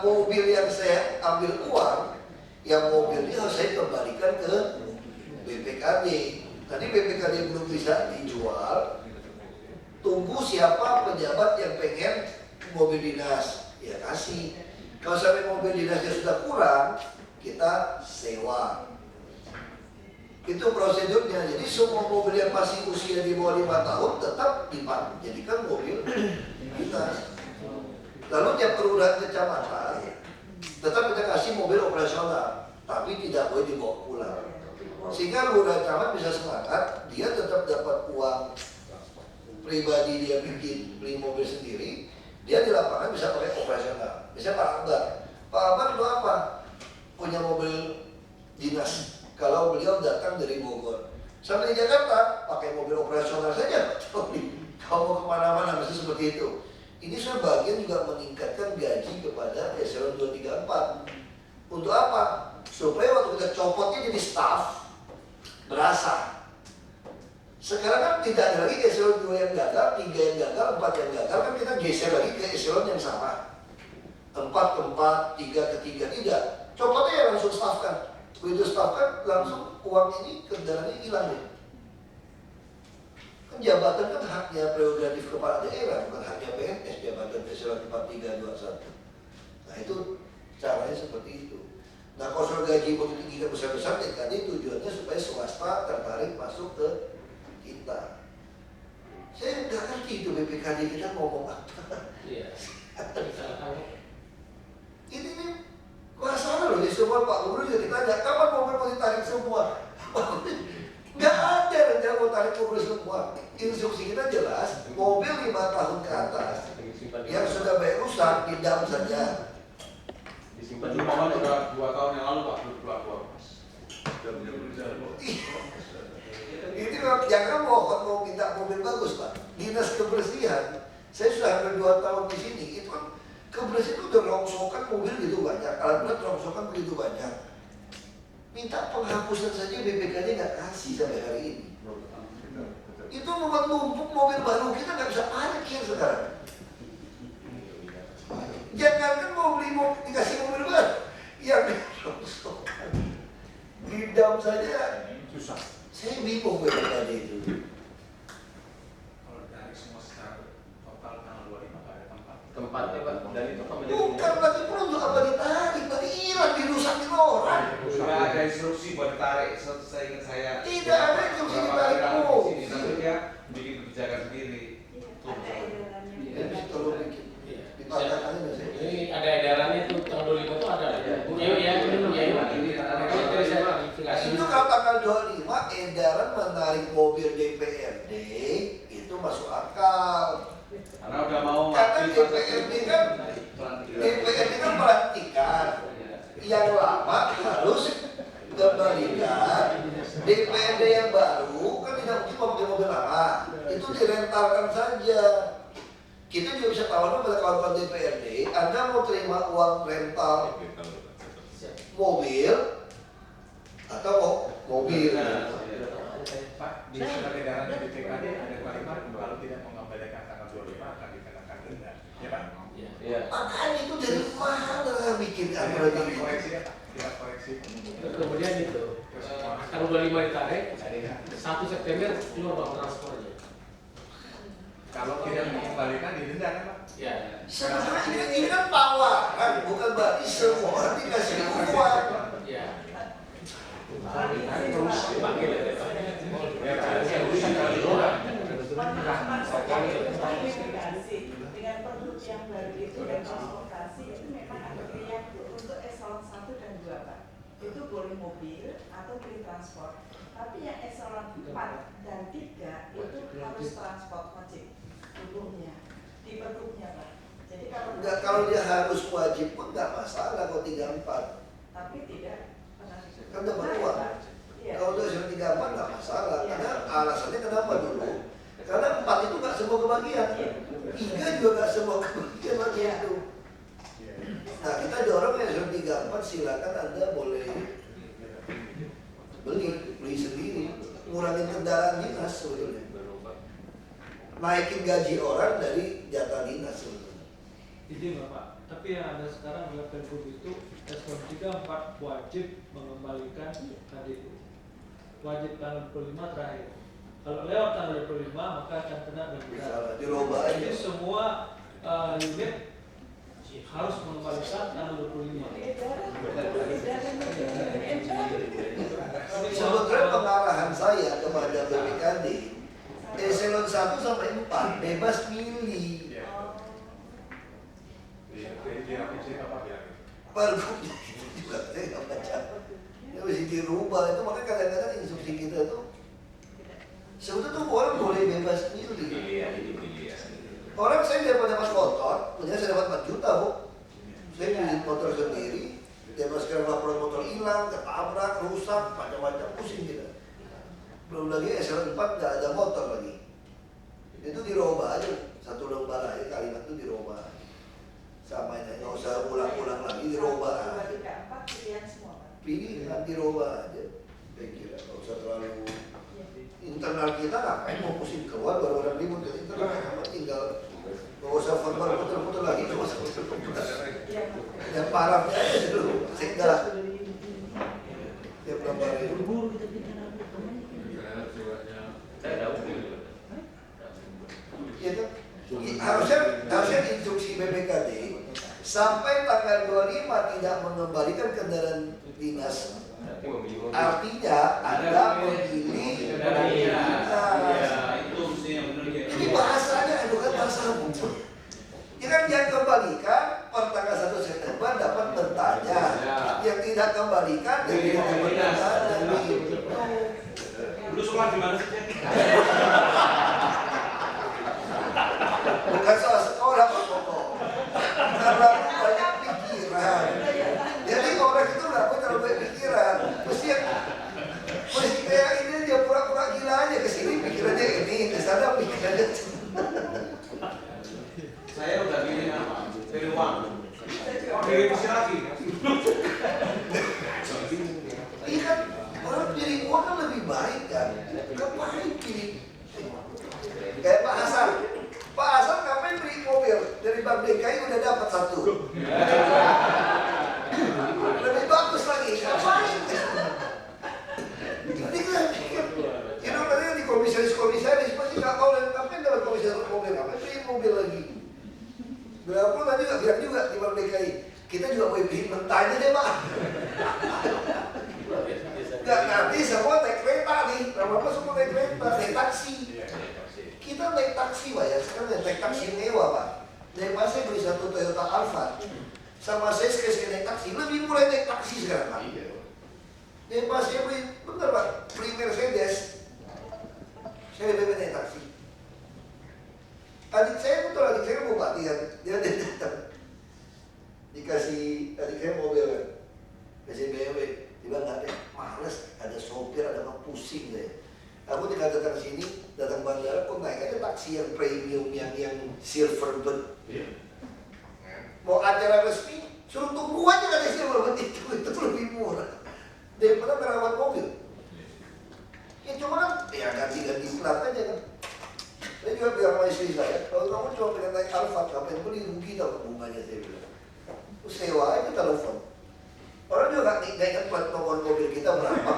mobil yang saya ambil uang, yang mobil ini harus saya kembalikan ke BPKD. Tadi BPKD belum bisa dijual, tunggu siapa pejabat yang pengen mobil dinas, ya kasih. Kalau sampai mobil dinasnya sudah kurang, kita sewa. Itu prosedurnya. Jadi semua mobil yang masih usia di bawah 5 tahun tetap dijadikan mobil dinas. Lalu tiap kelurahan kecamatan tetap kita kasih mobil operasional, tapi tidak boleh dibawa pulang. Sehingga lurah camat bisa semangat, dia tetap dapat uang pribadi, dia bikin beli mobil sendiri, dia di lapangan bisa pakai operasional. Misalnya Pak Akbar itu apa? Punya mobil dinas. Kalau beliau datang dari Bogor sampai di Jakarta pakai mobil operasional saja. Kalau mau kemana-mana mesti seperti itu. Ini sebagian juga meningkatkan gaji kepada eselon 2, 3, 4. Untuk apa? Supaya waktu kita copotnya jadi staff berasa. Sekarang kan tidak ada lagi eselon 2 yang gagal, 3 yang gagal, 4 yang gagal, kan kita geser lagi ke eselon yang sama. 4 ke 4, 3 ke 3, tidak. Copotnya ya langsung staff kan. Begitu staff kan langsung uang ini kendaraannya hilang ya. Kan jabatan kan haknya prerogatif kepala daerah, bukan haknya PNS, jabatan eselon 4, 3, 2, 1. Nah itu caranya seperti itu. Nah kalau gaji mau ditinggikan besar-besar, tadi tujuannya supaya swasta tertarik masuk ke kita. Saya nggak ngerti itu BPKD kita ngomong apa. Iya. Ini nih masalah loh. Di semua Pak Gubernur juga ditanya, kapan mobil mau ditarik semua? Nggak ada rencana mau tarik mobil semua. Instruksi kita jelas, mobil 5 tahun ke atas yang sudah banyak rusak didam saja. Disimpan di mobil sudah 2 tahun yang lalu Pak, belum Ini jangan mau minta mobil bagus Pak. Dinas kebersihan, saya sudah hampir 2 tahun di sini. Itu kan kebersihan itu udah rongsokan mobil gitu banyak, alat berat rongsokan begitu banyak. Minta penghapusan saja BPKD nggak kasih sampai hari ini. Itu menumpuk mobil baru kita nggak bisa parkir sekarang. Jangankan mau beli dikasih mobil baru, yang dirongsokan, didam saja susah. Saya bingung BPKD itu. Kalau dari semua secara total tanggal 25 nggak ada tempatnya Pak, dan itu kan menjadi bukan lagi produk apa ditarik, tadi hilang dirusakin orang. Sudah ada instruksi buat ditarik, saya ingat saya. Tidak ada instruksi ditarik kok. Tapi dia bikin kebijakan sendiri. Ini ada edarannya itu tanggal 25 itu ada. Itu kalau tanggal 25 edaran menarik mobil DPRD itu masuk akal. Karena udah mau karena DPRD kan pelantikan yang lama harus kembalikan. DPRD yang baru kan tidak mungkin pakai mobil lama, itu direntalkan saja. Kita juga bisa tawarkan pada kawan-kawan DPRD, Anda mau terima uang rental mobil atau mobil? Pak, di surat edaran dari BPKD ada kalimat kalau tidak mengembalikan tanggal 25 akan dikenakan denda. Ya Pak? Iya. Makanya itu dari mana bikin aturan ini? Koreksi ya Pak, tidak koreksi. Kemudian itu tanggal 25 ditarik, 1 September keluar uang transportnya. Kalau tidak mengembalikan didenda kan Pak? Ya. Sebenarnya ini kan tawaran, bukan berarti semua orang dikasih uang. Ya. Terus dipanggil ya Pak. Dengan produk yang baru itu dan transportasi itu memang ada pilihan untuk eselon 1 dan 2 Pak. Itu boleh mobil atau beli transport. Tapi yang eselon 4 dan 3 itu harus transport wajib tubuhnya, di pergubnya Pak. Jadi kalau dia harus wajib pun nggak masalah kalau 3-4. Tapi tidak pernah kan dapat uang. Kalau udah sudah 3-4 nggak masalah. Karena alasannya kenapa dulu? Karena 4 itu nggak semua kebagian, 3 juga nggak semua kebagian lagi itu. Nah kita dorong yang sudah 3-4 silakan Anda boleh beli sendiri, ngurangin kendaraan dinas sebetulnya. Naikin gaji orang dari jatah dinas sebetulnya. Ini Bapak, tapi yang ada sekarang adalah Pergub itu eselon 3, 4 wajib mengembalikan KDU. Wajib tanggal 25 terakhir. Kalau lewat tanggal 25 maka akan kena denda. Jadi semua unit harus mengembalikan tanggal 25. Sebetulnya pengarahan saya kepada BPKD eselon 1 sampai 4 bebas milih. Pergub juga saya nggak baca. Ya mesti dirubah itu, makanya kadang-kadang instruksi kita tuh sebetulnya tuh orang boleh bebas milih. Orang saya dapat motor, punya saya dapat 4 juta bu. Saya beli motor sendiri, dia sekarang laporan motor hilang, ketabrak, rusak, macam-macam, pusing kita. Belum lagi eselon 4 nggak ada motor lagi. Itu dirubah aja, satu lembar aja kalimat itu dirubah. Sama aja, nggak usah ulang-ulang lagi, dirubah. Pilihan dirubah aja. Saya kira nggak usah terlalu internal kita ngapain mau pusing keluar baru orang ribut ke internal, tinggal nggak usah verbal putar-putar lagi, cuma putar. Yang parahnya aja dulu, sehingga dia belum buru-buru kita bikin harusnya instruksi BPKD sampai tanggal 25 tidak mengembalikan kendaraan dinas. Artinya Anda memilih ini bahasanya bukan bahasa hukum. Ya kan yang kembalikan per tanggal 1 September dapat bertanya. Yang tidak kembalikan dan tidak kembalikan. Dulu sekolah di mana sih? Bukan soal sekolah pokok. Karena banyak pikiran. Jadi orang itu nggak punya banyak pikiran. Mesti kayak ini dia pura-pura gila aja, ke sini pikirannya ini, ke sana pikirannya. Saya udah pilih nama, pilih uang. Pilih mesin lagi. Iya kan, orang pilih uang kan lebih baik kan. Ngapain pilih? Kayak Pak Hasan. Pak Hasan ngapain beli mobil? Dari Bank DKI udah dapat 1. Lebih bagus lagi. Ngapain? Ini kan itu katanya di komisaris pasti nggak mau dan ngapain dapat komisaris mobil? Ngapain beli mobil lagi? Berapa tadi nggak bilang juga di Bank DKI. Kita juga boleh beli mentahnya deh Pak. Nggak nanti semua naik kereta nih. Berapa semua naik kereta, naik taksi. Kita naik taksi Pak ya, sekarang naik taksi mewah Pak. Daripada saya beli 1 Toyota Alphard sama saya sekali naik taksi, lebih mulai naik taksi sekarang Pak. Daripada saya beli, bener Pak, beli Mercedes, saya lebih naik taksi. Adik saya bupati kan, dia datang dikasih adik saya mobil kan, kasih BMW, dia bilang nggak deh, males, ada sopir, ada orang pusing deh. Aku datang sini, datang bandara, kok naik aja taksi yang premium, yang silver bird. Mau acara resmi, suruh tunggu aja kan silver bird itu lebih murah daripada merawat mobil. Ya cuma kan, ya ganti-ganti plat aja kan. Saya juga bilang sama istri saya, kalau kamu cuma pengen naik Alphard, ngapain beli rugi tau bunganya, saya bilang. Sewa aja telepon. Orang juga nggak ingat plat nomor mobil kita berapa.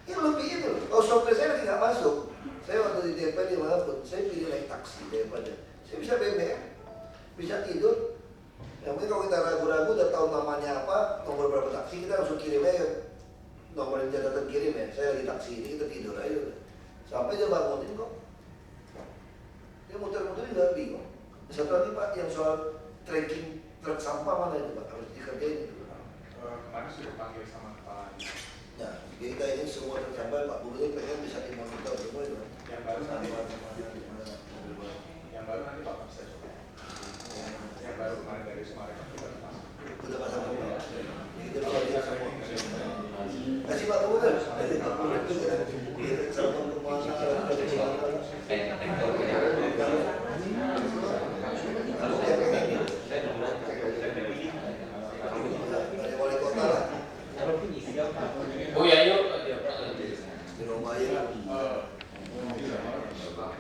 Ini lebih itu. Kalau sopir saya lagi nggak masuk. Saya waktu di DP dimanapun, saya pilih naik taksi daripada. Saya bisa BBM, bisa tidur. Yang penting kalau kita ragu-ragu udah tahu namanya apa, nomor berapa taksi, kita langsung kirim aja. Nomor yang catatan kirim ya, saya lagi taksi ini, kita tidur aja udah. Sampai dia bangunin kok. Dia muter-muter juga bingung. Satu lagi Pak, yang soal tracking truk sampah mana itu Pak, harus dikerjain itu. Kemarin sudah panggil sama kepala. Nah, kita ini semua tercapai Pak Gubernur pengen bisa dimonitor semua itu. Yang baru nanti Pak bisa coba. Yang baru kemarin dari Semarang kita pasang. Udah pasang semua. Kita belajar semua. Kasih Pak Gubernur. Oh ya, yuk. Di rumah ya.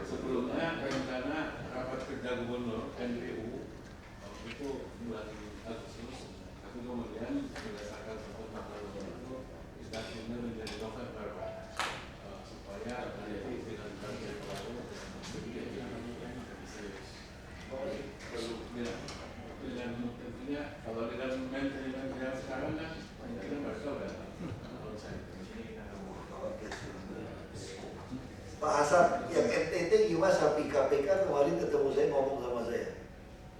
Sebelumnya rencana rapat pasar yang NTT gimana sapi KPK kemarin ketemu saya ngomong sama saya.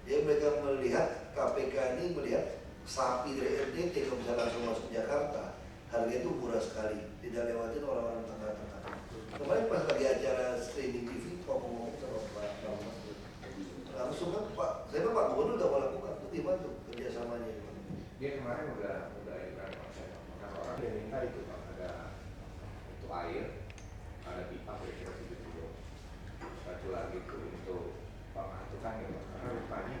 Dia mereka melihat KPK ini melihat sapi dari NTT kalau bisa langsung masuk Jakarta, harganya itu murah sekali, tidak lewatin orang-orang tengah-tengah. Kemarin pas lagi acara streaming TV ngomong sama Pak Rahmat, langsung kan Pak, saya Pak Gubernur udah melakukan itu gimana tuh kerjasamanya? Dia kemarin udah iklan makan orang dia minta itu Pak, ada untuk air, ada pipa kira-kira 7 kilo. Satu lagi itu untuk pengangkutan ya Pak, karena rupanya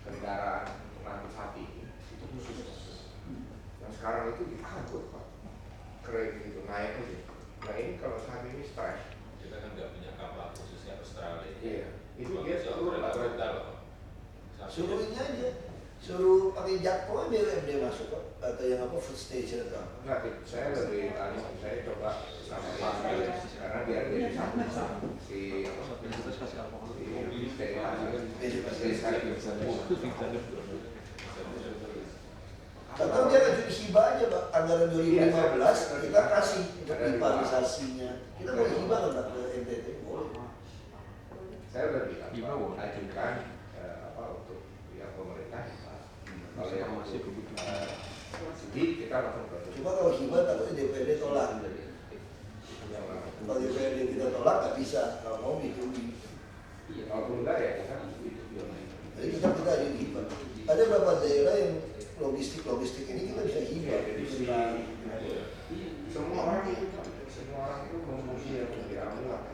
kendaraan untuk mengangkut sapi itu khusus. Yang sekarang itu diangkut Pak, keren gitu, naik aja. Nah ini kalau saat ini stres. Kita kan nggak punya kapal khususnya Australia. Iya, itu dia turun suruh ini aja, suruh pakai jakpo BUMD masuk kok, atau yang apa food station atau apa? Enggak, saya lebih saya coba sama Pak karena biar dia bisa si atau dia ngajuin hibah aja Pak, anggaran 2015 kita kasih untuk pipanisasinya, kita mau hibah nggak ke NTT? Boleh. Saya udah bilang ajukan untuk pihak pemerintah kalau yang masih kebutuhan jadi kita langsung produksi. Cuma kalau hibah takutnya DPRD tolak. Kalau DPRD kita tolak nggak bisa, kalau mau ditunggu. Kalau enggak ya kita jadi kita ada hibah. Ada beberapa daerah yang logistik ini kita bisa hibah. Semua orang itu mengungsi yang di Ambon,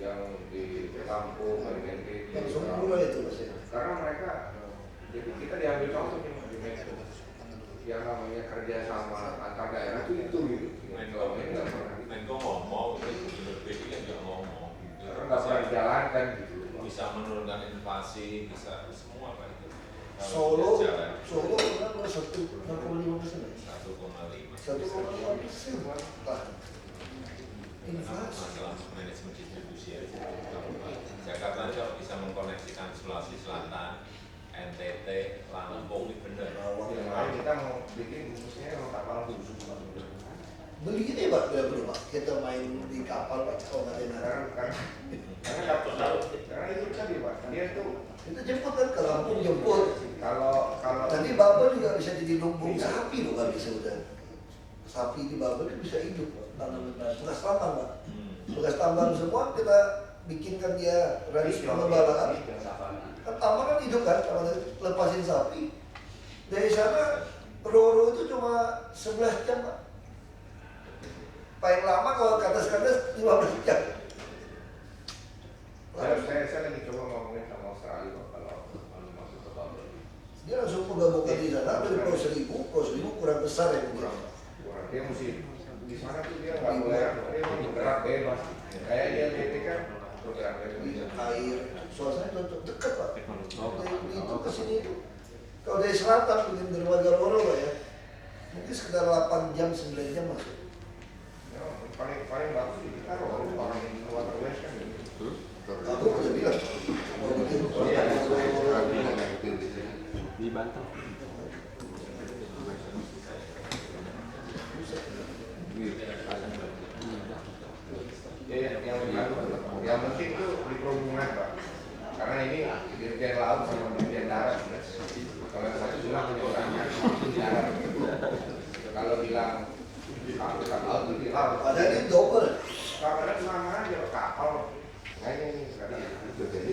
yang di kampung, yang semua itu Mas ya. Karena mereka, jadi kita diambil contoh nih di Medan, yang namanya kerja sama antar daerah itu gitu. Menko ngomong, Gubernur BD kan juga ngomong. Karena nggak pernah dijalankan gitu. Bisa menurunkan inflasi, bisa semua Pak itu. Solo berapa? 1,5%. 1,5%. Masalah manajemen distribusi aja. Jakarta kalau bisa mengkoneksikan Sulawesi Selatan, NTT, Lampung itu benar. Kita mau bikin musiknya kalau kapal khusus. Beli kita ya Pak, Pak. Kita main di kapal Pak, kalau nggak ada Karena itu tadi Pak, dia tuh kita jemput kan ke Lampung jemput. Kalau nanti Babel juga bisa jadi lumbung sapi loh kan bisa udah. Sapi di Babel itu bisa hidup tanaman bekas tambang Pak. Bekas tambang semua kita bikinkan dia radis pengembalaan. Kan tambang kan hidup kan, kalau lepasin sapi dari sana Roro itu cuma 11 jam Pak. Paling lama kalau ke atas 15 jam. Saya lagi coba ngomongin sama Australia Pak, kalau masuk ke Babel. Dia langsung menggabungkan di sana dari Pulau Seribu kurang besar ya mungkin. Dia mesti di sana tuh dia nggak boleh, dia mau bergerak bebas. Kayak dia NTT kan bergerak bebas. Air, suasana cocok dekat Pak. Dari itu ke sini itu. Kalau dari selatan mungkin dari warga Roro Pak ya, mungkin sekitar 8 jam 9 jam masuk. Ya, paling bagus di kita Roro orang luar West kan gitu. Aku udah bilang di Banten. Yang penting tuh di perhubungan Pak, karena ini dirjen laut sama dirjen darat. Kalau yang satu bilang penyeberangan darat. Kalau bilang angkutan laut itu di laut. Ada ini double. Karena sama aja kapal. Kayaknya ini sekarang itu jadi.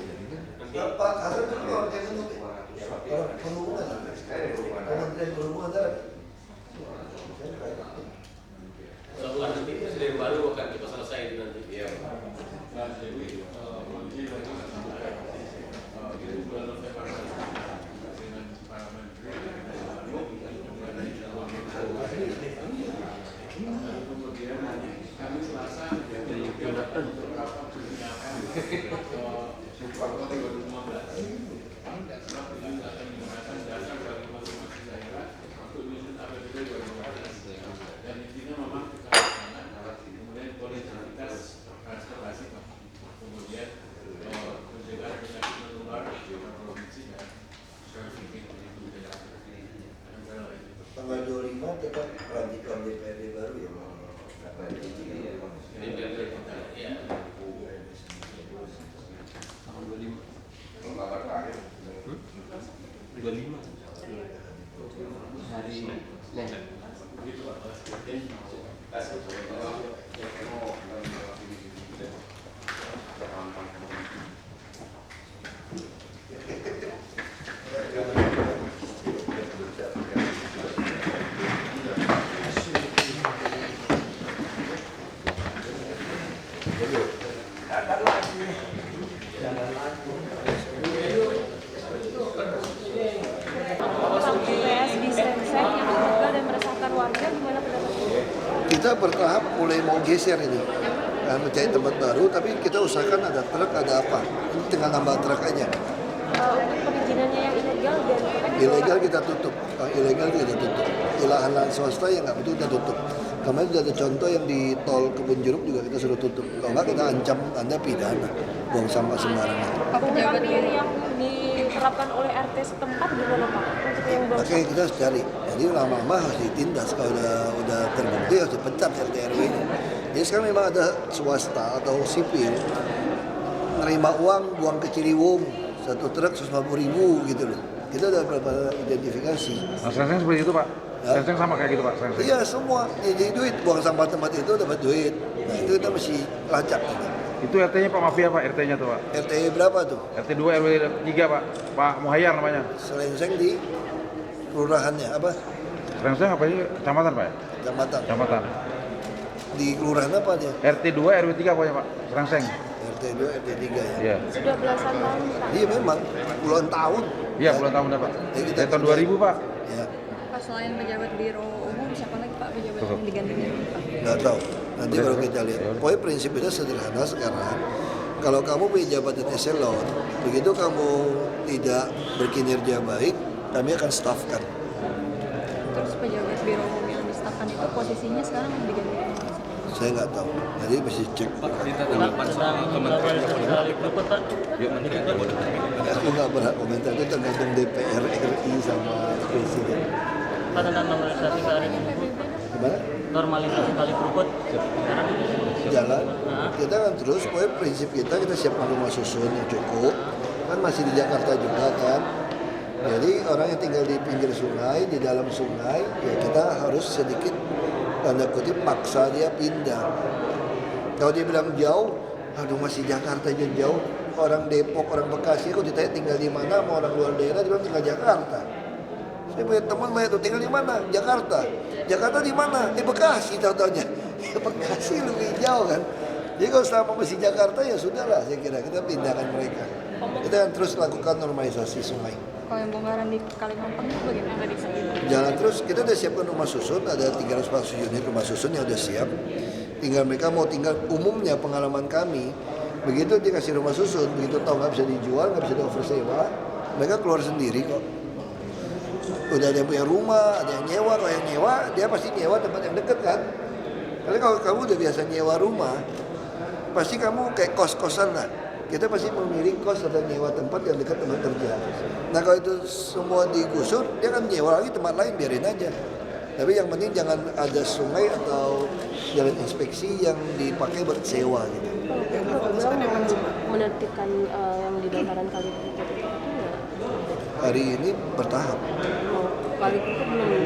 Pak Hasan itu orang Kemenlu, orang perhubungan. Kementerian Perhubungan darat. Suatu hari nanti presiden baru akan kita selesai itu nanti. Iya. Kemudian kami 25 hari Kita bertahap mulai mau geser ini, mencari tempat baru, tapi kita usahakan ada truk, ada apa. Ini tinggal nambah truk aja. Untuk perizinannya yang ilegal dan Ilegal kita tutup, ilegal kita tutup. Lahan-lahan swasta yang nggak betul kita tutup. Kemarin sudah ada contoh yang di tol Kebun Jeruk juga kita suruh tutup. Kalau nggak kita ancam Anda pidana, buang sampah sembarangan. pungutan liar yang diterapkan oleh RT setempat gimana Pak? Untuk yang belum Makanya kita harus cari. Jadi lama-lama harus ditindas. Kalau udah terbukti harus dipecat RT RW-nya. Jadi sekarang memang ada swasta atau sipil nerima uang buang ke Ciliwung, satu truk 150.000 gitu loh. Kita udah berapa identifikasi. Nah, Senseng seperti itu Pak? Senseng sama kayak gitu Pak? Senseng. Iya semua, jadi duit buang sampah tempat itu dapat duit. Nah itu kita mesti lacak. Itu RT-nya Pak Mafia Pak, RT-nya tuh Pak? RT berapa tuh? RT 2 RW 3 Pak, Pak Muhayyar namanya. Selengseng di kelurahannya apa? Selengseng apa ini? Kecamatan Pak ya? Kecamatan. Kecamatan. Di kelurahan apa dia? RT 2 RW 3 pokoknya Pak, Selengseng. RT 2 RT 3 ya? Iya. sudah belasan tahun Pak? Iya memang, puluhan tahun. Iya puluhan tahun dah Pak. Dari tahun 2000 Pak. Ya. Pak selain pejabat biro umum siapa lagi Pak pejabat yang digantikan Pak? Nggak tahu. Nanti baru kita lihat. Pokoknya prinsip kita sederhana sekarang. Kalau kamu punya jabatan eselon, begitu kamu tidak berkinerja baik, kami akan staffkan. Terus pejabat biro umum yang di-staffkan itu posisinya sekarang digantikan oleh siapa? Saya nggak tahu. Nanti mesti cek. minta tanggapan soal kementerian kali berikut Pak. Aku nggak berhak komentar, itu tergantung DPR RI sama Presiden. Pak tentang normalisasi kali Gimana? normalisasi kali kerukut Jalan. Kita kan terus, pokoknya prinsip kita siapkan rumah susun yang cukup. Kan masih di Jakarta juga kan. Jadi orang yang tinggal di pinggir sungai, di dalam sungai, ya kita harus sedikit tanda kutip maksa dia pindah. Kalau dia bilang jauh, aduh masih Jakarta aja jauh. Orang Depok, orang Bekasi, kok ditanya tinggal di mana, mau orang luar daerah, dia bilang tinggal Jakarta. Saya punya teman banyak tuh tinggal di mana? Jakarta. Jakarta di mana? Di Bekasi tahu-tahunya. Ya Bekasi lebih jauh kan. Jadi kalau selama masih Jakarta ya sudahlah saya kira kita pindahkan mereka. Kita akan terus lakukan normalisasi sungai. Kalau yang bongkaran di Kalimampang itu bagaimana tadi? Jalan terus, kita udah siapkan rumah susun, ada 340 unit rumah susun yang udah siap. Tinggal mereka mau tinggal, umumnya pengalaman kami, begitu dikasih rumah susun, begitu tahu nggak bisa dijual, nggak bisa di-oversewa, mereka keluar sendiri kok. Udah ada yang punya rumah, ada yang nyewa, kalau yang nyewa, dia pasti nyewa tempat yang deket kan. Karena kalau kamu udah biasa nyewa rumah, pasti kamu kayak kos-kosan lah. Kita pasti memilih kos atau nyewa tempat yang dekat tempat kerja. Nah kalau itu semua digusur, dia kan nyewa lagi tempat lain, biarin aja. Tapi yang penting jangan ada sungai atau jalan inspeksi yang dipakai buat sewa gitu. Menertibkan yang di bantaran kali kerukut itu ya? Hari ini bertahap. Kali kerukut belum?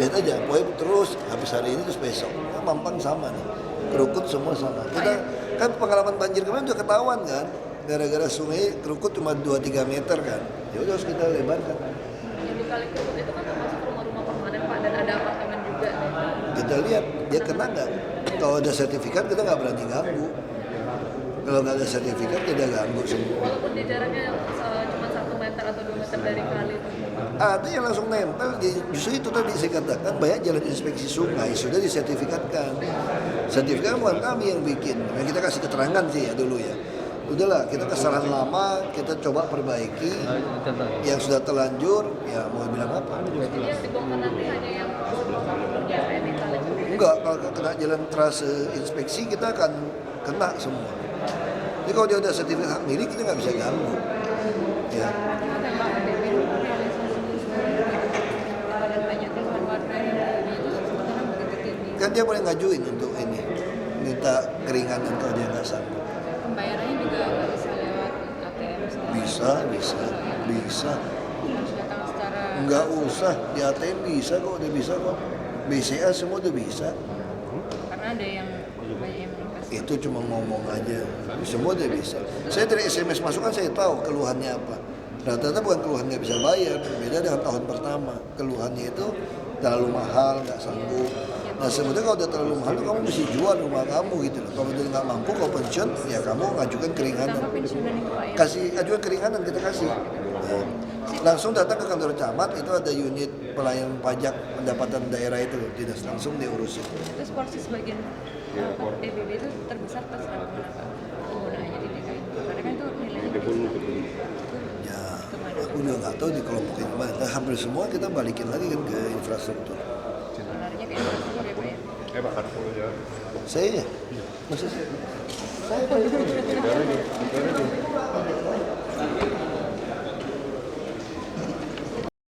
Lihat aja, pokoknya terus habis hari ini terus besok. Mampang sama nih, Kerukut semua sama. Kita kan pengalaman banjir kemarin udah ketahuan kan, gara-gara sungai Kerukut cuma 2-3 meter kan. Ya udah harus kita lebarkan. Yang di kali kerukut itu kan termasuk rumah-rumah permanen Pak dan ada apartemen juga. Kita lihat dia kena nggak. Kalau ada sertifikat kita nggak berani ganggu. Kalau nggak ada sertifikat kita ganggu semua. Walaupun di jaraknya cuma 1 meter atau 2 meter dari kali itu. Ada yang langsung nempel, justru itu tadi saya katakan banyak jalan inspeksi sungai sudah disertifikatkan. Sertifikat bukan kami yang bikin, kita kasih keterangan sih ya dulu ya. Udahlah, kita kesalahan lama, kita coba perbaiki. Yang sudah terlanjur, ya mau bilang apa? Jadi yang dibongkar nanti hanya yang sebelum kami berjalan di kali kerukut. Enggak, kalau kena jalan trase inspeksi kita akan kena semua. Jadi kalau dia udah sertifikat hak milik kita nggak bisa ganggu. Ya. Kan dia boleh ngajuin untuk ini, minta keringanan kalau dia nggak sanggup. Pembayarannya juga nggak bisa lewat ATM. Bisa. Harus datang secara Nggak usah, di ATM bisa kok, udah bisa kok. BCA semua udah bisa. karena ada yang banyak yang investasi. Itu cuma ngomong aja, semua udah bisa. Saya dari SMS masuk kan saya tahu keluhannya apa. Rata-rata bukan keluhan nggak bisa bayar, beda dengan tahun pertama. Keluhannya itu terlalu mahal, nggak sanggup. Nah sebetulnya kalau udah terlalu mahal, kamu mesti jual rumah kamu gitu loh. Kalau udah nggak mampu, kau pensiun, ya kamu ngajukan keringanan. Tambah pensiunan itu Pak ya. Kasih ajukan keringanan, kita kasih. Nah, langsung datang ke kantor camat, itu ada unit pelayanan pajak pendapatan daerah itu, tidak langsung diurusin. Terus porsi sebagian PBB itu terbesar terserah penggunaannya di DKI. Karena kan itu nilainya gede. Ya, aku juga nggak tahu dikelompokin kemana. Nah, hampir semua kita balikin lagi kan ke infrastruktur. Larinya ke infrastruktur ya Pak ya. Pak harus ya. Saya ya? Maksud saya? Saya Pak.